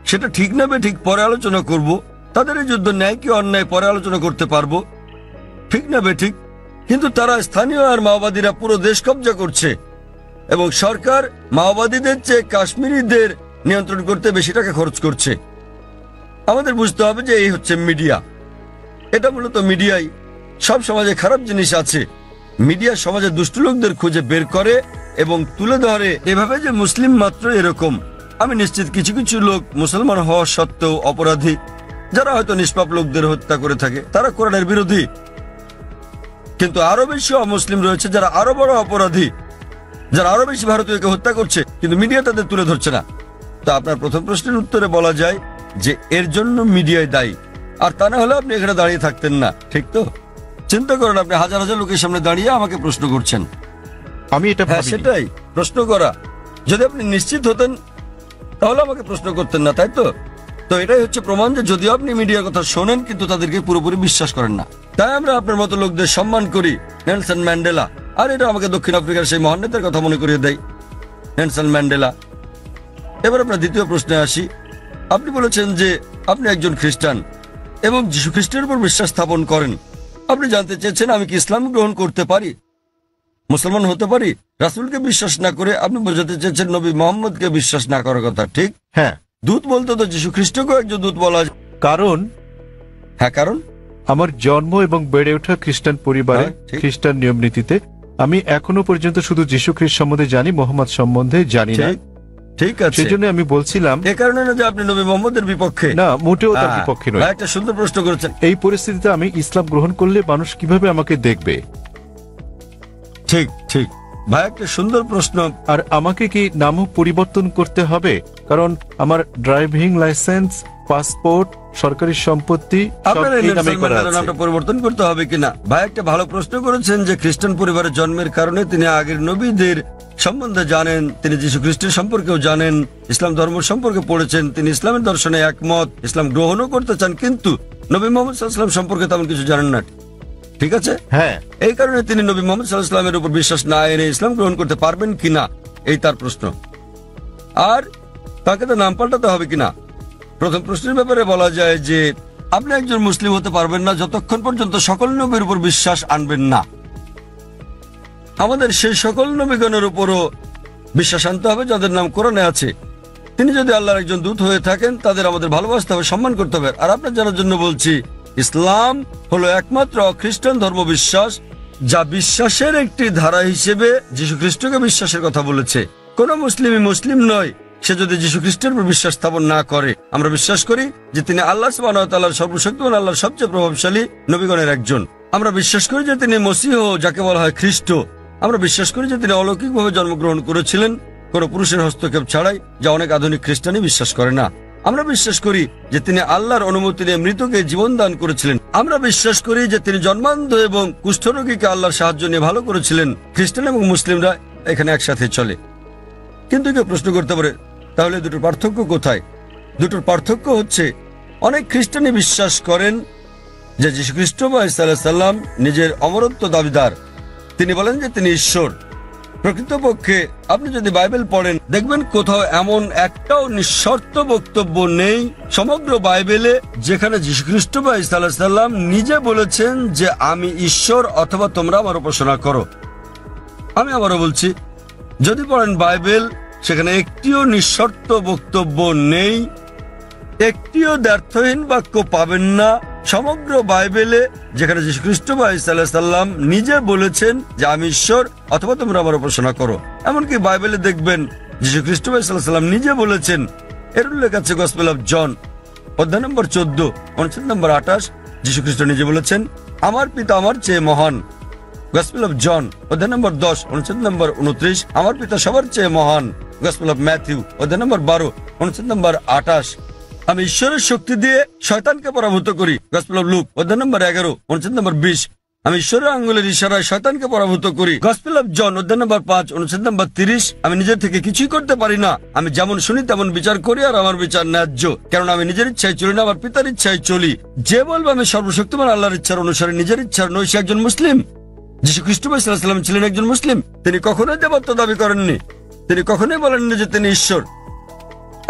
সেটা ঠিক না বেঠিক পরে আলোচনা করব। তাদের এই যুদ্ধ ন্যায় কি অন্যায় পরে আলোচনা করতে পারবো, ঠিক না বেঠিক? কিন্তু তারা স্থানীয় আর মাওবাদীরা পুরো দেশ কব্জা করছে, এবং সরকার মাওবাদীদের চেয়ে কাশ্মীরিদের নিয়ন্ত্রণ করতে বেশি টাকা খরচ করছে। আমাদের বুঝতে হবে যে এই হচ্ছে মিডিয়া। এটা মূলত মিডিয়াই। সব সমাজে খারাপ জিনিস আছে, মিডিয়া সমাজে দুষ্ট লোকদের খুঁজে বের করে এবং তুলে ধরে এভাবে যে মুসলিম মাত্র এরকম। আমি নিশ্চিত কিছু কিছু লোক মুসলমান হওয়া সত্ত্বেও অপরাধী, যারা হয়তো নিষ্পাপ লোকদের হত্যা করে থাকে। তারা কোরআনের বিরোধী, কিন্তু আরো বেশি অমুসলিম রয়েছে যারা আরো বড় অপরাধী, যারা আরো বেশি ভারতীয়কে হত্যা করছে, কিন্তু মিডিয়া তাদের তুলে ধরছে না। তো আপনার প্রথম প্রশ্নের উত্তরে বলা যায় যে এর জন্য মিডিয়ায় দায়ী, আর তা না হলে আপনি এখানে দাঁড়িয়ে থাকতেন না, ঠিক তো? চিন্তা করেন, আপনি হাজার হাজার লোকের সামনে দাঁড়িয়ে আমাকে প্রশ্ন করছেন। আমি এটা হ্যাঁ, সেটাই প্রশ্ন করা। যদি আপনি নিশ্চিত হতেন তাহলে আমাকে প্রশ্ন করতেন না, তাই তো? তো এটাই হচ্ছে প্রমাণ যে যদিও আপনি মিডিয়ার কথা শোনেন কিন্তু তাদেরকে পুরোপুরি বিশ্বাস করেন না। তাই আমরা আপনার মতো লোকদের সম্মান করি। নেলসন ম্যান্ডেলা, আর এটা আমাকে দক্ষিণ আফ্রিকার সেই মহান নেতার কথা মনে করিয়ে দেয়, নেলসন ম্যান্ডেলা। এবার আপনার দ্বিতীয় প্রশ্নে আসি। আপনি বলেছেন যে আপনি একজন খ্রিস্টান এবং যীশু খ্রিস্টের উপর বিশ্বাস স্থাপন করেন। আপনি জানতে চেয়েছেন আমি কি ইসলাম গ্রহণ করতে পারি, মুসলমান হতে পারি? রাসূলকে বিশ্বাস না করে আপনি বোঝাতে চেয়েছেন নবী মোহাম্মদকে বিশ্বাস না করার কথা, ঠিক? হ্যাঁ। দূত বলতে তো যীশু খ্রিস্টকেও একজন দূত বলা যায়। কারণ হ্যাঁ, কারণ আমার জন্ম এবং বেড়ে ওঠা খ্রিস্টান পরিবারে, হ্যাঁ, ঠিক। খ্রিস্টান নিয়ম নীতিতে আমি এখনো পর্যন্ত শুধু যীশু খ্রিস্ট সম্বন্ধে জানি, মোহাম্মদ সম্বন্ধে জানি না। ঠিক আছে, সেজন্য আমি বলছিলাম এ কারণে না যে আপনি নবী মোহাম্মদের বিপক্ষে। না, মোটেও তার বিপক্ষে নয়। একটা সুন্দর প্রশ্ন করেছেন। এই পরিস্থিতিতে আমি ইসলাম গ্রহণ করলে মানুষ কিভাবে আমাকে দেখবে? ঠিক ঠিক ভাই, একটা সুন্দর প্রশ্ন। আর আমাকে কি নামও পরিবর্তন করতে হবে? কারণ আমার ড্রাইভিং লাইসেন্স, পাসপোর্ট, সরকারি সম্পত্তি সব আপনার এই এই নামে নেলসন করা ম্যান্ডেলার আছে। নামটা পরিবর্তন করতে হবে কিনা? ভাই একটা ভালো প্রশ্ন করেছেন যে খ্রিস্টান পরিবারে জন্মের কারণে তিনি আগের নবীদের সম্বন্ধে জানেন, তিনি যীশু খ্রিস্টের সম্পর্কেও জানেন, ইসলাম ধর্ম সম্পর্কে পড়েছেন, তিনি ইসলামের দর্শনে একমত, ইসলাম গ্রহণও করতে চান, কিন্তু নবী মোহাম্মদ সাল্লাল্লাহু আলাইহি ওয়াসাল্লাম সম্পর্কে তেমন কিছু জানেন না, ঠিক আছে? হ্যাঁ। এই কারণে তিনি নবী মোহাম্মদ সাল্লাল্লাহু আলাইহি ওয়াসাল্লামের উপর বিশ্বাস না এনে ইসলাম গ্রহণ করতে পারবেন কিনা, এই তার প্রশ্ন। আর তাকে তো নাম পাল্টাতে হবে কিনা? প্রথম প্রশ্নের ব্যাপারে বলা যায় যে আপনি একজন মুসলিম হতে পারবেন না যতক্ষণ পর্যন্ত সকল নবীর উপর বিশ্বাস আনবেন না। আমাদের সেই সকল নবীগণের উপরও বিশ্বাস আনতে হবে যাদের নাম কোরআনে আছে। তিনি যদি আল্লাহর একজন দূত হয়ে থাকেন তাদের আমাদের ভালোবাসতে হবে, সম্মান করতে হবে। আর আপনার জানার জন্য বলছি, ইসলাম হলো একমাত্র খ্রিস্টান ধর্ম বিশ্বাস যা বিশ্বাসের একটি ধারা হিসেবে যীশু খ্রিস্টকে বিশ্বাসের কথা বলেছে। কোন মুসলিমই মুসলিম নয় সে যদি যীশু খ্রিস্টের উপর বিশ্বাস স্থাপন না করে। আমরা বিশ্বাস করি যে তিনি আল্লাহ সুবহানাহু ওয়া তাআলার সর্বশক্তিমান আল্লাহর সবচেয়ে প্রভাবশালী নবীগণের একজন। আমরা বিশ্বাস করি যে তিনি মসীহ, যাকে বলা হয় খ্রিস্ট। আমরা বিশ্বাস করি যে তিনি অলৌকিকভাবে জন্মগ্রহণ করেছিলেন, কোনো পুরুষের হস্তক্ষেপ ছাড়াই, যা অনেক আধুনিক খ্রিস্টানই বিশ্বাস করে না। আমরা বিশ্বাস করি যে তিনি আল্লাহর অনুমতি নিয়ে মৃতকে জীবন দান করেছিলেন। আমরা বিশ্বাস করি যে তিনি জন্মান্ধ এবং কুষ্ঠরোগীকে আল্লাহর সাহায্য নিয়ে ভালো করেছিলেন। খ্রিস্টান এবং মুসলিমরা এখানে একসাথে চলে। কিন্তু কেউ প্রশ্ন করতে পারে, তাহলে দুটোর পার্থক্য কোথায়? দুটোর পার্থক্য হচ্ছে, অনেক খ্রিস্টানই বিশ্বাস করেন যে যীশু খ্রিস্ট বা ঈসা আলাইহিস সালাম নিজের অমরত্ব দাবিদার। তিনি বলেন যে তিনি ঈশ্বর। প্রকৃতপক্ষে আপনি যদি বাইবেল পড়েন, দেখবেন কোথাও এমন একটাও নিঃশর্ত বক্তব্য নেই সমগ্র বাইবেলে যেখানে যীশু খ্রিস্ট বা ঈসা আলাইহিস সালাম নিজে বলেছেন যে আমি ঈশ্বর অথবা তোমরা আমার উপাসনা করো। আমি আবারও বলছি, যদি পড়েন বাইবেল, সেখানে একটিও নিঃশর্ত বক্তব্য নেই, একটিও দ্ব্যর্থহীন বাক্য পাবেন না সমগ্র বাইবেলে যেখানে যীশু খ্রিস্ট বা ঈসা আলাইহিস সালাম নিজে বলেছেন যে আমি ঈশ্বর অথবা তোমরা আমার উপাসনা করো। এমনকি বাইবেলে দেখবেন যীশু খ্রিস্ট বা ঈসা আলাইহিস সালাম নিজে বলেছেন, এর উল্লেখ আছে গসপেল অফ জন অধ্যায় নম্বর 14 অনুচ্ছেদ নম্বর 28। যীশু খ্রিস্ট নিজে বলেছেন, আমার পিতা আমার চেয়ে মহান। গসপেল অফ জন অধ্যায় নম্বর 10 অনুচ্ছেদ নম্বর 29, আমার পিতা সবার চেয়ে মহান। গসপেল অফ ম্যাথিউ অধ্যায় নম্বর 12 অনুচ্ছেদ নম্বর 28, আমি ঈশ্বরের শক্তি দিয়ে শয়তানকে পরাভূত করি। গসপেল অফ লুক অধ্যায় নম্বর 11 অনুচ্ছেদ নম্বর 20, আমি ঈশ্বরের আঙ্গুলের ইশারায় শয়তানকে পরাভূত করি। গসপেল অফ জন অধ্যায় নম্বর 5 অনুচ্ছেদ নম্বর 30, আমি নিজের থেকে কিছুই করতে পারি না, আমি যেমন শুনি তেমন বিচার করি, আর আমার বিচার ন্যায্য, কারণ আমি নিজের ইচ্ছায় চলি না, আমার পিতার ইচ্ছায় চলি। যে বলবে আমি সর্বশক্তিমান আল্লাহর ইচ্ছার অনুসারে নিজের ইচ্ছার নই, সে একজন মুসলিম। যীশু খ্রিস্ট সাল্লাল্লাহু আলাইহি ওয়াসাল্লাম ছিলেন একজন মুসলিম। তিনি কখনোই দেবত্ব দাবি করেননি, তিনি কখনোই বলেননি যে তিনি ঈশ্বর।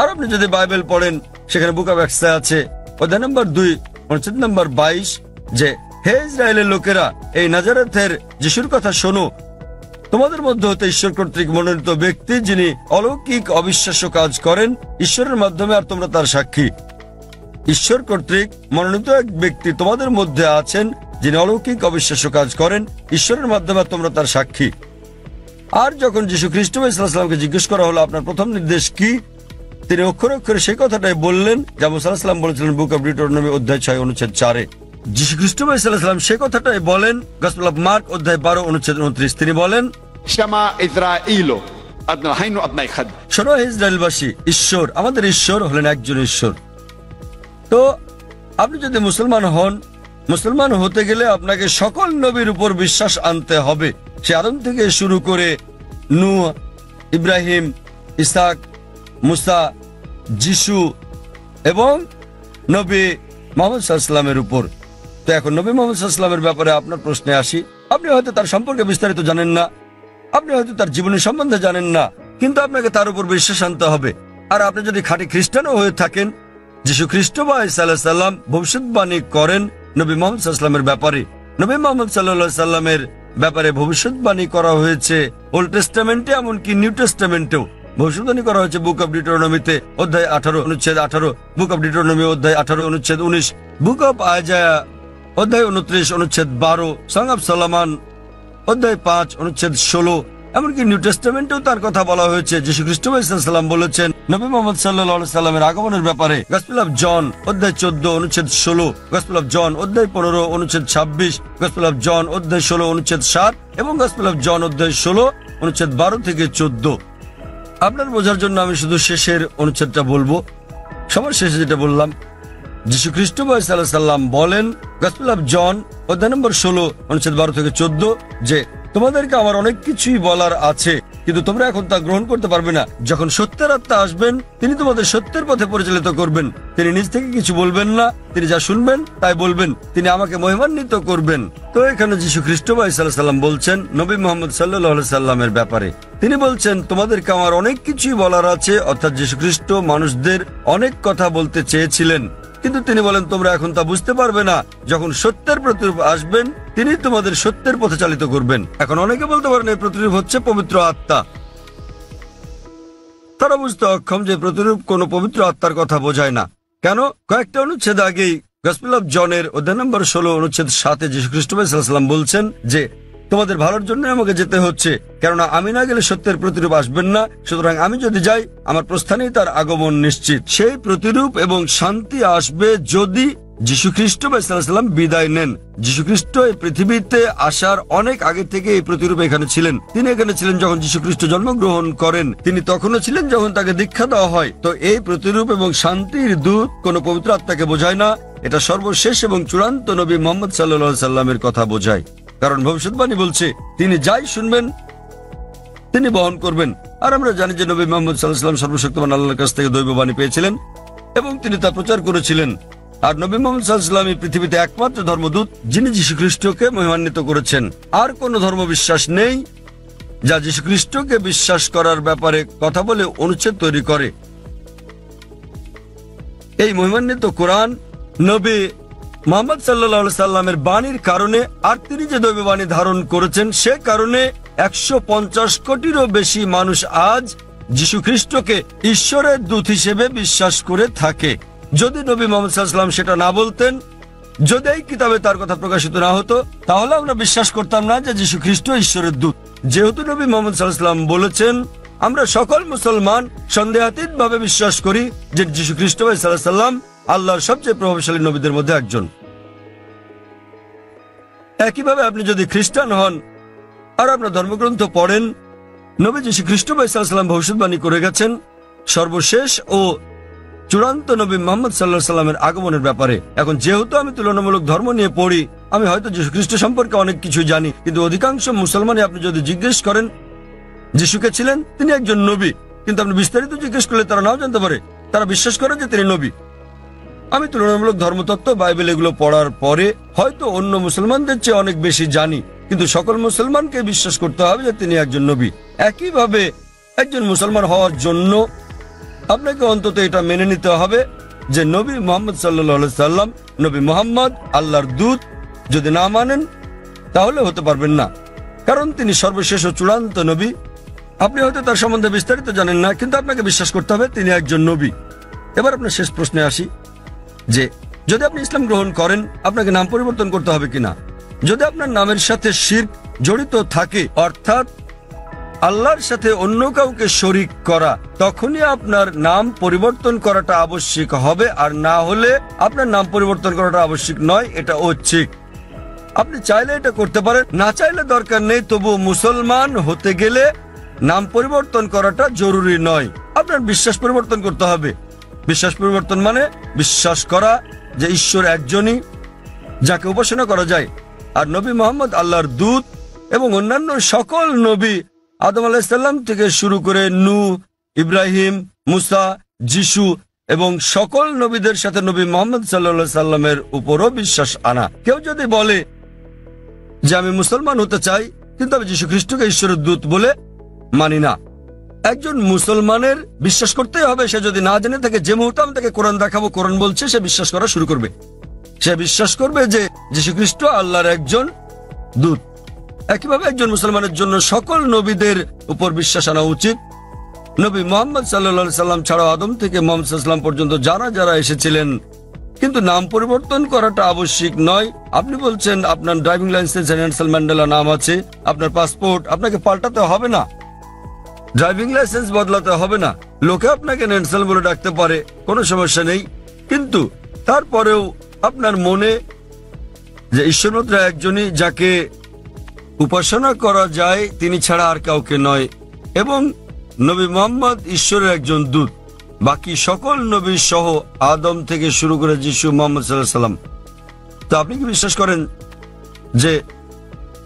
আর আপনি যদি বাইবেল পড়েন, সেখানে বুক অফ অ্যাক্টসে আছে অধ্যায় নম্বর 2 অনুচ্ছেদ নম্বর 22 যে হে ইসরায়েলের লোকেরা, এই নাজারেথের যিশুর কথা শোনো। তোমাদের মধ্যে হতে ঈশ্বর কর্তৃক মনোনীত ব্যক্তি, যিনি অলৌকিক অবিশ্বাস্য কাজ করেন ঈশ্বরের মাধ্যমে, আর তোমরা তার সাক্ষী। ঈশ্বর কর্তৃক মনোনীত এক ব্যক্তি তোমাদের মধ্যে আছেন, যিনি অলৌকিক অবিশ্বাস্য কাজ করেন ঈশ্বরের মাধ্যমে, আর তোমরা তার সাক্ষী। আর যখন যীশু খ্রিস্ট সাল্লাল্লাহু জিজ্ঞেস করা হলো আপনার প্রথম নির্দেশ কি, তিনি অক্ষরে অক্ষরে সেই কথাটাই বললেন যা মুসা আলাইহিস সালাম বলেছিলেন বুক অফ ডিউটেরোনমি অধ্যায় 6 অনুচ্ছেদ 4-এ। যীশু খ্রিস্ট সাল্লাল্লাহু সেই কথাটাই বলেন গসপেল অফ মার্ক অধ্যায় 12 অনুচ্ছেদ 29। তিনি বলেন, শামা ইসরাঈলু আদনা হাইনু আদনাই খাদ, শোনো হে ইসরায়েলবাসী, ঈশ্বর আমাদের ঈশ্বর হলেন একজন ঈশ্বর। তো আপনি যদি মুসলমান হন, মুসলমান হতে গেলে আপনাকে সকল নবীর উপর বিশ্বাস আনতে হবে। সে আদম থেকে শুরু করে নূহ, ইব্রাহিম, ইসহাক, মুসা, যিশু এবং নবী মুহাম্মদ সাল্লাল্লাহু আলাইহি ওয়াসাল্লামের উপর। তো এখন নবী মুহাম্মদ সাল্লাল্লাহু আলাইহি ওয়াসাল্লামের ব্যাপারে আপনার প্রশ্নে আসি। আপনি হয়তো তার সম্পর্কে বিস্তারিত জানেন না, আপনি হয়তো তার জীবনী সম্বন্ধে জানেন না, কিন্তু আপনাকে তার উপর বিশ্বাস আনতে হবে। আর আপনি যদি খাঁটি খ্রিস্টানও হয়ে থাকেন, যীশু খ্রিস্ট বা ঈসা আলাইহিস সালাম ভবিষ্যৎবাণী করেন নবী মুহাম্মদ সাল্লাল্লাহু আলাইহি ওয়াসাল্লামের ব্যাপারে। নবী মুহাম্মদ সাল্লাল্লাহু আলাইহি ওয়াসাল্লামের ব্যাপারে ভবিষ্যৎবাণী করা হয়েছে ওল্ড টেস্টামেন্টে, এমনকি নিউ টেস্টামেন্টেও ভবিষ্যৎবাণী করা হয়েছে বুক অফ ডিউটেরোনমিতে অধ্যায় 18 অনুচ্ছেদ 18, বুক অফ ডিউটেরোনমি অধ্যায় 18 অনুচ্ছেদ 19, বুক অফ আইজায়া অধ্যায় 29 অনুচ্ছেদ 12, সং অফ সলোমন অধ্যায় 5 অনুচ্ছেদ 16। এমনকি নিউ টেস্টামেন্টেও তার কথা বলা হয়েছে। যীশু খ্রিস্ট সাল্লাল্লাহু বলেছেন নবী মুহাম্মদ সাল্লাল্লাহু আলাইহি সাল্লামের আগমনের ব্যাপারে গসপেল অফ জন অধ্যায় 14 অনুচ্ছেদ 16, গসপেল অফ জন অধ্যায় 15 অনুচ্ছেদ 26, গসপেল অফ জন অধ্যায় 16 অনুচ্ছেদ 7 এবং গসপেল অফ জন অধ্যায় 16 অনুচ্ছেদ 12 থেকে 14। আপনার বোঝার জন্য আমি শুধু শেষের অনুচ্ছেদটা বলবো। সবার শেষে যেটা বললাম, যীশু খ্রিস্ট সাল্লাল্লাহু আলাইহি সাল্লাম বলেন গসপেল অফ জন অধ্যায় নম্বর 16 অনুচ্ছেদ 12 থেকে 14 যে তোমাদেরকে আমার অনেক কিছুই বলার আছে, কিন্তু তোমরা এখন তা গ্রহণ করতে পারবে না। যখন সত্যের আত্মা আসবেন, তিনি তোমাদের সত্যের পথে পরিচালিত করবেন। তিনি নিজ থেকে কিছু বলবেন না, তিনি যা শুনবেন তাই বলবেন, তিনি আমাকে মহিমান্বিত করবেন। তো এখানে যীশু খ্রিস্ট সাল্লাম বলছেন নবী মুহাম্মদ সাল্লাল্লাহু আলাইহি সাল্লামের ব্যাপারে, তিনি বলছেন তোমাদেরকে আমার অনেক কিছুই বলার আছে। অর্থাৎ যীশু খ্রিস্ট মানুষদের অনেক কথা বলতে চেয়েছিলেন, কিন্তু তিনি বলেন তোমরা এখন তা বুঝতে পারবে না। যখন সত্যের প্রতিরূপ আসবেন, তিনি তোমাদের সত্যের পথে চালিত করবেন। এখন অনেকে বলতে পারেন এই প্রতিরূপ হচ্ছে পবিত্র আত্মা। তারা বুঝতে অক্ষম যে প্রতিরূপ কোনো পবিত্র আত্মার কথা বোঝায় না। কেন? কয়েকটা অনুচ্ছেদ আগেই গসপেল অফ জনের অধ্যায় নম্বর 16 অনুচ্ছেদ 7 যীশু খ্রিস্ট সাল্লাল্লাহু বলছেন যে তোমাদের ভালোর জন্য আমাকে যেতে হচ্ছে, কেননা আমি না গেলে সত্যের প্রতিরূপ আসবেন না। সুতরাং আমি যদি যাই, আমার প্রস্থানেই তার আগমন নিশ্চিত। সেই প্রতিরূপ এবং শান্তি আসবে যদি যীশু খ্রিস্ট বা ইসলাম বিদায় নেন। যীশু খ্রিস্ট এই পৃথিবীতে আসার অনেক আগে থেকে এই প্রতিরূপ এখানে ছিলেন। তিনি এখানে ছিলেন যখন যীশু খ্রিস্ট জন্মগ্রহণ করেন, তিনি তখনও ছিলেন যখন তাকে দীক্ষা দেওয়া হয়। তো এই প্রতিরূপ এবং শান্তির দূত কোন পবিত্র আত্মাকে বোঝায় না, এটা সর্বশেষ এবং চূড়ান্ত নবী মুহাম্মদ সাল্লাল্লাহু সাল্লামের কথা বোঝায়। কারণ ভবিষ্যৎবাণী বলছে তিনি যাই শুনবেন তিনি বহন করবেন। আর আমরা জানি যে নবী মুহাম্মদ সাল্লাল্লাহু আলাইহি ওয়াসাল্লাম সর্বশক্তিমান আল্লাহর কাছ থেকে দৈববাণী পেয়েছিলেন এবং তিনি তা প্রচার করেছিলেন। আর নবী মুহাম্মদ সাল্লাল্লাহু আলাইহি ওয়াসাল্লাম এই পৃথিবীতে একমাত্র ধর্মদূত যিনি যীশু খ্রিস্টকে মহিমান্বিত করেছেন। আর কোন ধর্ম বিশ্বাস নেই যা যীশু খ্রিস্টকে বিশ্বাস করার ব্যাপারে কথা বলে অনুচ্ছেদ তৈরি করে। এই মহিমান্বিত কোরআন নবী মুহাম্মদ সাল্লাল্লাহু আলাইহি সাল্লামের বাণীর কারণে, আর তিনি যে দৈববাণী ধারণ করেছেন সে কারণে 150 কোটিরও বেশি মানুষ আজ যীশু খ্রিস্টকে ঈশ্বরের দূত হিসেবে বিশ্বাস করে থাকে। যদি নবী মুহাম্মদ সাল্লাল্লাহু আলাইহি সাল্লাম সেটা না বলতেন, যদি এই কিতাবে তার কথা প্রকাশিত না হতো, তাহলে আমরা বিশ্বাস করতাম না যে যীশু খ্রিস্ট ঈশ্বরের দূত। যেহেতু নবী মুহাম্মদ সাল্লাল্লাহু আলাইহি সাল্লাম বলেছেন, আমরা সকল মুসলমান সন্দেহাতীত ভাবে বিশ্বাস করি যে যীশু খ্রিস্ট সাল্লাল্লাহু আলাইহি সাল্লাম আল্লাহর সবচেয়ে প্রভাবশালী নবীদের মধ্যে একজন। একইভাবে আপনি যদি খ্রিস্টান হন আর আপনার ধর্মগ্রন্থ পড়েন, নবী যীশু খ্রিস্ট সাল্লাল্লাহু আলাইহি সাল্লাম ভবিষ্যৎবাণী করে গেছেন সর্বশেষ ও চূড়ান্ত নবী মুহাম্মদ সাল্লাল্লাহু আলাইহি সাল্লামের আগমনের ব্যাপারে। এখন যেহেতু আমি তুলনামূলক ধর্ম নিয়ে পড়ি, আমি হয়তো যীশু খ্রিস্ট সম্পর্কে অনেক কিছু জানি, কিন্তু অধিকাংশ মুসলমানই আপনি যদি জিজ্ঞেস করেন যিশুকে ছিলেন, তিনি একজন নবী, কিন্তু আপনি বিস্তারিত জিজ্ঞেস করলে তারা নাও জানতে পারে। তারা বিশ্বাস করে যে তিনি নবী। আমি তুলনামূলক ধর্মতত্ত্ব, বাইবেল এগুলো পড়ার পরে হয়তো অন্য মুসলমানদের চেয়ে অনেক বেশি জানি, কিন্তু সকল মুসলমানকে বিশ্বাস করতে হবে যে তিনি একজন নবী। একইভাবে একজন মুসলমান হওয়ার জন্য আপনাকে অন্তত এটা মেনে নিতে হবে যে নবী মুহাম্মদ সাল্লাল্লাহু আলাইহি সাল্লাম, নবী মুহাম্মদ আল্লাহর দূত। যদি না মানেন তাহলে হতে পারবেন না, কারণ তিনি সর্বশেষ ও চূড়ান্ত নবী। আপনি হয়তো তার সম্বন্ধে বিস্তারিত জানেন না, কিন্তু আপনাকে বিশ্বাস করতে হবে তিনি একজন নবী। এবার আপনার শেষ প্রশ্নে আসি যে যদি আপনি ইসলাম গ্রহণ করেন, আপনাকে নাম পরিবর্তন করতে হবে কিনা। যদি আপনার নামের সাথে শিরক জড়িত থাকে, অর্থাৎ আল্লাহর সাথে অন্য কাউকে শরীক করা, তখনই আপনার নাম পরিবর্তন করাটা আবশ্যিক হবে। আর না হলে আপনার নাম পরিবর্তন করাটা আবশ্যিক নয়, এটা ঐচ্ছিক। আপনি চাইলে এটা করতে পারেন, না চাইলে দরকার নেই। তবু মুসলমান হতে গেলে নাম পরিবর্তন করাটা জরুরি নয়। আপনার বিশ্বাস পরিবর্তন করতে হবে। বিশ্বাস পরিবর্তন মানে বিশ্বাস করা যে ঈশ্বর একজনই, যাকে উপাসনা করা যায়। আর নবী মুহাম্মদ আল্লাহর দূত এবং অন্যান্য সকল নবী, আদম আলাইহিস সালাম থেকে শুরু করে নূহ, ইব্রাহিম, মুসা, যিশু এবং সকল নবীদের সাথে নবী মুহাম্মদ সাল্লাল্লাহু আলাইহি সাল্লামের উপরও বিশ্বাস আনা। কেউ যদি বলে যে আমি মুসলমান হতে চাই, কিন্তু আমি যীশু খ্রিস্টকে ঈশ্বরের দূত বলে মানি না, একজন মুসলমানের বিশ্বাস করতেই হবে। সে যদি না জেনে থাকে, যে মুহূর্তে আমি তাকে কোরআন দেখাবো, কোরআন বলছে, সে বিশ্বাস করা শুরু করবে। সে বিশ্বাস করবে যে যীশু খ্রিস্ট আল্লাহর একজন দূত। একইভাবে একজন মুসলমানের জন্য সকল নবীদের উপর বিশ্বাস আনা উচিত। নবী মুহাম্মদ সাল্লাল্লাহু আলাইহি সাল্লাম ছাড়াও আদম থেকে মুহাম্মদ সাল্লাল্লাহু আলাইহি সাল্লাম পর্যন্ত যারা যারা এসেছিলেন, কিন্তু নাম পরিবর্তন করাটা আবশ্যিক নয়। আপনি বলছেন আপনার ড্রাইভিং লাইসেন্সে নেলসন ম্যান্ডেলা নাম আছে, আপনার পাসপোর্ট আপনাকে পাল্টাতে হবে না, ড্রাইভিং লাইসেন্স বদলাতে হবে না। লোকে আপনাকে নেলসন বলে ডাকতে পারে, কোনো সমস্যা নেই। কিন্তু তারপরেও আপনার মনে যে ঈশ্বর মাত্র একজনই, যাকে উপাসনা করা যায়, তিনি ছাড়া আর কাউকে নয়, এবং নবী মুহাম্মদ ঈশ্বরের একজন দূত। বাকি সকল নবী সহ আদম থেকে শুরু করে যিশু, মুহাম্মদ সাল্লাল্লাহু আলাইহি সাল্লাম। তো আপনি কি বিশ্বাস করেন যে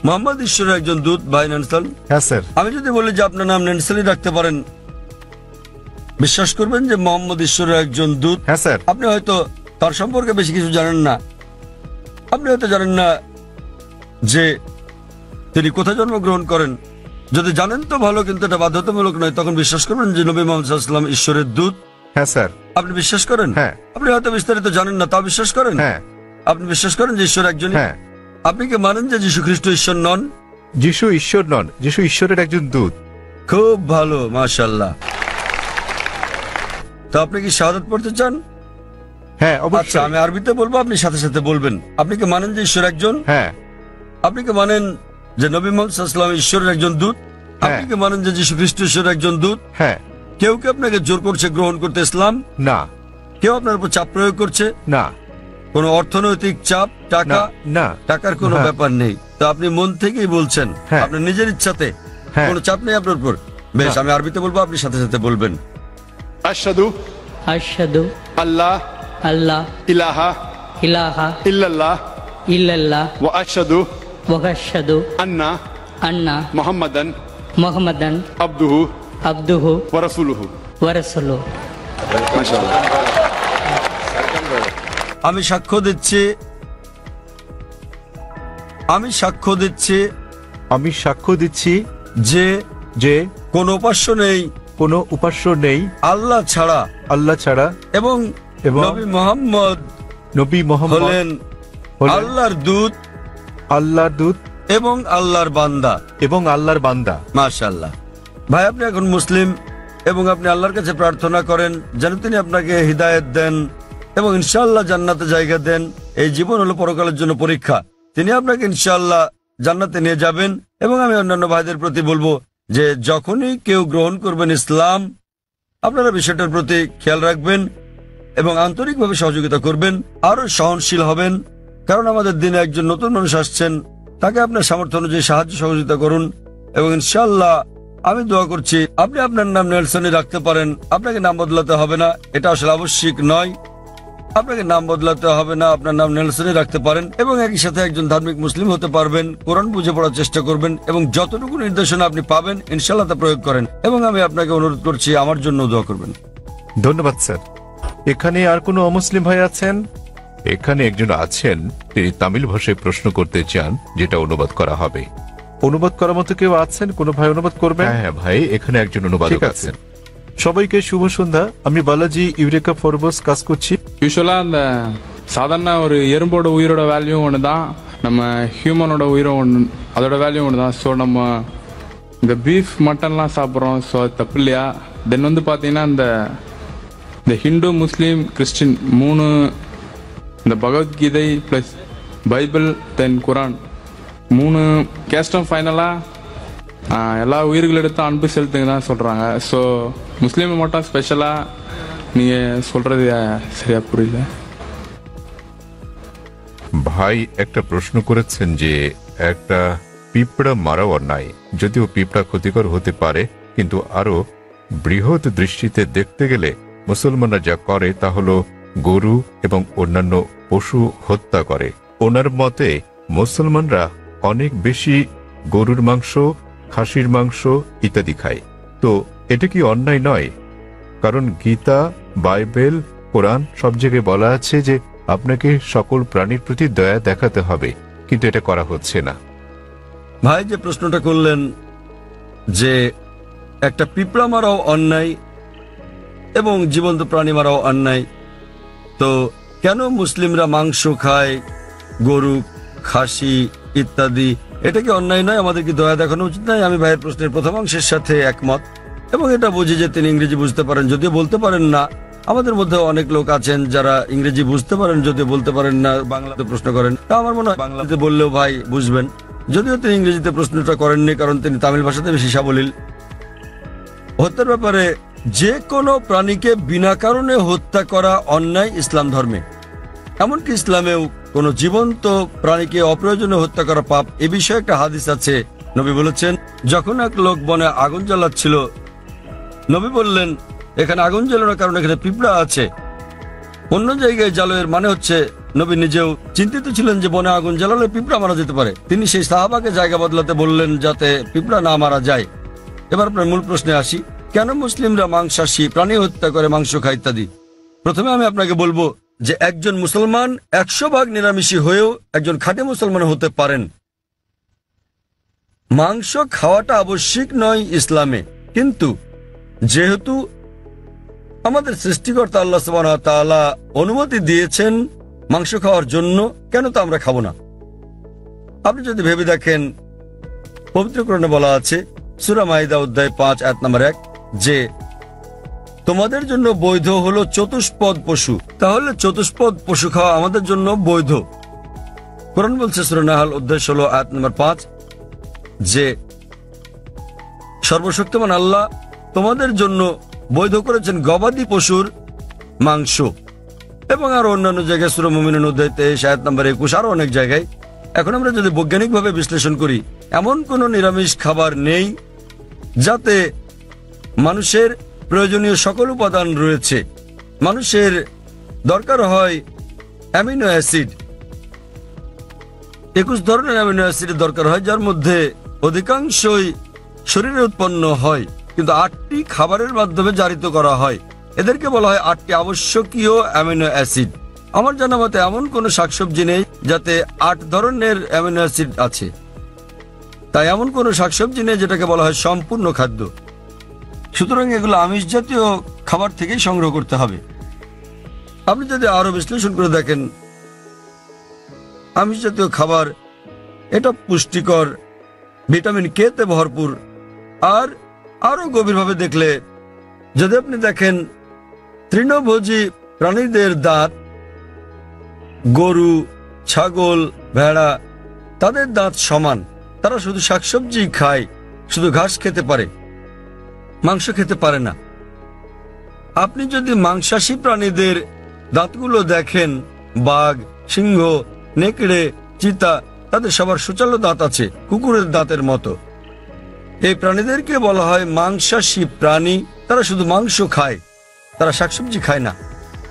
মুহাম্মদ ঈশ্বরের একজন দূত? ভাই নেলসন, হ্যাঁ স্যার। আমি যদি বলি যে আপনার নাম নেলসনই রাখতে পারেন, বিশ্বাস করবেন যে মুহাম্মদ ঈশ্বরের একজন দূত? হ্যাঁ স্যার। আপনি হয়তো তার সম্পর্কে বেশি কিছু জানেন না। আপনি হয়তো জানেন না যে তিনি কোথায় জন্মগ্রহণ করেন। যদি জানেন তো ভালো, কিন্তু এটা বাধ্যতামূলক নয়। তখন বিশ্বাস করবেন যে নবী মুহাম্মদ সাল্লাল্লাহু আলাইহি ওয়াসাল্লাম ঈশ্বরের দূত? হ্যাঁ স্যার। আপনি বিশ্বাস করেন? হ্যাঁ। আপনি হয়তো বিস্তারিত জানেন না, তাও বিশ্বাস করেন? হ্যাঁ। আপনি বিশ্বাস করেন যে ঈশ্বর একজন? হ্যাঁ। আপনি কি মানেন যে যীশু খ্রিস্ট ঈশ্বর নন? যিশু ঈশ্বর নন, যিশু ঈশ্বরের একজন দূত। খুব ভালো, মাশাআল্লাহ। তো আপনি কি শাহাদাত পড়তে চান? হ্যাঁ আচ্ছা, অবশ্যই। আমি আরবিতে বলবো, আপনি সাথে সাথে বলবেন। আপনি কি মানেন যে ঈশ্বর একজন? হ্যাঁ। আপনি কি মানেন যে নবী মুহাম্মদ সাল্লাল্লাহু আলাইহি ওয়াসাল্লাম ঈশ্বরের একজন দূত? আপনি কি মানেন যে যীশু খ্রিস্ট ঈশ্বরের একজন দূত? হ্যাঁ। কেউ কি আপনাকে জোর করছে গ্রহণ করতে ইসলাম? না। কেউ আপনার উপর চাপ প্রয়োগ করছে? না। কোনো অর্থনৈতিক চাপ, টাকা না টাকার কোনো হ্যাঁ। ব্যাপার নেই। তো আপনি মন থেকেই বলছেন, হ্যাঁ। আপনার নিজের ইচ্ছাতে, হ্যাঁ। কোনো চাপ নেই আপনার উপর। বেশ, না। আমি আরবিতে বলবো, আপনি সাথে সাথে বলবেন। আশহাদু আশহাদু আল্লাহ আল্লাহ ইলাহা ইলাহা ইল্লাল্লাহ ইল্লাল্লাহ ওয়া আশহাদু ওয়া আশহাদু আন্না আন্না মুহাম্মাদান মুহাম্মাদান আবদুহু আবদুহু ওয়া রাসূলুহু। ওয়া রাসূলুহু। মাশাআল্লাহ। আমি সাক্ষ্য দিচ্ছি আমি সাক্ষ্য দিচ্ছি যে যে কোনো উপাস্য নেই কোনো উপাস্য নেই আল্লাহ ছাড়া, আল্লাহ ছাড়া, এবং এবং নবী মুহাম্মদ নবী মোহাম্মদ হলেন আল্লাহর দূত আল্লাহর দূত এবং আল্লাহর বান্দা। এবং আল্লাহর বান্দা। মাশাআল্লাহ। ভাই, আপনি এখন মুসলিম এবং আপনি আল্লাহর কাছে প্রার্থনা করেন যেন তিনি আপনাকে হিদায়াত দেন এবং ইনশাআল্লাহ জান্নাতে জায়গা দেন। এই জীবন হলো পরকালের জন্য পরীক্ষা। তিনি আপনাকে ইনশাআল্লাহ জান্নাতে নিয়ে যাবেন। এবং আমি অন্যান্য ভাইদের প্রতি বলবো যে যখনই কেউ গ্রহণ করবেন ইসলাম, আপনারা বিষয়টার প্রতি খেয়াল রাখবেন এবং আন্তরিকভাবে সহযোগিতা করবেন, আরো সহনশীল হবেন। কারণ আমাদের দিনে একজন নতুন মানুষ আসছেন, তাকে আপনার সামর্থ্য অনুযায়ী সাহায্য সহযোগিতা করুন। এবং ইনশাআল্লাহ আমি দোয়া করছি আপনি আপনার নাম নেলসনই রাখতে পারেন। আপনাকে নাম বদলাতে হবে না, এটা আসলে আবশ্যিক নয়। আপনাকে নাম বদলাতে হবে না, আপনার নাম নেলসনই রাখতে পারেন এবং একই সাথে একজন ধার্মিক মুসলিম হতে পারবেন। কোরআন বুঝে পড়ার চেষ্টা করবেন এবং যতটুকু নির্দেশনা আপনি পাবেন ইনশাআল্লাহ তা প্রয়োগ করেন। এবং আমি আপনাকে অনুরোধ করছি আমার জন্য দোয়া করবেন। ধন্যবাদ স্যার। এখানে আর কোনো অমুসলিম ভাই আছেন? এখানে একজন আছেন, তিনি তামিল ভাষায় প্রশ্ন করতে চান, যেটা অনুবাদ করা হবে। অনুবাদ করার মতো কেউ আছেন? কোনো ভাই অনুবাদ করবেন? হ্যাঁ ভাই, এখানে একজন অনুবাদক ঠিক আছে। আছেন। সবাইকে শুভ সন্ধ্যা। আমি বালাজি ইউরেকা ফরবস কাজ করছি। யூஸ்வலாக அந்த சாதாரண ஒரு எறும்போட உயிரோட வேல்யூ ஒன்று தான், நம்ம ஹியூமனோட உயிரும் ஒன்று, அதோட வேல்யூ ஒன்று தான். ஸோ நம்ம இந்த பீஃப் மட்டன்லாம் சாப்பிட்றோம், ஸோ அது தப்பு இல்லையா? தென் வந்து பார்த்தீங்கன்னா இந்த ஹிந்து முஸ்லீம் கிறிஸ்டின் மூணு, இந்த பகவத்கீதை ப்ளஸ் பைபிள் தென் குரான் மூணு கேஸ்டம் ஃபைனலாக எல்லா உயிர்களிடத்தும் அன்பு செலுத்துங்க தான் சொல்கிறாங்க. ஸோ முஸ்லீமை மட்டும் ஸ்பெஷலாக நீங்கள் சொல்கிறது சரியா புரியல। ভাই একটা প্রশ্ন করেছেন যে একটা পিঁপড়া মারাও অন্যায়, যদিও পিঁপড়া ক্ষতিকর হতে পারে, কিন্তু আরো বৃহৎ দৃষ্টিতে দেখতে গেলে মুসলমানরা যা করে তা হলো গরু এবং অন্যান্য পশু হত্যা করে। ওনার মতে মুসলমানরা অনেক বেশি গরুর মাংস, খাসির মাংস ইত্যাদি খায়। তো এটা কি অন্যায় নয়? কারণ গীতা, বাইবেল, কোরআন সব জায়গায় বলা আছে যে আপনাকে সকল প্রাণীর প্রতি দয়া দেখাতে হবে, কিন্তু এটা করা হচ্ছে না। ভাই যে প্রশ্নটা করলেন যে একটা পিঁপড়া মারাও অন্যায় এবং জীবন্ত প্রাণী মারাও অন্যায়, তো কেন মুসলিমরা মাংস খায়, গরু, খাসি ইত্যাদি? এটা কি অন্যায় নয়? আমাদের কি দয়া দেখানো উচিত নয়? আমি ভাইয়ের প্রশ্নের প্রথম অংশের সাথে একমত এবং এটা বুঝি যে তিনি ইংরেজি বুঝতে পারেন, যদিও বলতে পারেন না। আমাদের মধ্যে অনেক লোক আছেন যারা ইংরেজি বুঝতে পারেন, যদিও বলতে পারেন না, বাংলাতে প্রশ্ন করেন। তা আমার মনে হয় বাংলাতে বললেও ভাই বুঝবেন, যদিও তিনি ইংরেজিতে প্রশ্নটা করেননি কারণ তিনি তামিল ভাষাতে বেশি সাবলীল। হত্যার ব্যাপারে যে কোনো প্রাণীকে বিনা কারণে হত্যা করা অন্যায় ইসলাম ধর্মে। এমনকি ইসলামেও কোনো জীবন্ত প্রাণীকে অপ্রয়োজনে হত্যা করা পাপ। এ বিষয়ে একটা হাদিস আছে, নবী বলেছেন যখন এক লোক বনে আগুন জ্বালাচ্ছিল, নবী বললেন এখানে আগুন জ্বালানোর কারণে এখানে পিঁপড়া আছে। অন্য জায়গায় জ্বালানোর মানে হচ্ছে নবী নিজেও চিন্তিত ছিলেন যে বনে আগুন জ্বালালে পিঁপড়া মারা যেতে পারে। তিনি সেই সাহাবাকে জায়গা বদলাতে বললেন যাতে পিঁপড়া না মারা যায়। এবার আপনার মূল প্রশ্নে আসি, কেন মুসলিমরা মাংসাশী প্রাণী হত্যা করে, মাংস খায় ইত্যাদি? প্রথমে আমি আপনাকে বলবো যে একজন মুসলমান 100% নিরামিষী হয়েও একজন খাঁটি মুসলমান হতে পারেন। মাংস খাওয়াটা আবশ্যিক নয় ইসলামে, কিন্তু যেহেতু আমাদের সৃষ্টিকর্তা আল্লাহ সুবহানাহু ওয়া তাআলা অনুমতি দিয়েছেন মাংস খাওয়ার জন্য, কেন তো আমরা খাবো না? আপনি যদি ভেবে দেখেন, পবিত্র কোরআনে বলা আছে সূরা মাইদা অধ্যায় 5 আয়াত নম্বর 1 যে তোমাদের জন্য বৈধ হলো চতুষ্পদ পশু। তাহলে চতুষ্পদ পশু খাওয়া আমাদের জন্য বৈধ। কোরআন বলছে সূরা নাহল অধ্যায় 16 আয়াত নম্বর 5 যে সর্বশক্তিমান আল্লাহ তোমাদের জন্য বৈধ করেছেন গবাদি পশুর মাংস। এবং আরো অন্যান্য জায়গায় সূরা মুমিনুন অধ্যায় 23 আয়াত নম্বর 21 আরো অনেক জায়গায়। এখন আমরা যদি বৈজ্ঞানিকভাবে বিশ্লেষণ করি, এমন কোনো নিরামিষ খাবার নেই যাতে মানুষের প্রয়োজনীয় সকল উপাদান রয়েছে। মানুষের দরকার হয় অ্যামিনো অ্যাসিড, 21 ধরনের অ্যামিনো অ্যাসিডের দরকার হয়, যার মধ্যে অধিকাংশই শরীরে উৎপন্ন হয়, কিন্তু 8টি খাবারের মাধ্যমে জারিত করা হয়। এদেরকে বলা হয় 8টি আবশ্যকীয় অ্যামিনো অ্যাসিড। আমার জানা মতে এমন কোনো শাকসবজি নেই যাতে 8 ধরনের অ্যামিনো অ্যাসিড আছে। তাই এমন কোনো শাকসবজি নেই যেটাকে বলা হয় সম্পূর্ণ খাদ্য। সুতরাং এগুলো আমিষ জাতীয় খাবার থেকেই সংগ্রহ করতে হবে। আপনি যদি আরো বিশ্লেষণ করে দেখেন, আমিষ জাতীয় খাবার এটা পুষ্টিকর, ভিটামিন কে তে ভরপুর। আর আরো গভীরভাবে দেখলে যদি আপনি দেখেন, তৃণভোজী প্রাণীদের দাঁত, গরু, ছাগল, ভেড়া, তাদের দাঁত সমান। তারা শুধু শাকসবজি খায়, শুধু ঘাস খেতে পারে, মাংস খেতে পারে না। আপনি যদি মাংসাশী প্রাণীদের দাঁতগুলো দেখেন, বাঘ, সিংহ, নেকড়ে, চিতা, তাদের সবার সুচালো দাঁত আছে, কুকুরের দাঁতের মতো। এই প্রাণীদেরকে বলা হয় মাংসাশী প্রাণী। তারা শুধু মাংস খায়, তারা শাকসবজি খায় না।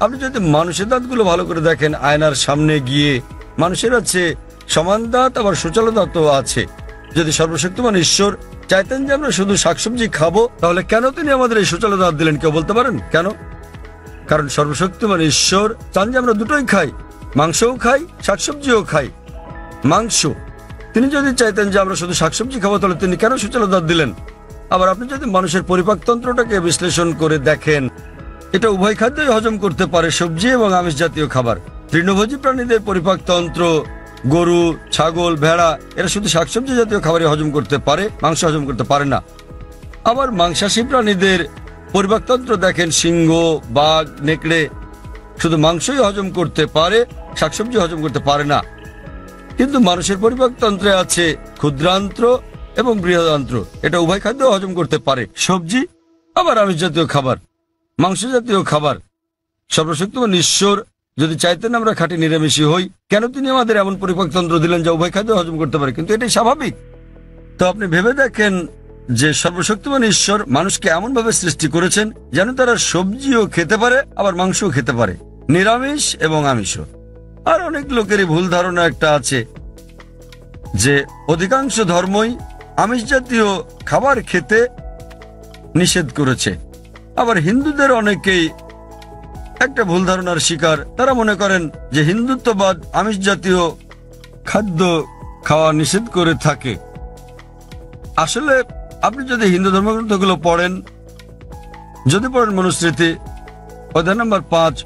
আপনি যদি মানুষের দাঁতগুলো ভালো করে দেখেন, আয়নার সামনে গিয়ে, মানুষের আছে সমান দাঁত, আবার সুচালো দাঁতও আছে। যদি সর্বশক্তিমান ঈশ্বর চাইতেন যে আমরা শুধু শাকসবজি খাবো, তাহলে কেন তিনি আমাদের এই সুচালো দাঁত দিলেন? কেউ বলতে পারেন কেন? কারণ সর্বশক্তিমান ঈশ্বর চান যে আমরা দুটোই খাই, মাংসও খাই, শাকসবজিও খাই। মাংস, তিনি যদি চাইতেন যে আমরা শুধু শাকসবজি খাবো, তাহলে তিনি কেন সুচালো দাঁত দিলেন? আবার আপনি যদি মানুষের পরিপাকতন্ত্রটাকে বিশ্লেষণ করে দেখেন, এটা উভয় খাদ্যই হজম করতে পারে, সবজি এবং আমিষ জাতীয় খাবার। তৃণভোজী প্রাণীদের পরিপাকতন্ত্র, গরু, ছাগল, ভেড়া, এরা শুধু শাকসবজি জাতীয় খাবারই হজম করতে পারে, মাংস হজম করতে পারে না। আবার মাংসাশী প্রাণীদের পরিপাকতন্ত্র দেখেন, সিংহ, বাঘ, নেকড়ে শুধু মাংসই হজম করতে পারে, শাকসবজি হজম করতে পারে না। কিন্তু মানুষের পরিপাকতন্ত্রে আছে ক্ষুদ্রান্ত্র এবং বৃহদান্ত্র, এটা উভয় খাদ্য হজম করতে পারে, সবজি আবার আমিষ জাতীয় খাবার, মাংস জাতীয় খাবার। সর্বশক্তিমান ঈশ্বর যদি চাইতেন আমরা খাঁটি নিরামিষী হই, কেন তিনি আমাদের এমন পরিপাকতন্ত্র দিলেন যা উভয় খাদ্য হজম করতে পারে? কিন্তু এটাই স্বাভাবিক। তো আপনি ভেবে দেখেন যে সর্বশক্তিমান ঈশ্বর মানুষকে এমন ভাবে সৃষ্টি করেছেন যেন তারা সবজিও খেতে পারে, আবার মাংসও খেতে পারে, নিরামিষ এবং আমিষও। আর অনেক লোকেরই ভুল ধারণা একটা আছে যে অধিকাংশ ধর্মই আমিষ জাতীয় খাবার খেতে নিষেধ করেছে। আবার হিন্দুদের অনেকেই একটা ভুল ধারণার শিকার। তারা মনে করেন যে হিন্দুত্ববাদ আমিষ জাতীয় খাদ্য খাওয়া নিষেধ করে থাকে। আসলে আপনি যদি হিন্দু ধর্মগ্রন্থগুলো পড়েন, যদি পড়েন মনুস্মৃতি অধ্যায় নম্বর 5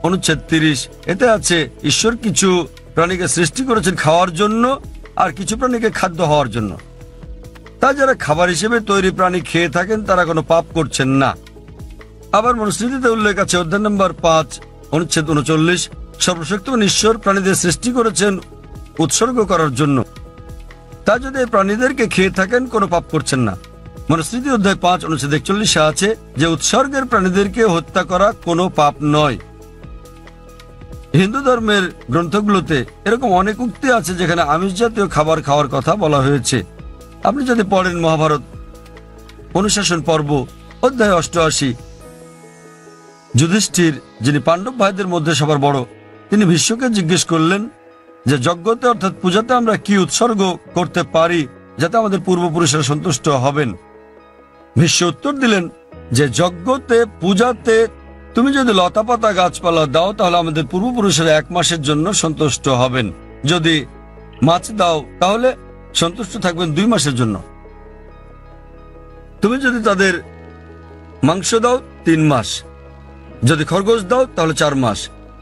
অনুচ্ছেদ 30, এতে আছে ঈশ্বর কিছু প্রাণীকে সৃষ্টি করেছেন খাওয়ার জন্য আর কিছু প্রাণীকে খাদ্য হওয়ার জন্য। তা যারা খাবার হিসেবে তৈরি প্রাণী খেয়ে থাকেন তারা কোনো পাপ করছেন না। আবার মনুস্মৃতিতে উল্লেখ আছে অধ্যায় নম্বর 5 অনুচ্ছেদ 39, সর্বশক্তিমান ঈশ্বর প্রাণীদের সৃষ্টি করেছেন উৎসর্গ করার জন্য। তা যদি এই প্রাণীদেরকে খেয়ে থাকেন কোনো পাপ করছেন না। মনুস্মৃতি অধ্যায় 5 অনুচ্ছেদ 41 আছে যে উৎসর্গের প্রাণীদেরকে হত্যা করা কোনো পাপ নয়। হিন্দু ধর্মের গ্রন্থগুলোতে এরকম অনেক উক্তি আছে যেখানে আমিষ জাতীয় খাবার খাওয়ার কথা বলা হয়েছে। আপনি যদি পড়েন মহাভারত অনুশাসন পর্ব অধ্যায় 88, যুধিষ্ঠির, যিনি পাণ্ডব ভাইদের মধ্যে সবার বড়, তিনি ভীষ্মকে জিজ্ঞেস করলেন যে যজ্ঞতে অর্থাৎ পূজাতে আমরা কি উৎসর্গ করতে পারি যাতে আমাদের পূর্বপুরুষেরা সন্তুষ্ট হবেন। ভীষ্ম উত্তর দিলেন যে যজ্ঞতে পূজাতে তুমি যদি লতাপাতা গাছপালা দাও তাহলে আমাদের পূর্বপুরুষেরা 1 মাসের জন্য সন্তুষ্ট হবেন। যদি মাছ দাও তাহলে সন্তুষ্ট থাকবেন 2 মাসের জন্য। তুমি যদি তাদের মাংস দাও 3 মাস, যদি খরগোশ দাও তাহলে 4 মাস,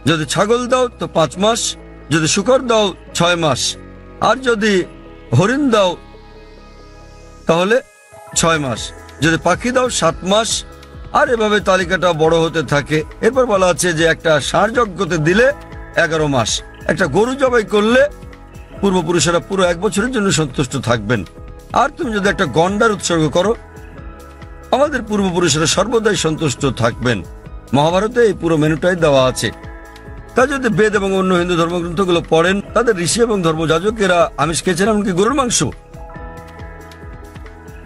যদি ছাগল দাও তো 5 মাস, যদি শূকর দাও 6 মাস, আর যদি হরিণ দাও তাহলে 6 মাস, যদি পাখি দাও 7 মাস। আর এভাবে তালিকাটা বড় হতে থাকে। এরপর বলা আছে যে একটা ষাঁড় যজ্ঞতে দিলে 11 মাস, একটা গরু জবাই করলে পূর্বপুরুষেরা পুরো 1 বছরের জন্য সন্তুষ্ট থাকবেন। আর তুমি যদি একটা গন্ডার উৎসর্গ করো আমাদের পূর্বপুরুষেরা সর্বদাই সন্তুষ্ট থাকবেন। মহাভারতে এই পুরো মেনুটাই দেওয়া আছে। তাই যদি বেদ এবং অন্য হিন্দু ধর্মগ্রন্থগুলো পড়েন, তাদের ঋষি এবং ধর্মযাজকেরা আমিষ খেয়েছেন, এমনকি গরুর মাংস।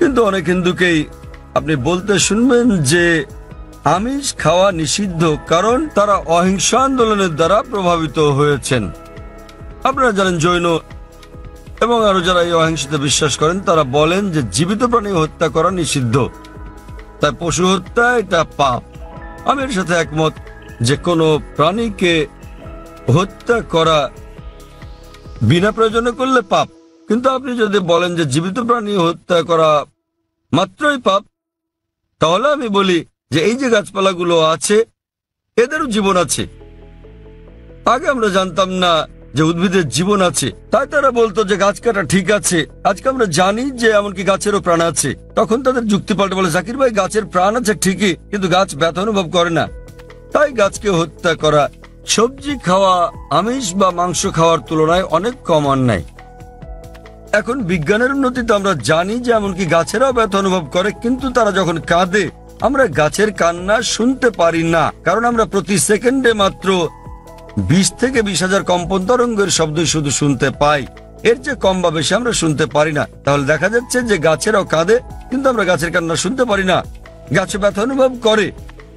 কিন্তু অনেক হিন্দুকেই আপনি বলতে শুনবেন যে আমিষ খাওয়া নিষিদ্ধ, কারণ তারা অহিংস আন্দোলনের দ্বারা প্রভাবিত হয়েছেন। আপনারা জানেন জৈন এবং আরো যারা এই অহিংসতে বিশ্বাস করেন তারা বলেন যে জীবিত প্রাণী হত্যা করা নিষিদ্ধ, তাই পশু হত্যা এটা পাপ। আমি এর সাথে একমত যে কোনো প্রাণীকে হত্যা করা বিনা প্রয়োজনে করলে পাপ, কিন্তু আপনি যদি বলেন যে জীবিত প্রাণী হত্যা করা মাত্রই পাপ, তাহলে আমি বলি যে এই যে গাছপালাগুলো আছে এদেরও জীবন আছে। আগে আমরা জানতাম না যে উদ্ভিদের জীবন আছে, তাই তারা বলতো যে গাছ কাটা ঠিক আছে। আজকে আমরা জানি যে এমনকি গাছেরও প্রাণ আছে। তখন তাদের যুক্তি পাল্টে বলে, জাকির ভাই গাছের প্রাণ আছে ঠিকই, কিন্তু গাছ ব্যথা অনুভব করে না, তাই গাছকে হত্যা করা সবজি খাওয়া আমিষ বা মাংস খাওয়ার তুলনায় অনেক কম অন্যায়। এখন বিজ্ঞানের উন্নতিতে আমরা জানি যে এমনকি গাছেরাও ব্যথা অনুভব করে, কিন্তু তারা যখন কাঁদে আমরা গাছের কান্না শুনতে পারি না, কারণ আমরা প্রতি সেকেন্ডে মাত্র 20 থেকে 20,000 কম্পন তরঙ্গের শব্দই শুধু শুনতে পাই, এর চেয়ে কম বা বেশি আমরা শুনতে পারি না। তাহলে দেখা যাচ্ছে যে গাছেরাও কাঁদে, কিন্তু আমরা গাছের কান্না শুনতে পারি না, গাছে ব্যথা অনুভব করে।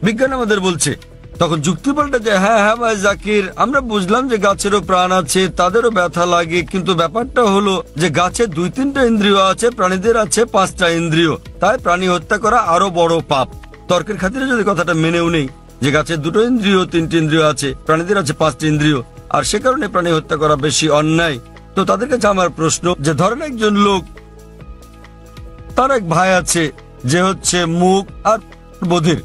বিজ্ঞান আমাদের বলছে। তখন যুক্তি পাল্টে যে হ্যাঁ ভাই জাকির, আমরা বুঝলাম যে গাছেরও প্রাণ আছে, তাদেরও ব্যথা লাগে, কিন্তু ব্যাপারটা হলো যে গাছের 2-3টা ইন্দ্রিয় আছে, প্রাণীদের আছে 5টা ইন্দ্রিয়, তাই প্রাণী হত্যা করা আরো বড় পাপ। তর্কের খাতিরে যদি কথাটা মেনেও নেই যে গাছের 2টো ইন্দ্রিয় 3টি ইন্দ্রিয় আছে, প্রাণীদের আছে 5টি ইন্দ্রিয়, আর সে কারণে প্রাণী হত্যা করা বেশি অন্যায়। তো তাদের কাছে আমার প্রশ্ন যে ধরেন একজন লোক, তার এক ভাই আছে যে হচ্ছে মুখ আর বধির,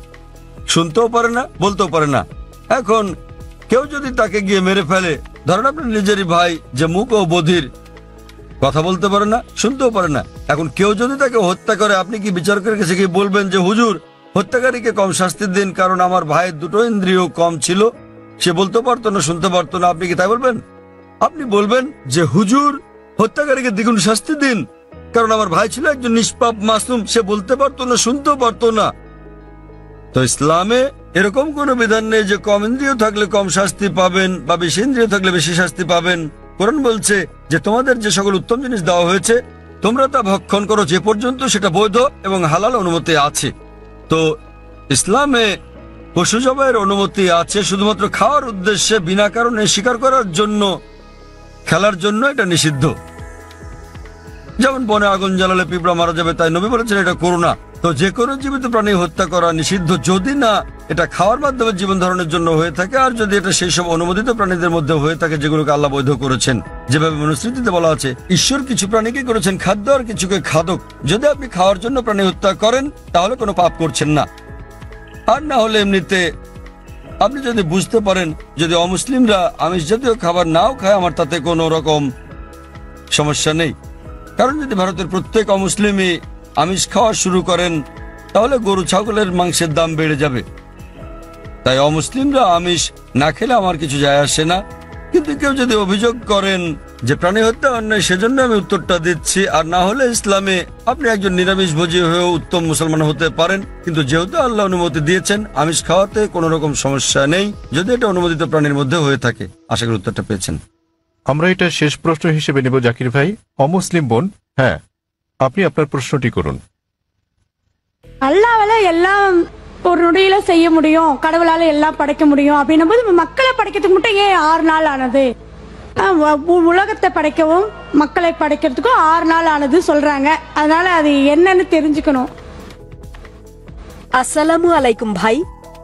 শুনতেও পারে না বলতেও পারে না। এখন কেউ যদি তাকে গিয়ে মেরে ফেলে, ধরেন আপনার নিজেরই ভাই যে মুখ ও বধির, কথা বলতে পারে না শুনতেও পারে না, এখন কেউ যদি তাকে হত্যা করে, আপনি কি বিচারকের কাছে গিয়ে বলবেন যে হুজুর হত্যাকারীকে কম শাস্তি দিন, কারণ আমার ভাইয়ের 2টো ইন্দ্রিয় কম ছিল, সে বলতে পারতো না শুনতে পারতো না? আপনি কি তাই বলবেন? আপনি বলবেন যে হুজুর হত্যাকারীকে দ্বিগুণ শাস্তি দিন, কারণ আমার ভাই ছিল একজন নিষ্পাপ মাসুম, সে বলতে পারতো না শুনতেও পারতো না। তো ইসলামে এরকম কোনো বিধান নেই যে কম ইন্দ্রিয় থাকলে কম শাস্তি পাবেন বা বেশি ইন্দ্রিয় থাকলে বেশি শাস্তি পাবেন। কোরআন বলছে যে তোমাদের যে সকল উত্তম জিনিস দেওয়া হয়েছে তোমরা তা ভক্ষণ করো যে পর্যন্ত সেটা বৈধ এবং হালাল অনুমতি আছে। তো ইসলামে পশু জবাইয়ের অনুমতি আছে শুধুমাত্র খাওয়ার উদ্দেশ্যে, বিনা কারণে শিকার করার জন্য, খেলার জন্য এটা নিষিদ্ধ। যেমন বনে আগুন জ্বালালে পিঁপড়া মারা যাবে, তাই নবী বলেছেন এটা করো না। তো যে কোনো জীবিত প্রাণী হত্যা করা নিষিদ্ধ, যদি না এটা খাওয়ার মাধ্যমে জীবন ধারণের জন্য হয়ে থাকে, আর যদি এটা সেই সব অনুমোদিত প্রাণীদের মধ্যে হয়ে থাকে যেগুলোকে আল্লাহ বৈধ করেছেন। যেভাবে মনুস্মৃতিতে বলা আছে ঈশ্বর কিছু প্রাণীকে করেছেন খাদ্য আর কিছুকে খাদক। যদি আপনি খাওয়ার জন্য প্রাণী হত্যা করেন তাহলে কোনো পাপ করছেন না, আর না হলে এমনিতে আপনি যদি বুঝতে পারেন যদি অমুসলিমরা আমিষ জাতীয় খাবার নাও খায় আমার তাতে কোনো রকম সমস্যা নেই, কারণ যদি ভারতের প্রত্যেক অমুসলিমই আমিষ খাওয়া শুরু করেন তাহলে গরু ছাগলের মাংসের দাম বেড়ে যাবে। তাই অমুসলিমরা আমিষ না খেলে আমার কিছু যায় আসে না। কিন্তু কেউ যদি অভিযোগ করেন যে প্রাণী হত্যা অন্যায়, সেজন্য আমি উত্তরটা দিচ্ছি। আর না হলে ইসলামে আপনি একজন নিরামিষ ভোজী হয়েও উত্তম মুসলমান হতে পারেন, কিন্তু যেহেতু আল্লাহ অনুমতি দিয়েছেন আমিষ খাওয়াতে কোনো রকম সমস্যা নেই, যদি এটা অনুমোদিত প্রাণীর মধ্যে হয়ে থাকে। আশা করি উত্তরটা পেয়েছেন। আমরা এটা শেষ প্রশ্ন হিসেবে নেব জাকির ভাই। অমুসলিম বোন, হ্যাঁ আপনি আপনার প্রশ্নটি করুন। அல்லாவால எல்லாம் ஒரு நொடியில செய்ய முடியும், கடவுளால எல்லாம் படைக்க முடியும் அப்படின்னும் போது மக்களை படைக்கிறதுக்கு மட்டும் ஏன் 6 நாள் ஆனது? உலகத்தை படைக்கவும் மக்களை படைக்கிறதுக்கும் 6 நாள் ஆனது சொல்றாங்க, அதனால அது என்னன்னு தெரிஞ்சுக்கணும்। আসসালামু আলাইকুম ভাই,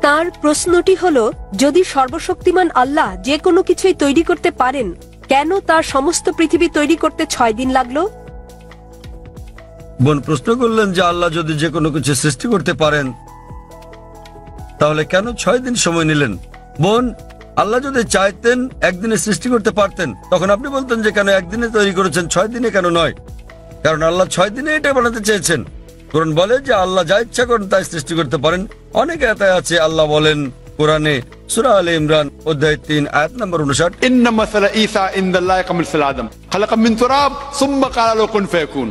তার প্রশ্নটি হলো যদি সর্বশক্তিমান আল্লাহ যে কোনো কিছুই তৈরি করতে পারেন, কেন তার সমস্ত পৃথিবী তৈরি করতে 6 দিন লাগলো? বোন প্রশ্ন করলেন যে আল্লাহ যদি যে কোনো কিছু সৃষ্টি করতে পারেন তাহলে কেন 6 দিন সময় নিলেন? বোন, আল্লাহ যদি চাইতেন একদিনে সৃষ্টি করতে পারতেন, তখন আপনি বলতেন যে কেন একদিনে তৈরি করেছেন, 6 দিনে কেন নয়? কারণ আল্লাহ 6 দিনে এটা বানাতে চেয়েছেন। কোরআন বলে যে আল্লাহ যা ইচ্ছা করেন তাই সৃষ্টি করতে পারেন। অনেক আয়াতে আছে আল্লাহ বলেন কোরআনে, সূরা আলে ইমরান অধ্যায় 3 আয়াত নম্বর 59, ইন্না মাসালা ঈসা ইনদাল্লাহি কামাসালি আদম খালাকা মিন তুরাব সুম্মা ক্বালা লাহু কুন ফায়াকুন।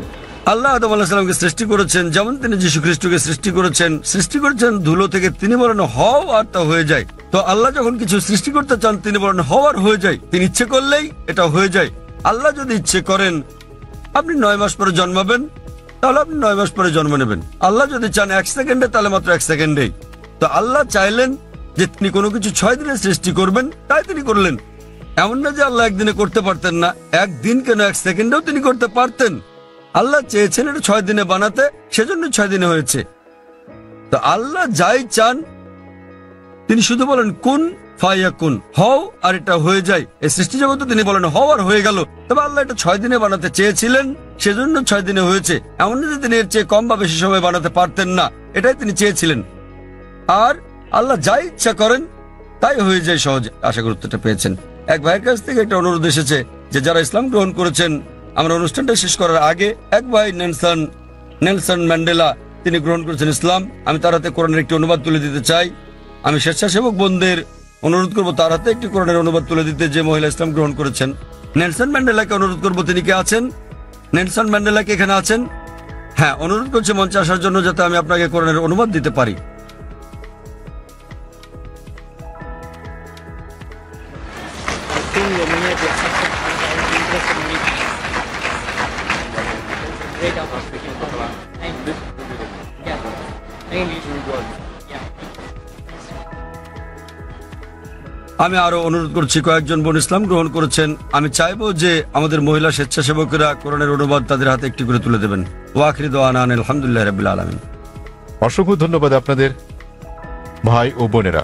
আল্লাহ আদম আলাইহিস সালামকে সৃষ্টি করেছেন, যেমন তিনি যীশু খ্রিস্টকে সৃষ্টি করেছেন ধুলো থেকে। তিনি বলেন হও, আর তা হয়ে যায়। তো আল্লাহ যখন কিছু সৃষ্টি করতে চান তিনি বলেন হওয়ার হয়ে যায়। তিনি ইচ্ছে করলেই এটা হয়ে যায়। আল্লাহ যদি ইচ্ছে করেন আপনি 9 মাস পরে জন্মাবেন, তাহলে আপনি 9 মাস পরে জন্ম নেবেন। আল্লাহ যদি চান 1 সেকেন্ডে, তাহলে মাত্র 1 সেকেন্ডেই। তো আল্লাহ চাইলেন যে তিনি কোনো কিছু 6 দিনে সৃষ্টি করবেন, তাই তিনি করলেন। এমন না যে আল্লাহ একদিনে করতে পারতেন না, একদিন কেন 1 সেকেন্ডেও তিনি করতে পারতেন। আল্লাহ চেয়েছেন এটা 6 দিনে বানাতে, সেজন্য 6 দিনে হয়েছে। তো আল্লাহ যাই চান তিনি শুধু বলেন কুন ফায়াকুন, হও আর এটা হয়ে যায়। এই সৃষ্টি জগতে তিনি বলেন হও আর হয়ে গেল। তবে আল্লাহ এটা 6 দিনে বানাতে চেয়েছিলেন, সেজন্য 6 দিনে হয়েছে। এমন না যে তিনি এর চেয়ে কম বা বেশি সময় বানাতে পারতেন না, এটাই তিনি চেয়েছিলেন। আর আল্লাহ যাই ইচ্ছা করেন তাই হয়ে যায় সহজে। আশা করি উত্তরটা পেয়েছেন। এক ভাইয়ের কাছ থেকে একটা অনুরোধ এসেছে যে যারা ইসলাম গ্রহণ করেছেন, আমরা অনুষ্ঠানটা শেষ করার আগে এক ভাই নেলসন ম্যান্ডেলা তিনি গ্রহণ করেছেন ইসলাম। আমি তার হাতে কোরআনের একটি অনুবাদ তুলে দিতে চাই। আমি স্বেচ্ছাসেবক বোনদের অনুরোধ করবো তার হাতে একটি কোরআনের অনুবাদ তুলে দিতে, যে মহিলা ইসলাম গ্রহণ করেছেন। নেলসন ম্যান্ডেলাকে অনুরোধ করবো, তিনি কে আছেন? নেলসন ম্যান্ডেলা কি এখানে আছেন? হ্যাঁ, অনুরোধ করছে মঞ্চে আসার জন্য, যাতে আমি আপনাকে কোরআনের অনুবাদ দিতে পারি। আমি আরো অনুরোধ করছি, কয়েকজন বোন ইসলাম গ্রহণ করেছেন। আমি চাইবো যে আমাদের মহিলা স্বেচ্ছাসেবকেরা কোরআনের অনুবাদ তাদের হাতে একটি করে তুলে দেবেন। ওয়াখির দোয়ানা আলহামদুলিল্লাহ রাব্বিল আলামিন। অসংখ্য ধন্যবাদ আপনাদের ভাই ও বোনেরা।